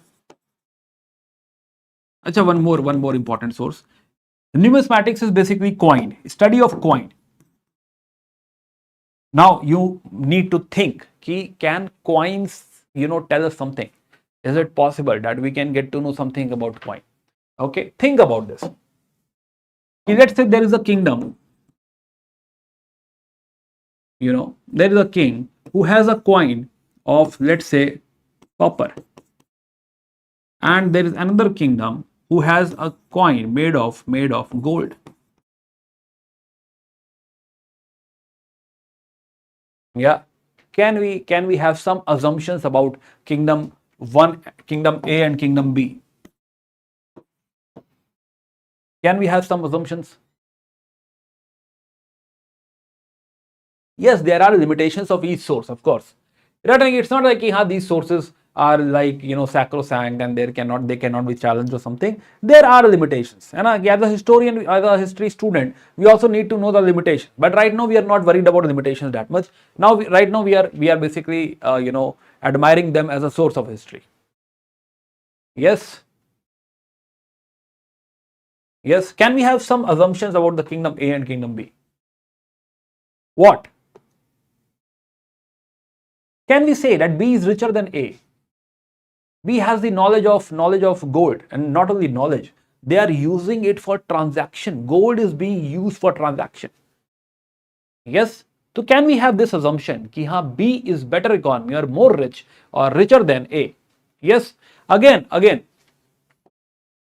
S1: Acha, one more important source. Numismatics is basically coin, study of coin. Now you need to think, can coins, tell us something? Is it possible that we can get to know something about coin? Okay, think about this. Let's say there is a kingdom, there is a king who has a coin of, let's say, copper, and there is another kingdom who has a coin made of gold. Yeah, can we have some assumptions about kingdom 1, kingdom A, and kingdom B? Can we have some assumptions? Yes, there are limitations of each source, of course. Right? It's not like these sources are like sacrosanct and they cannot be challenged or something. There are limitations. And as a historian, as a history student, we also need to know the limitations. But right now we are not worried about limitations that much. Now right now we are basically admiring them as a source of history. Yes. Yes. Can we have some assumptions about the kingdom A and kingdom B? What? Can we say that B is richer than A? B has the knowledge of gold, and not only knowledge, they are using it for transaction. Gold is being used for transaction. Yes. So can we have this assumption that B is better economy or more rich or richer than A? Yes. Again,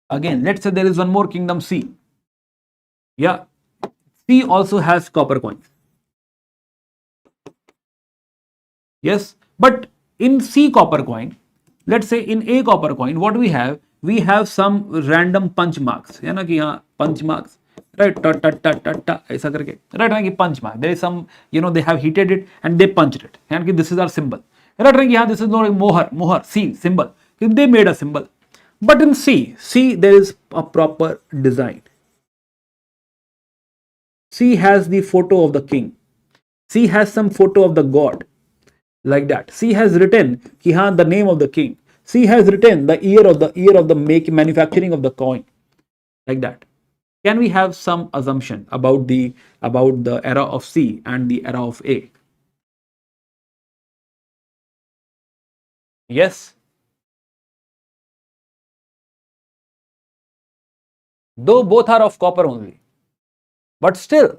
S1: let's say there is one more kingdom, C. Yeah. C also has copper coins. Yes. But in C copper coin, let's say in A copper coin, what we have? We have some random punch marks. है ना कि यहाँ punch marks, right? Ta ta ta ta ta ऐसा करके, right? ना कि punch mark. There is some, they have heated it and they punched it. है ना कि this is our symbol. Right? ना कि यहाँ this is not a mohar, C symbol. They made a symbol. But in C there is a proper design. C has the photo of the king. C has some photo of the god. Like that. C has written the name of the king. C has written the year of the manufacturing of the coin. Like that. Can we have some assumption about the era of C and the era of A? Yes. Though both are of copper only, but still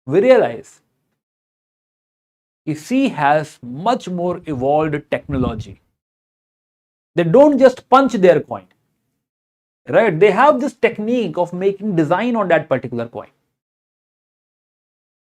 S1: we realize C has much more evolved technology. They don't just punch their coin, right? They have this technique of making design on that particular coin.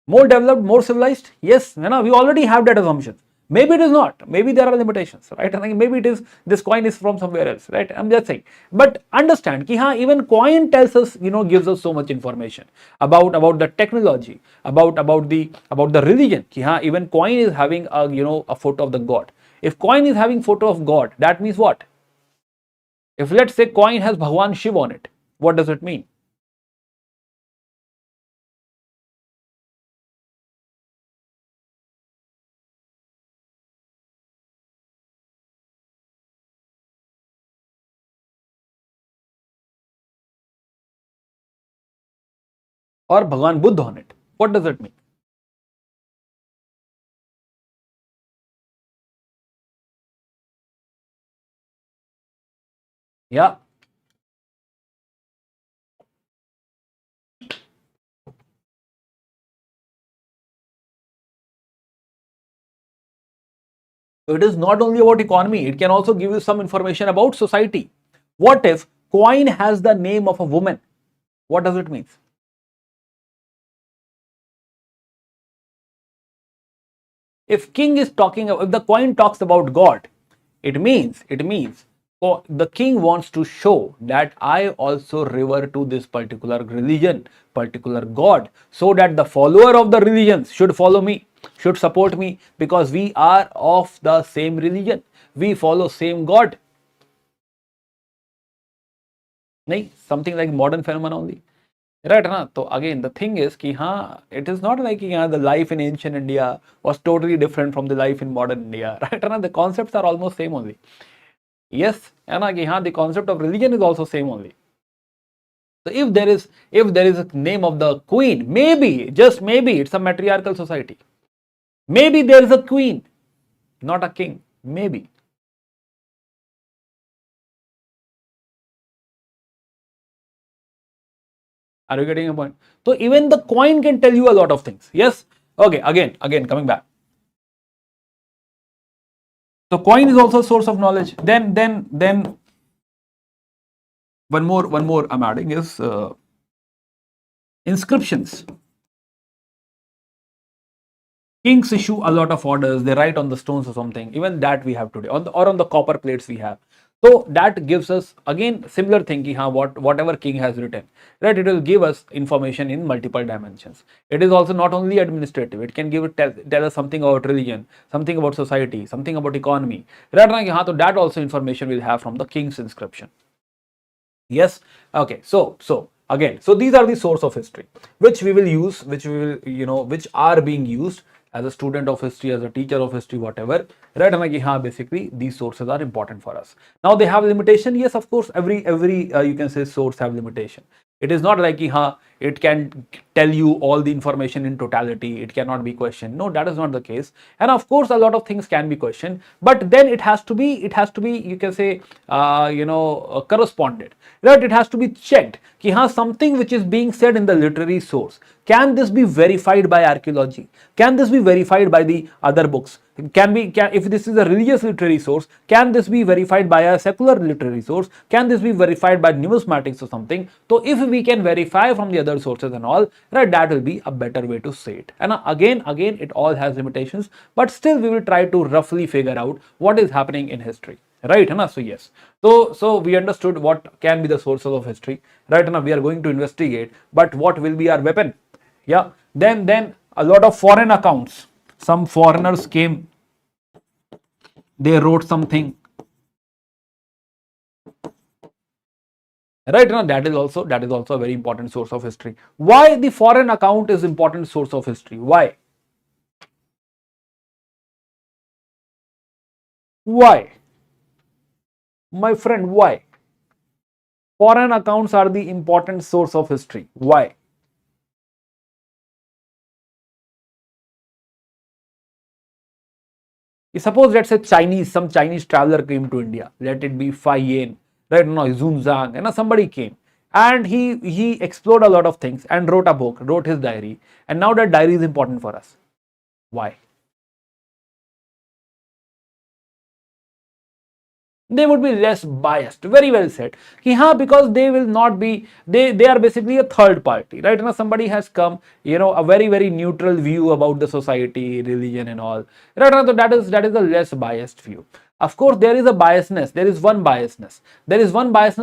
S1: More developed, more civilized? Yes, we already have that assumption. Maybe it is not. Maybe there are limitations, right? I think maybe it is, this coin is from somewhere else, right? I'm just saying. But understand, even coin tells us, gives us so much information about the technology, about the religion. Even coin is having a photo of the god. If coin is having photo of God, that means what? If let's say coin has Bhagwan Shiv on it, what does it mean? Or Bhagwan Buddha on it, what does it mean? Yeah. So it is not only about economy, it can also give you some information about society. What if coin has the name of a woman? What does it mean? If king is talking, if the coin talks about God, it means the king wants to show that I also revere to this particular religion, particular God, so that the follower of the religions should follow me, should support me, because we are of the same religion, we follow same God. नहीं, something like modern phenomenon only. Right ना? तो again the thing is कि हाँ, it is not like कि हाँ, the life in ancient India was totally different from the life in modern India. Right ना? The concepts are almost same only. Yes, है ना कि हाँ, the concept of religion is also same only. So if there is a name of the queen, maybe, just maybe, it's a matriarchal society. Maybe there is a queen, not a king. Maybe. Are you getting a point? So even the coin can tell you a lot of things. Yes. Okay. Again, coming back. So coin is also a source of knowledge. Then one more I'm adding is inscriptions. Kings issue a lot of orders. They write on the stones or something. Even that we have today, on the copper plates we have. So that gives us again similar thing. Ki, whatever king has written, right? It will give us information in multiple dimensions. It is also not only administrative. It can tell us something about religion, something about society, something about economy. Right? So that also information we'll have from the king's inscription. Yes. Okay. So again, so these are the source of history which we will use, which are being used as a student of history, as a teacher of history, whatever. Right? Basically these sources are important for us. Now they have limitation. Yes, of course, every you can say source have limitation. It is not like it can tell you all the information in totality. It cannot be questioned. No, that is not the case. And of course, a lot of things can be questioned, but then it has to be, you can say, corresponded, right? It has to be checked. Something which is being said in the literary source, can this be verified by archaeology? Can this be verified by the other books? If this is a religious literary source, can this be verified by a secular literary source? Can this be verified by numismatics or something? So if we can verify from the other sources and all, right, that will be a better way to say it. And again, it all has limitations, but still we will try to roughly figure out what is happening in history. Right? So yes. So we understood what can be the sources of history. Right? Now we are going to investigate, but what will be our weapon? Yeah. Then a lot of foreign accounts. Some foreigners came, they wrote something. Right? Now that is also a very important source of history. Why the foreign account is important source of history? Why? Why? My friend, why? Foreign accounts are the important source of history. Why? Suppose, let's say, some Chinese traveler came to India. Let it be Fai Yan, right? No, Zunzang, somebody came and he explored a lot of things and wrote a book, wrote his diary, and now that diary is important for us. Why? They would be less biased. Very well said. Because they will not be, they are basically a third party, right? Somebody has come, a very, very neutral view about the society, religion and all. Right? So that is a less biased view. Of course, there is a biasness. There is one biasness.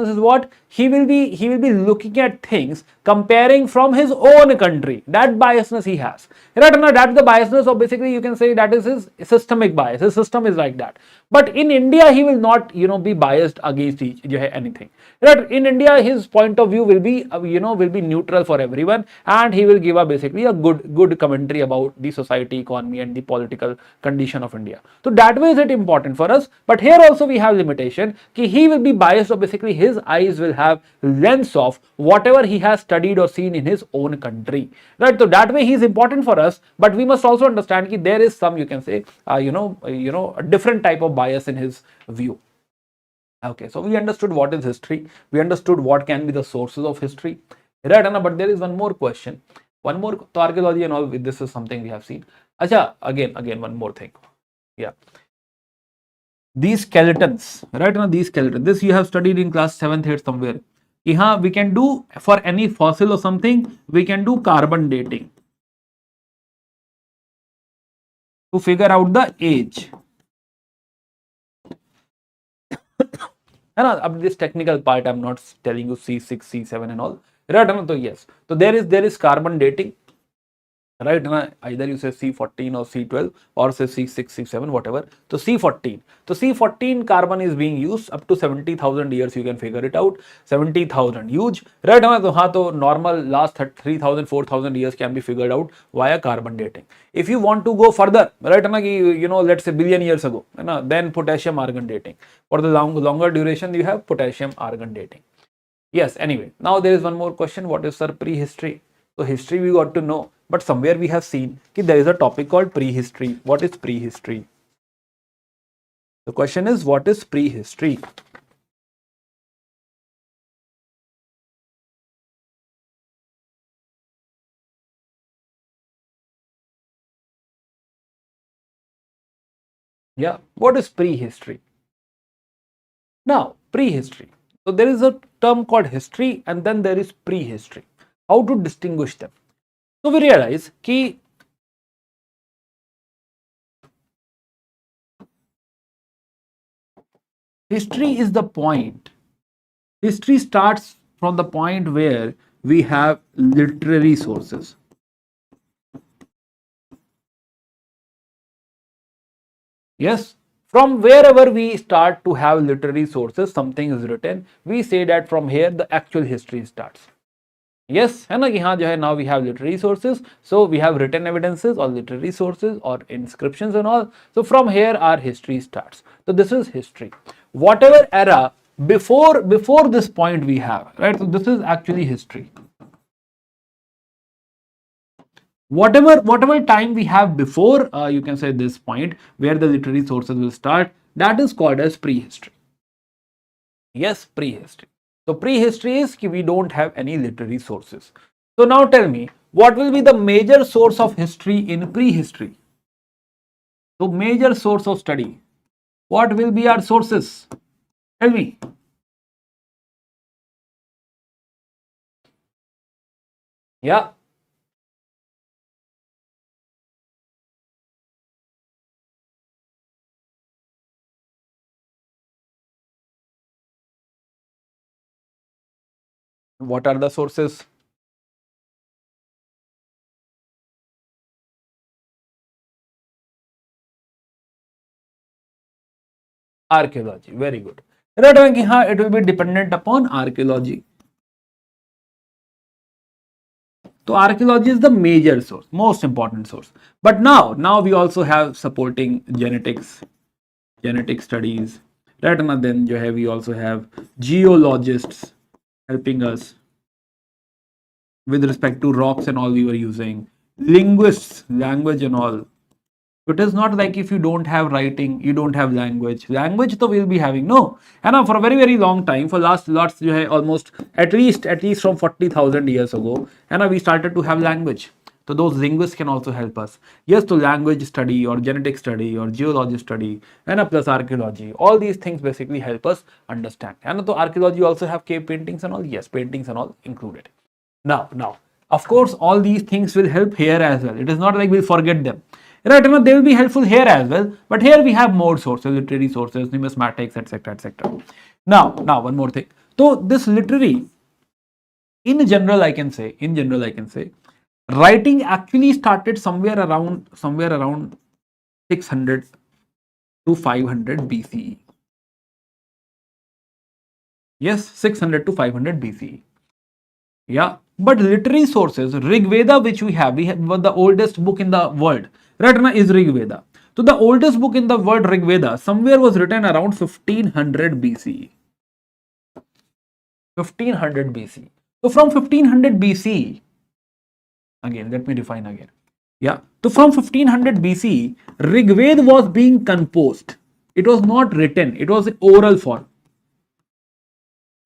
S1: Is what? He will be looking at things comparing from his own country. That biasness he has. Right? That's the biasness of, basically you can say, that is his systemic bias. His system is like that. But in India, he will not, be biased against anything. Right? In India, his point of view will be, will be neutral for everyone, and he will give basically a good commentary about the society, economy, and the political condition of India. So that way is it important for us. But here also we have limitation. He will be biased, or basically his eyes will have lens of whatever he has studied or seen in his own country. Right? So that way he is important for us. But we must also understand that there is some, you can say, a different type of bias in his view. Okay, so we understood what is history. We understood what can be the sources of history. Right, Anna, but there is one more question. One more, to archaeology and all, this is something we have seen. Acha, again, one more thing. Yeah. These skeletons, right? Now, these skeletons, this you have studied in class 7th, 8th somewhere. Here we can do, for any fossil or something, we can do carbon dating to figure out the age. And this technical part, I'm not telling you C6, C7 and all. Right? So yes. So there is carbon dating. Right? Either you say C14 or C12 or say C6, C7, whatever. So C14. So C14 carbon is being used up to 70,000 years. You can figure it out. 70,000 huge. Right? So normal last 3,000, 4,000 years can be figured out via carbon dating. If you want to go further, right? Let's say billion years ago, then potassium argon dating. For the longer duration, you have potassium argon dating. Yes, anyway, now there is one more question. What is, sir, prehistory? So history we got to know, but somewhere we have seen that there is a topic called prehistory. What is prehistory? The question is, what is prehistory? Yeah, what is prehistory? Now, prehistory. So there is a term called history and then there is prehistory. How to distinguish them? So we realize that history is the point. History starts from the point where we have literary sources. Yes, from wherever we start to have literary sources, something is written, we say that from here the actual history starts. Yes, है ना कि हाँ जो है, now we have literary sources, so we have written evidences or literary sources or inscriptions and all. So from here our history starts. So this is history. Whatever era before this point we have, right? So this is actually history. Whatever time we have before, you can say this point where the literary sources will start, that is called as prehistory. Yes, prehistory. So prehistory is कि we don't have any literary sources. So now tell me, what will be the major source of history in prehistory? So major source of study. What will be our sources? Tell me. Yeah. What are the sources? Archaeology. Very good. Right, it will be dependent upon archaeology. So archaeology is the major source, most important source. But now we also have supporting genetic studies. Right, and then we also have geologists helping us with respect to rocks and all we were using. Linguists, language and all. It is not like if you don't have writing, you don't have language. Language तो we'll be having, no. And for a very long time, for lots almost at least from 40,000 years ago, and we started to have language. So those linguists can also help us. Yes, to language study or genetic study or geology study, and plus archaeology. All these things basically help us understand. And so archaeology also have cave paintings and all. Yes, paintings and all included. Now, of course, all these things will help here as well. It is not like we'll forget them. Right, they will be helpful here as well. But here we have more sources, literary sources, numismatics, etc., etc. Now, one more thing. So this literary, in general, I can say, writing actually started somewhere around 600 to 500 BCE. Yes, 600 to 500 BCE. Yeah, but literary sources, Rig Veda, which we have the oldest book in the world. Right, is Rig Veda. So the oldest book in the world, Rig Veda, somewhere was written around 1500 BCE. 1500 BC. So from 1500 BC, again, let me define again. Yeah, so from 1500 BC, Rig Veda was being composed. It was not written, it was in oral form.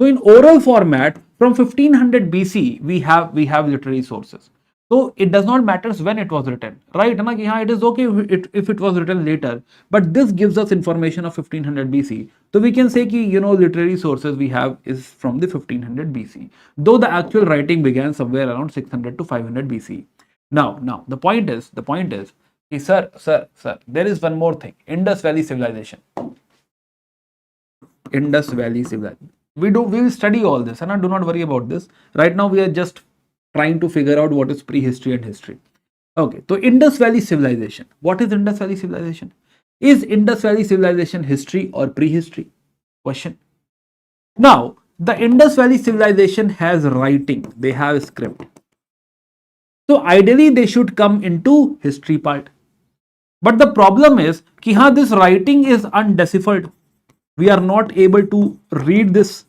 S1: So in oral format, from 1500 BC, we have literary sources. So it does not matter when it was written, right? Na ki, हाँ, it is okay if it was written later, but this gives us information of 1500 BC. So we can say ki, literary sources we have is from the 1500 BC, though the actual writing began somewhere around 600 to 500 BC. Now the point is, ki, sir, there is one more thing: Indus Valley civilization. Indus Valley civilization. We will study all this, and do not worry about this. Right now, we are just trying to figure out what is prehistory and history. Okay, so Indus Valley civilization. What is Indus Valley civilization? Is Indus Valley civilization history or prehistory? Question. Now, the Indus Valley civilization has writing. They have script. So ideally, they should come into history part. But the problem is, कि हाँ, this writing is undeciphered. We are not able to read this.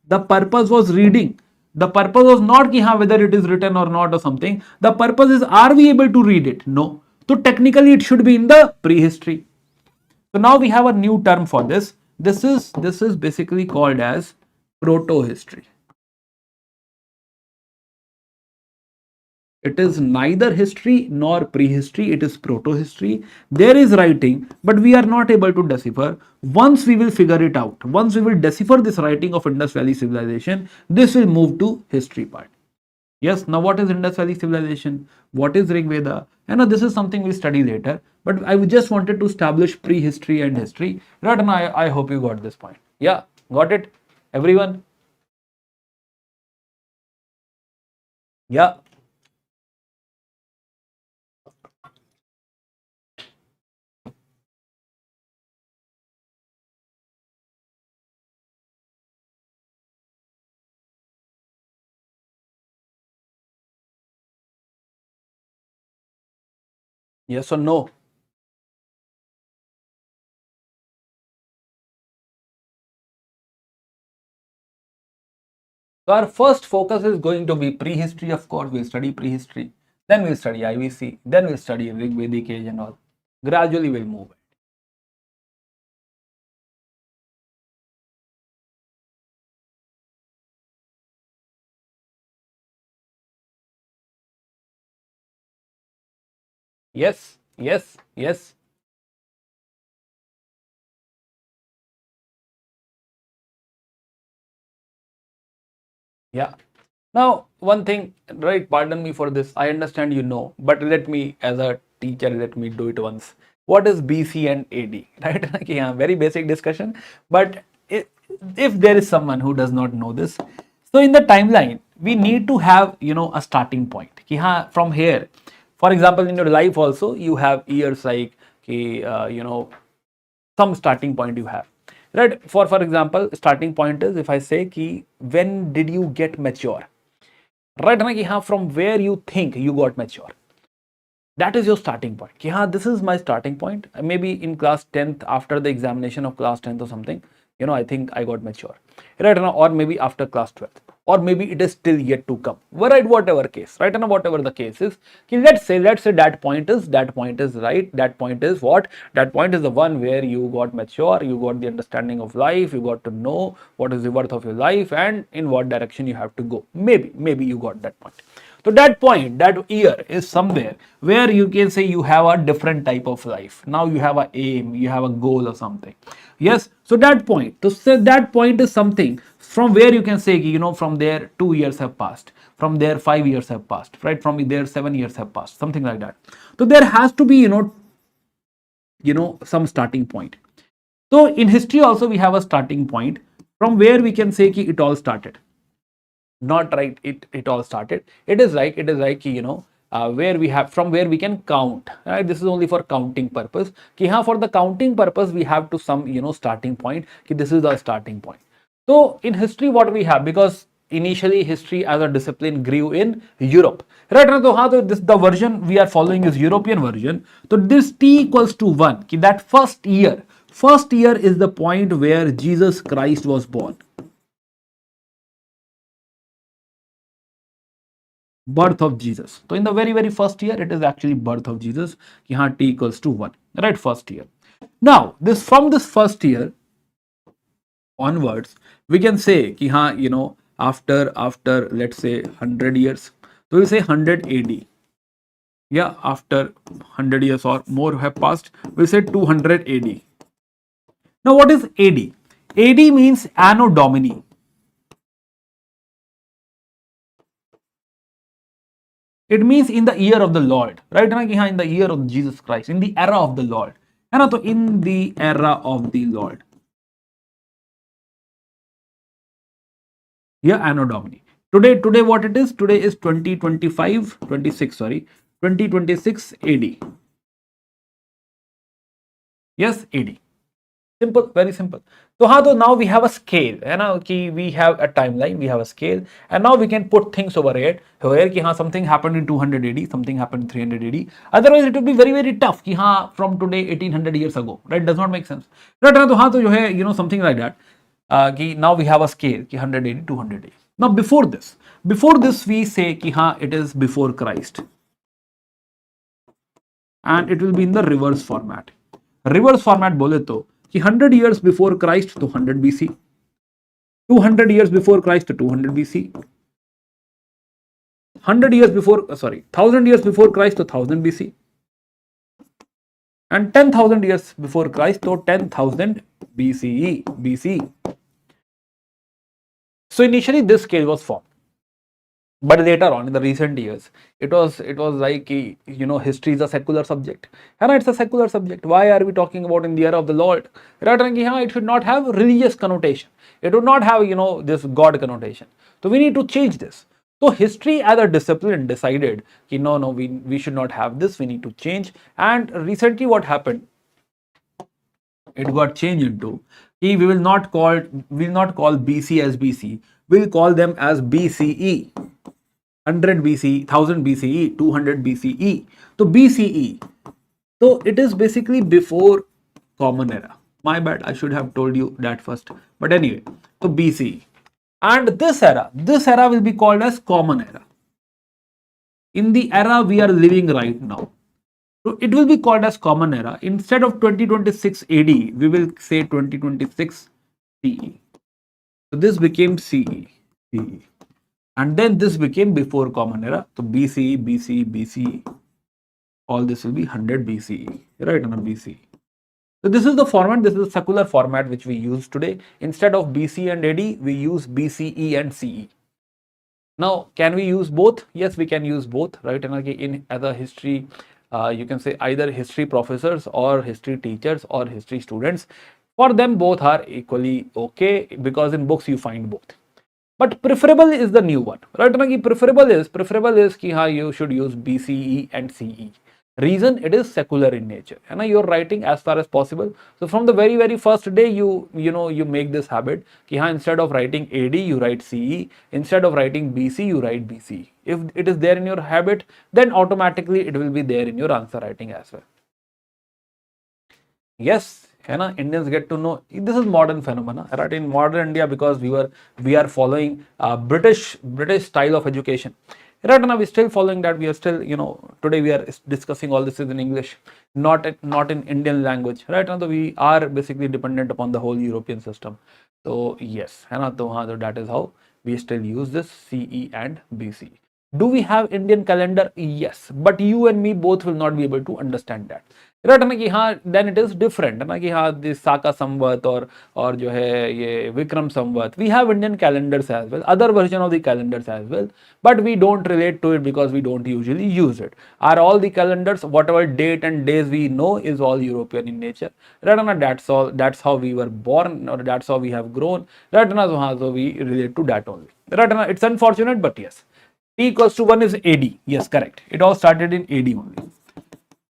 S1: The purpose was reading. The purpose was not ki, haan, whether it is written or not or something. The purpose is, are we able to read it? No. So technically it should be in the prehistory. So now we have a new term for this. This is basically called as proto-history. It is neither history nor prehistory. It is proto-history. There is writing, but we are not able to decipher. Once we will figure it out, once we will decipher this writing of Indus Valley civilization, this will move to history part. Yes, now what is Indus Valley civilization? What is Rig Veda? And this is something we'll study later. But I just wanted to establish prehistory and history. Right, and I hope you got this point. Yeah, got it? Everyone? Yeah. Yes or no? So our first focus is going to be prehistory, of course. We'll study prehistory. Then we'll study IVC. Then we'll study Rig Vedic age and all. Gradually we'll move. Yes, yes, yes. Yeah. Now, one thing, right? Pardon me for this. I understand you know, but let me, as a teacher, let me do it once. What is BC and AD? Right? Okay, yeah, very basic discussion. But if there is someone who does not know this, so in the timeline, we need to have a starting point. Ki, हाँ, from here, for example, in your life also, you have years like ki, some starting point you have. Right? For example, starting point is if I say ki, when did you get mature? Right na ki, हाँ, from where you think you got mature. That is your starting point. Ki, हाँ, this is my starting point. Maybe in class 10th, after the examination of class 10th or something, I think I got mature. Right now, or maybe after class 12th, or maybe it is still yet to come. Right, whatever case, right now, whatever the case is. Ki, let's say that point is right. That point is what? That point is the one where you got mature, you got the understanding of life, you got to know what is the worth of your life and in what direction you have to go. Maybe you got that point. So that point, that year is somewhere where you can say you have a different type of life. Now you have a aim, you have a goal or something. Yes. So that point, to say that point is something from where you can say, from there 2 years have passed, from there 5 years have passed, right? From there 7 years have passed, something like that. So there has to be, some starting point. So in history also we have a starting point from where we can say it all started. Not right, it all started. It is like where we have, from where we can count, right? This is only for counting purpose. Ki, haan, for the counting purpose we have to some starting point. Ki, this is the starting point. So in history what we have, because initially history as a discipline grew in Europe, right? So this, the version we are following is European version. So this t equals to 1. Ki, that first year is the point where Jesus Christ was born. Birth of Jesus. So in the very first year, it is actually birth of Jesus. Here t equals to 1. Right, first year. Now, this from this first year, onwards, we can say ki ha, after let's say 100 years, so we'll say 100 AD. Yeah, after 100 years or more have passed, we'll say 200 AD. Now, what is AD? AD means Anno Domini. It means in the year of the Lord, right? In the year of Jesus Christ, in the era of the Lord. So in the era of the Lord. Yeah, Anno Domini. Today what it is? Today is 2025, 26, sorry, 2026 AD. Yes, AD. Simple, very simple. So now we have a scale, we have a timeline, we have a scale, and now we can put things over it where something happened in 200 AD, something happened in 300 AD. Otherwise, it would be very very tough. From today 1800 years ago, right? Does not make sense. Right? Something like that. Now we have a scale, 100 AD, 200 AD. Now before this we say it is before Christ, and it will be in the reverse format. Reverse format bole to कि 100 years before Christ to 100 BC, 200 years before Christ to 200 BC, 100 years before 1000 years before Christ to 1000 BC, and 10,000 years before Christ to 10,000 BCE. So initially this scale was formed, but later on in the recent years it was like history is a secular subject, and it's a secular subject. Why are we talking about in the era of the Lord? Right? It should not have religious connotation, it would not have this God connotation. So we need to change this. So history as a discipline decided no, we should not have this, we need to change. And recently what happened, it got changed into we will not call BC as BC, we'll call them as BCE. 100 BCE, 1000 BCE, 200 BCE. So BCE. So it is basically before Common Era. My bad, I should have told you that first. But anyway, so BCE. And this era will be called as Common Era. In the era we are living right now, so it will be called as Common Era. Instead of 2026 AD, we will say 2026 CE. So this became CE. And then this became before Common Era. So BCE, BCE, BCE. All this will be 100 BCE, right? On a BCE. So this is the format. This is the secular format which we use today. Instead of BC and AD, we use BCE and CE. Now, can we use both? Yes, we can use both, right? And again, in other history, you can say either history professors or history teachers or history students. For them, both are equally okay, because in books you find both. But preferable is the new one, right? Preferable is ki you should use BCE and CE. Reason, it is secular in nature, and you're writing as far as possible. So from the very very first day, you make this habit ki instead of writing AD you write CE, instead of writing BC you write BCE. If it is there in your habit, then automatically it will be there in your answer writing as well. Yes, Indians get to know this is modern phenomena, right? In modern India, because we are following British style of education. Right now, we're still following that. We are still, today we are discussing all this in English, not in Indian language. Right now, we are basically dependent upon the whole European system. So yes, that is how we still use this CE and BC. Do we have Indian calendar? Yes, but you and me both will not be able to understand that. Right? Then it is different. This Saka Samvat or जो है ये Vikram Samvat. We have Indian calendars as well, other version of the calendars as well, but we don't relate to it because we don't usually use it. Are all the calendars, whatever date and days we know, is all European in nature. Right? That's all. That's how we were born, or that's how we have grown. Right? So we relate to that only. Right? It's unfortunate, but yes. T equals to 1 is AD. Yes, correct. It all started in AD only.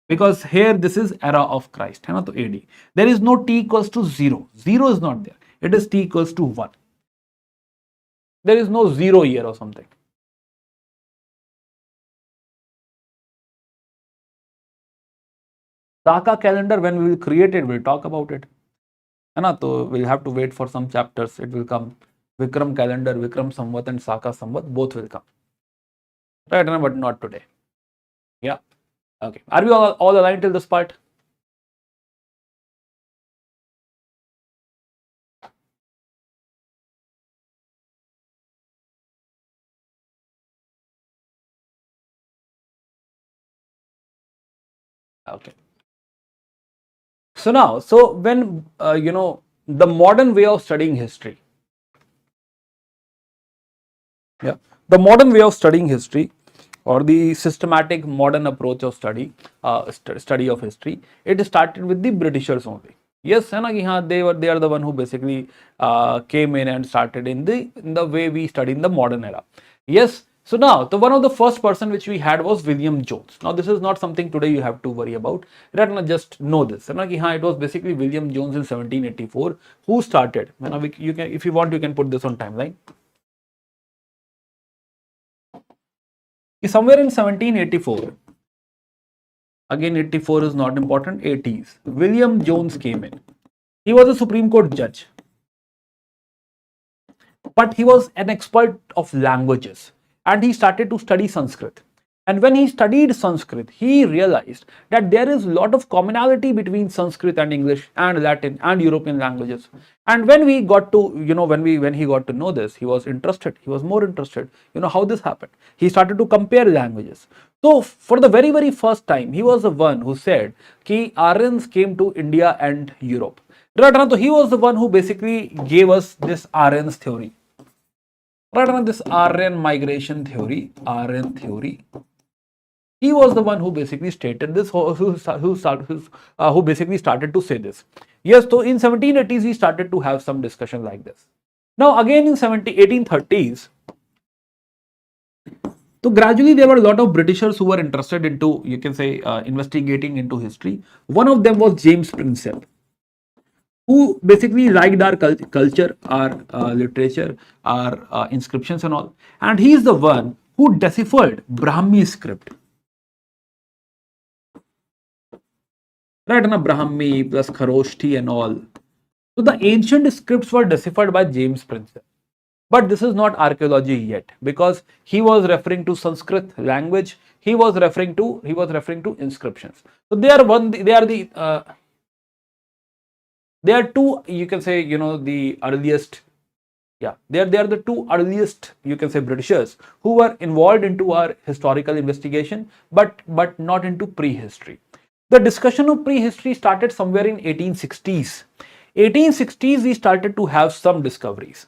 S1: Because here this is era of Christ, है ना, तो AD. There is no T equals to 0. 0 is not there. It is T equals to 1. There is no 0 here or something. Saka calendar, when we will create it, we'll talk about it. है ना, तो we'll have to wait for some chapters. It will come. Vikram calendar, Vikram Samvat and Saka Samvat, both will come. Right, but not today. Yeah. Okay. Are we all aligned till this part? Okay. So now, so when the modern way of studying history, yeah, the modern way of studying history, or the systematic modern approach of study of history, it started with the Britishers only. Yes, है ना कि हाँ, they are the one who basically came in and started in the way we study in the modern era. Yes. So now, the one of the first person which we had was William Jones. Now, this is not something today you have to worry about. Right now, just know this. है ना कि हाँ, it was basically William Jones in 1784 who started. है ना, you can, if you want, you can put this on timeline. Somewhere in 1784, again 84 is not important, 80s, William Jones came in. He was a Supreme Court judge, but he was an expert of languages, and he started to study Sanskrit. And when he studied Sanskrit, he realized that there is a lot of commonality between Sanskrit and English and Latin and European languages. And when we got to, when he got to know this, he was interested. He was more interested. How this happened. He started to compare languages. So for the very, very first time, he was the one who said कि Aryans came to India and Europe. Right now, so he was the one who basically gave us this Aryans theory. Right now, this Aryan migration theory, Aryan theory. He was the one who basically stated this, who basically started to say this. Yes, so in 1780s, we started to have some discussion like this. Now, again in 1830s, so gradually there were a lot of Britishers who were interested into, you can say, investigating into history. One of them was James Princeps, who basically liked our culture, our literature, our inscriptions and all. And he is the one who deciphered Brahmi script. Right, na Brahmi plus Kharoshthi and all. So the ancient scripts were deciphered by James Princeps. But this is not archaeology yet, because he was referring to Sanskrit language. He was referring to inscriptions. So they are two, you can say, the earliest. Yeah, they are the two earliest, you can say, Britishers who were involved into our historical investigation, but not into prehistory. The discussion of prehistory started somewhere in 1860s. 1860s, we started to have some discoveries.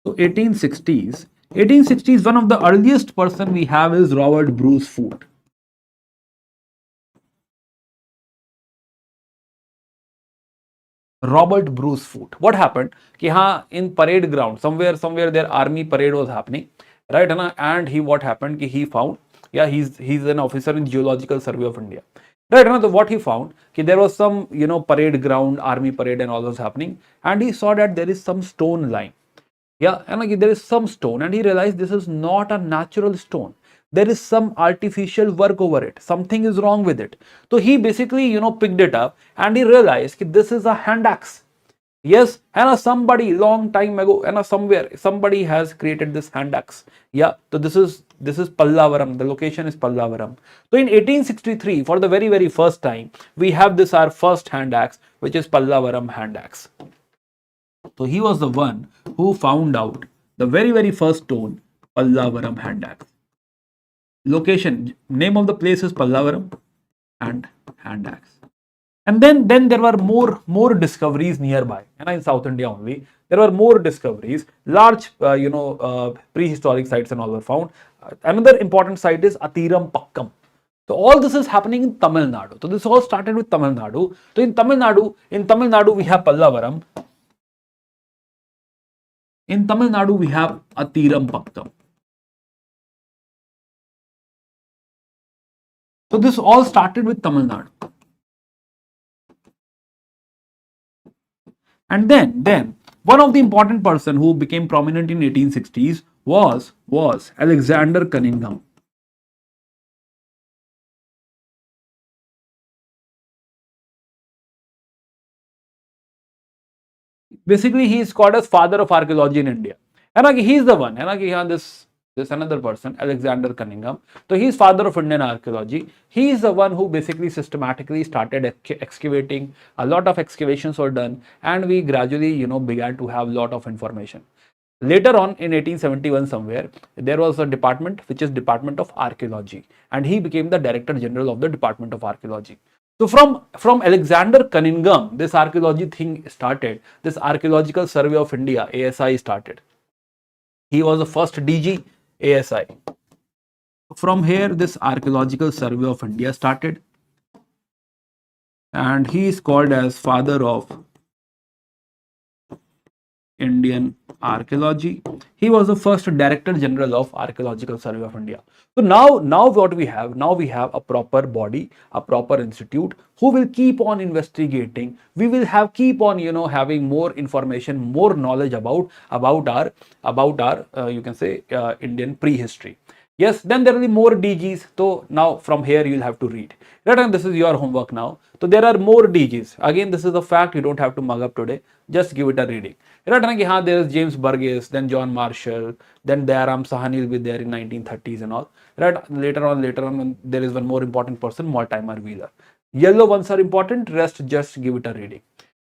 S1: So 1860s, one of the earliest person we have is Robert Bruce Foote. Robert Bruce Foote. What happened? Ki haan, in parade ground, somewhere their army parade was happening, right? And what happened? Ki he found, yeah, he's an officer in Geological Survey of India, right? So what he found? Ki there was some, parade ground, army parade, and all was happening, and he saw that there is some stone lying. Yeah, and like there is some stone, and he realized this is not a natural stone. There is some artificial work over it. Something is wrong with it. So he basically, picked it up, and he realized that this is a hand axe. Yes, and somebody long time ago, and somewhere somebody has created this hand axe. Yeah, so this is Pallavaram. The location is Pallavaram. So in 1863, for the very, very first time, we have this our first hand axe, which is Pallavaram hand axe. So he was the one who found out the very, very first stone, Pallavaram hand axe. Location, name of the place is Pallavaram, and hand axe. And then there were more discoveries nearby, and in South India only. There were more discoveries. Large, prehistoric sites and all were found. Another important site is Athiram Pakkam. So all this is happening in Tamil Nadu. So this all started with Tamil Nadu. So in Tamil Nadu we have Pallavaram. In Tamil Nadu, we have Athiram Pakkam. So this all started with Tamil Nadu. And then one of the important person who became prominent in 1860s was Alexander Cunningham. Basically, he is called as father of archaeology in India. And he is the one. And this another person, Alexander Cunningham. So he is father of Indian archaeology. He is the one who basically systematically started excavating. A lot of excavations were done, and we gradually, began to have a lot of information. Later on in 1871 somewhere, there was a department which is Department of Archaeology, and he became the Director General of the Department of Archaeology. So from Alexander Cunningham, this archaeology thing started. This Archaeological Survey of India, ASI, started. He was the first DG, ASI. From here, this Archaeological Survey of India started, and he is called as father of Indian archaeology. He was the first Director General of Archaeological Survey of India. So now what we have? Now we have a proper body, a proper institute who will keep on investigating. We will have keep on having more information, more knowledge about our you can say Indian prehistory. Yes, then there will be more DGs. So now from here you will have to read. Right, and this is your homework now. So there are more DGs. Again, this is a fact. You don't have to mug up today. Just give it a reading. Right, and there is James Burgess, then John Marshall, then Dayaram Sahani will be there in 1930s and all. Right, later on, there is one more important person, Mortimer Wheeler. Yellow ones are important. Rest just give it a reading.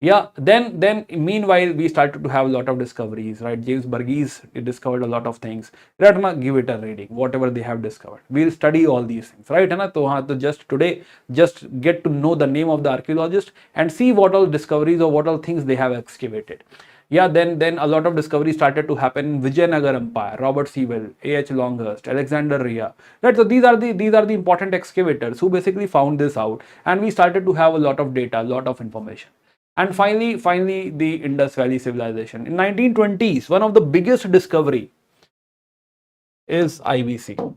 S1: Yeah, then meanwhile we started to have a lot of discoveries, right? James Burgess discovered a lot of things. Right, na, give it a reading, whatever they have discovered. We'll study all these things, right? Na? So just today, just get to know the name of the archaeologist and see what all discoveries or what all things they have excavated. Yeah, then a lot of discoveries started to happen in Vijayanagar Empire, Robert Sewell, A.H. Longhurst, Alexander Rhea. Right, so these are the important excavators who basically found this out, and we started to have a lot of data, a lot of information. And finally, the Indus Valley civilization. In 1920s, one of the biggest discovery is IVC.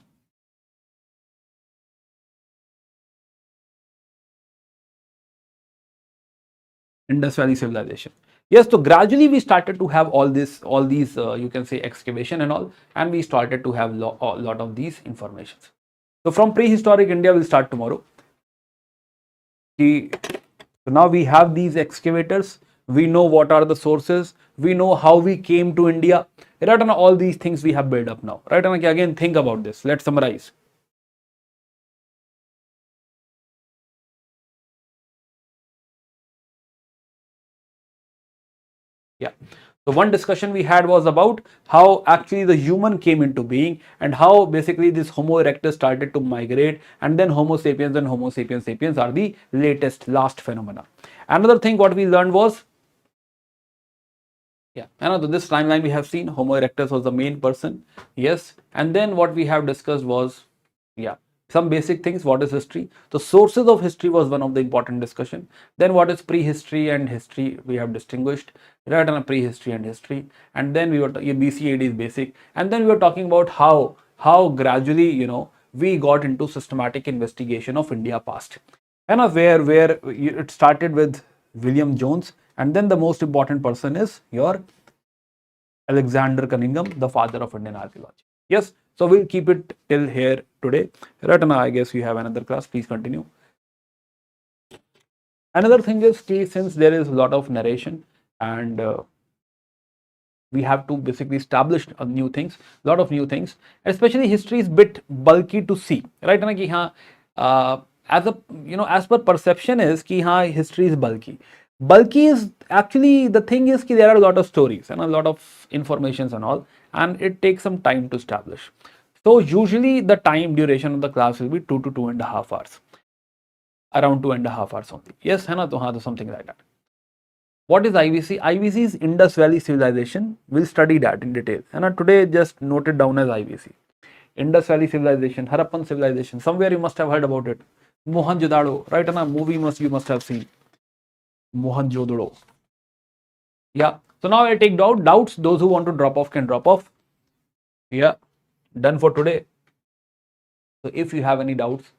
S1: Indus Valley civilization. Yes, so gradually we started to have all these you can say excavation and all, and we started to have a lot of these informations. So from prehistoric India, we'll start tomorrow. So now we have these excavators. We know what are the sources. We know how we came to India. Right, and all these things we have built up now. Right, and again think about this. Let's summarize. Yeah. So one discussion we had was about how actually the human came into being and how basically this Homo erectus started to migrate, and then Homo sapiens and Homo sapiens sapiens are the last phenomena. Another thing what we learned was, yeah, another this timeline we have seen Homo erectus was the main person. Yes, and then what we have discussed was, yeah, some basic things. What is history? The sources of history was one of the important discussion. Then what is prehistory and history? We have distinguished, right, on a prehistory and history. And then we were BCAD is basic. And then we were talking about how gradually we got into systematic investigation of India past, and where it started with William Jones, and then the most important person is your Alexander Cunningham, the father of Indian archaeology. Yes, so we'll keep it till here today. Ratana, I guess we have another class. Please continue. Another thing is, since there is a lot of narration and we have to basically establish new things, lot of new things. Especially history is bit bulky to see, right? Na ki as a as per perception is ki history is bulky. Bulky is actually the thing is ki there are a lot of stories and a lot of informations and all, and it takes some time to establish. So usually the time duration of the class will be 2 to 2.5 hours, around 2.5 hours only. Yes, hai na? So something like that. What is IVC? IVC is Indus Valley Civilization. We'll study that in detail. And today, just note it down as IVC. Indus Valley Civilization, Harappan Civilization. Somewhere you must have heard about it. Mohenjo-daro, right? And a movie you must have seen. Mohenjo-daro. Yeah. So now I take doubts. Those who want to drop off can drop off. Yeah. Done for today. So if you have any doubts,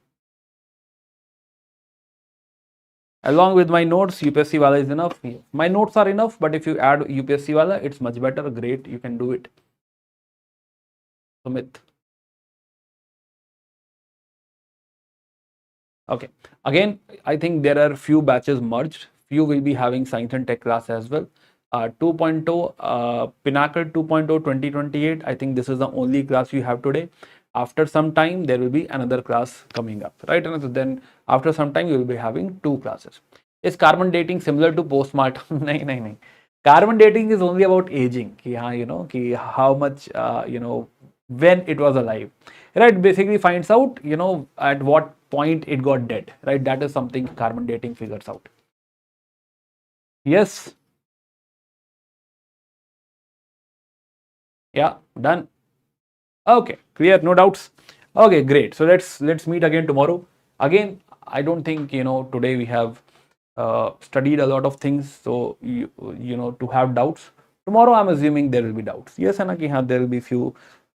S1: along with my notes, UPSC wala is enough. My notes are enough, but if you add UPSC wala, it's much better. Great, you can do it. Sumit. Okay. Again, I think there are few batches merged. Few will be having science and tech class as well. 2.0, Pinnacle 2.0 2028. I think this is the only class you have today. After some time, there will be another class coming up, right? And then after some time, you will be having two classes. Is carbon dating similar to postmortem? No. Carbon dating is only about aging. कि हाँ, कि how much, when it was alive, right? Basically finds out, at what point it got dead, right? That is something carbon dating figures out. Yes. Yeah. Done. Okay. Clear. No doubts. Okay. Great. So let's meet again tomorrow. Again, I don't think today we have studied a lot of things. So to have doubts. Tomorrow, I'm assuming there will be doubts. Yes, and there will be few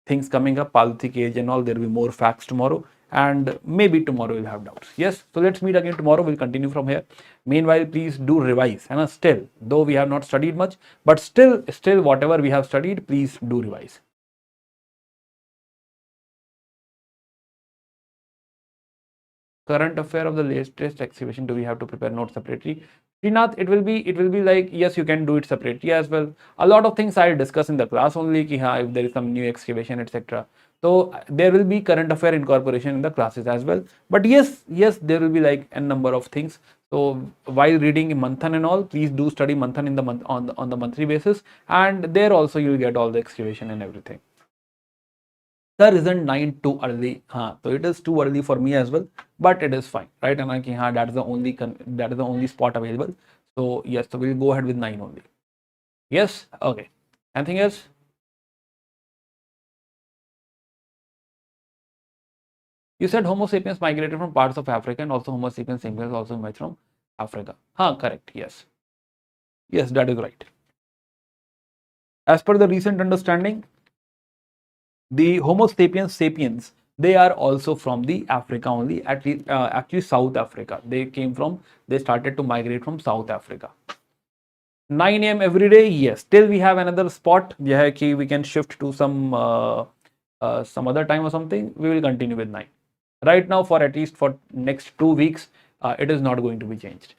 S1: things coming up, Palthi age and all. There will be more facts tomorrow, and maybe tomorrow we'll have doubts. Yes, so let's meet again tomorrow. We'll continue from here. Meanwhile, please do revise. And still, though we have not studied much, but still, whatever we have studied, please do revise. Current affair of the latest exhibition, do we have to prepare notes separately? Srinath, it will be like, yes, you can do it separately as well. A lot of things I'll discuss in the class only, ki if there is some new excavation, etc. So there will be current affair incorporation in the classes as well. But yes, there will be like a number of things. So while reading Manthan and all, please do study Manthan in the month on the monthly basis, and there also you'll get all the excavation and everything. Sir, isn't 9 too early? So it is too early for me as well, but it is fine, right? And that is the only spot available. So yes, so we'll go ahead with 9 only. Yes, okay. Anything else? You said Homo sapiens migrated from parts of Africa, and also Homo sapiens sapiens also emerged from Africa. Correct. Yes, that is right. As per the recent understanding, the Homo sapiens sapiens, they are also from the Africa only, actually South Africa. They started to migrate from South Africa. 9 a.m. every day, yes. Till we have another spot, we can shift to some other time or something. We will continue with 9. Right now, for at least for next 2 weeks, it is not going to be changed.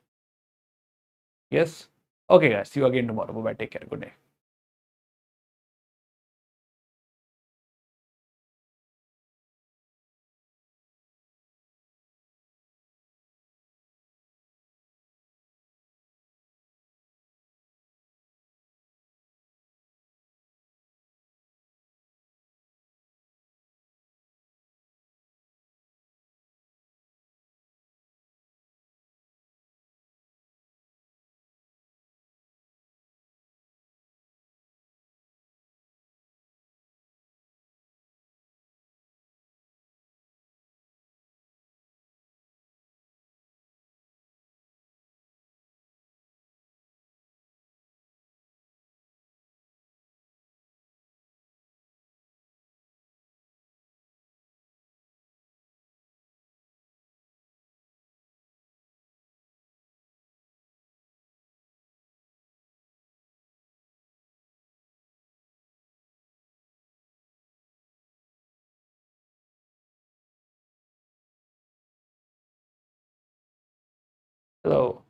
S1: Yes. Okay, guys. See you again tomorrow. Bye bye. Take care. Good day. Hello.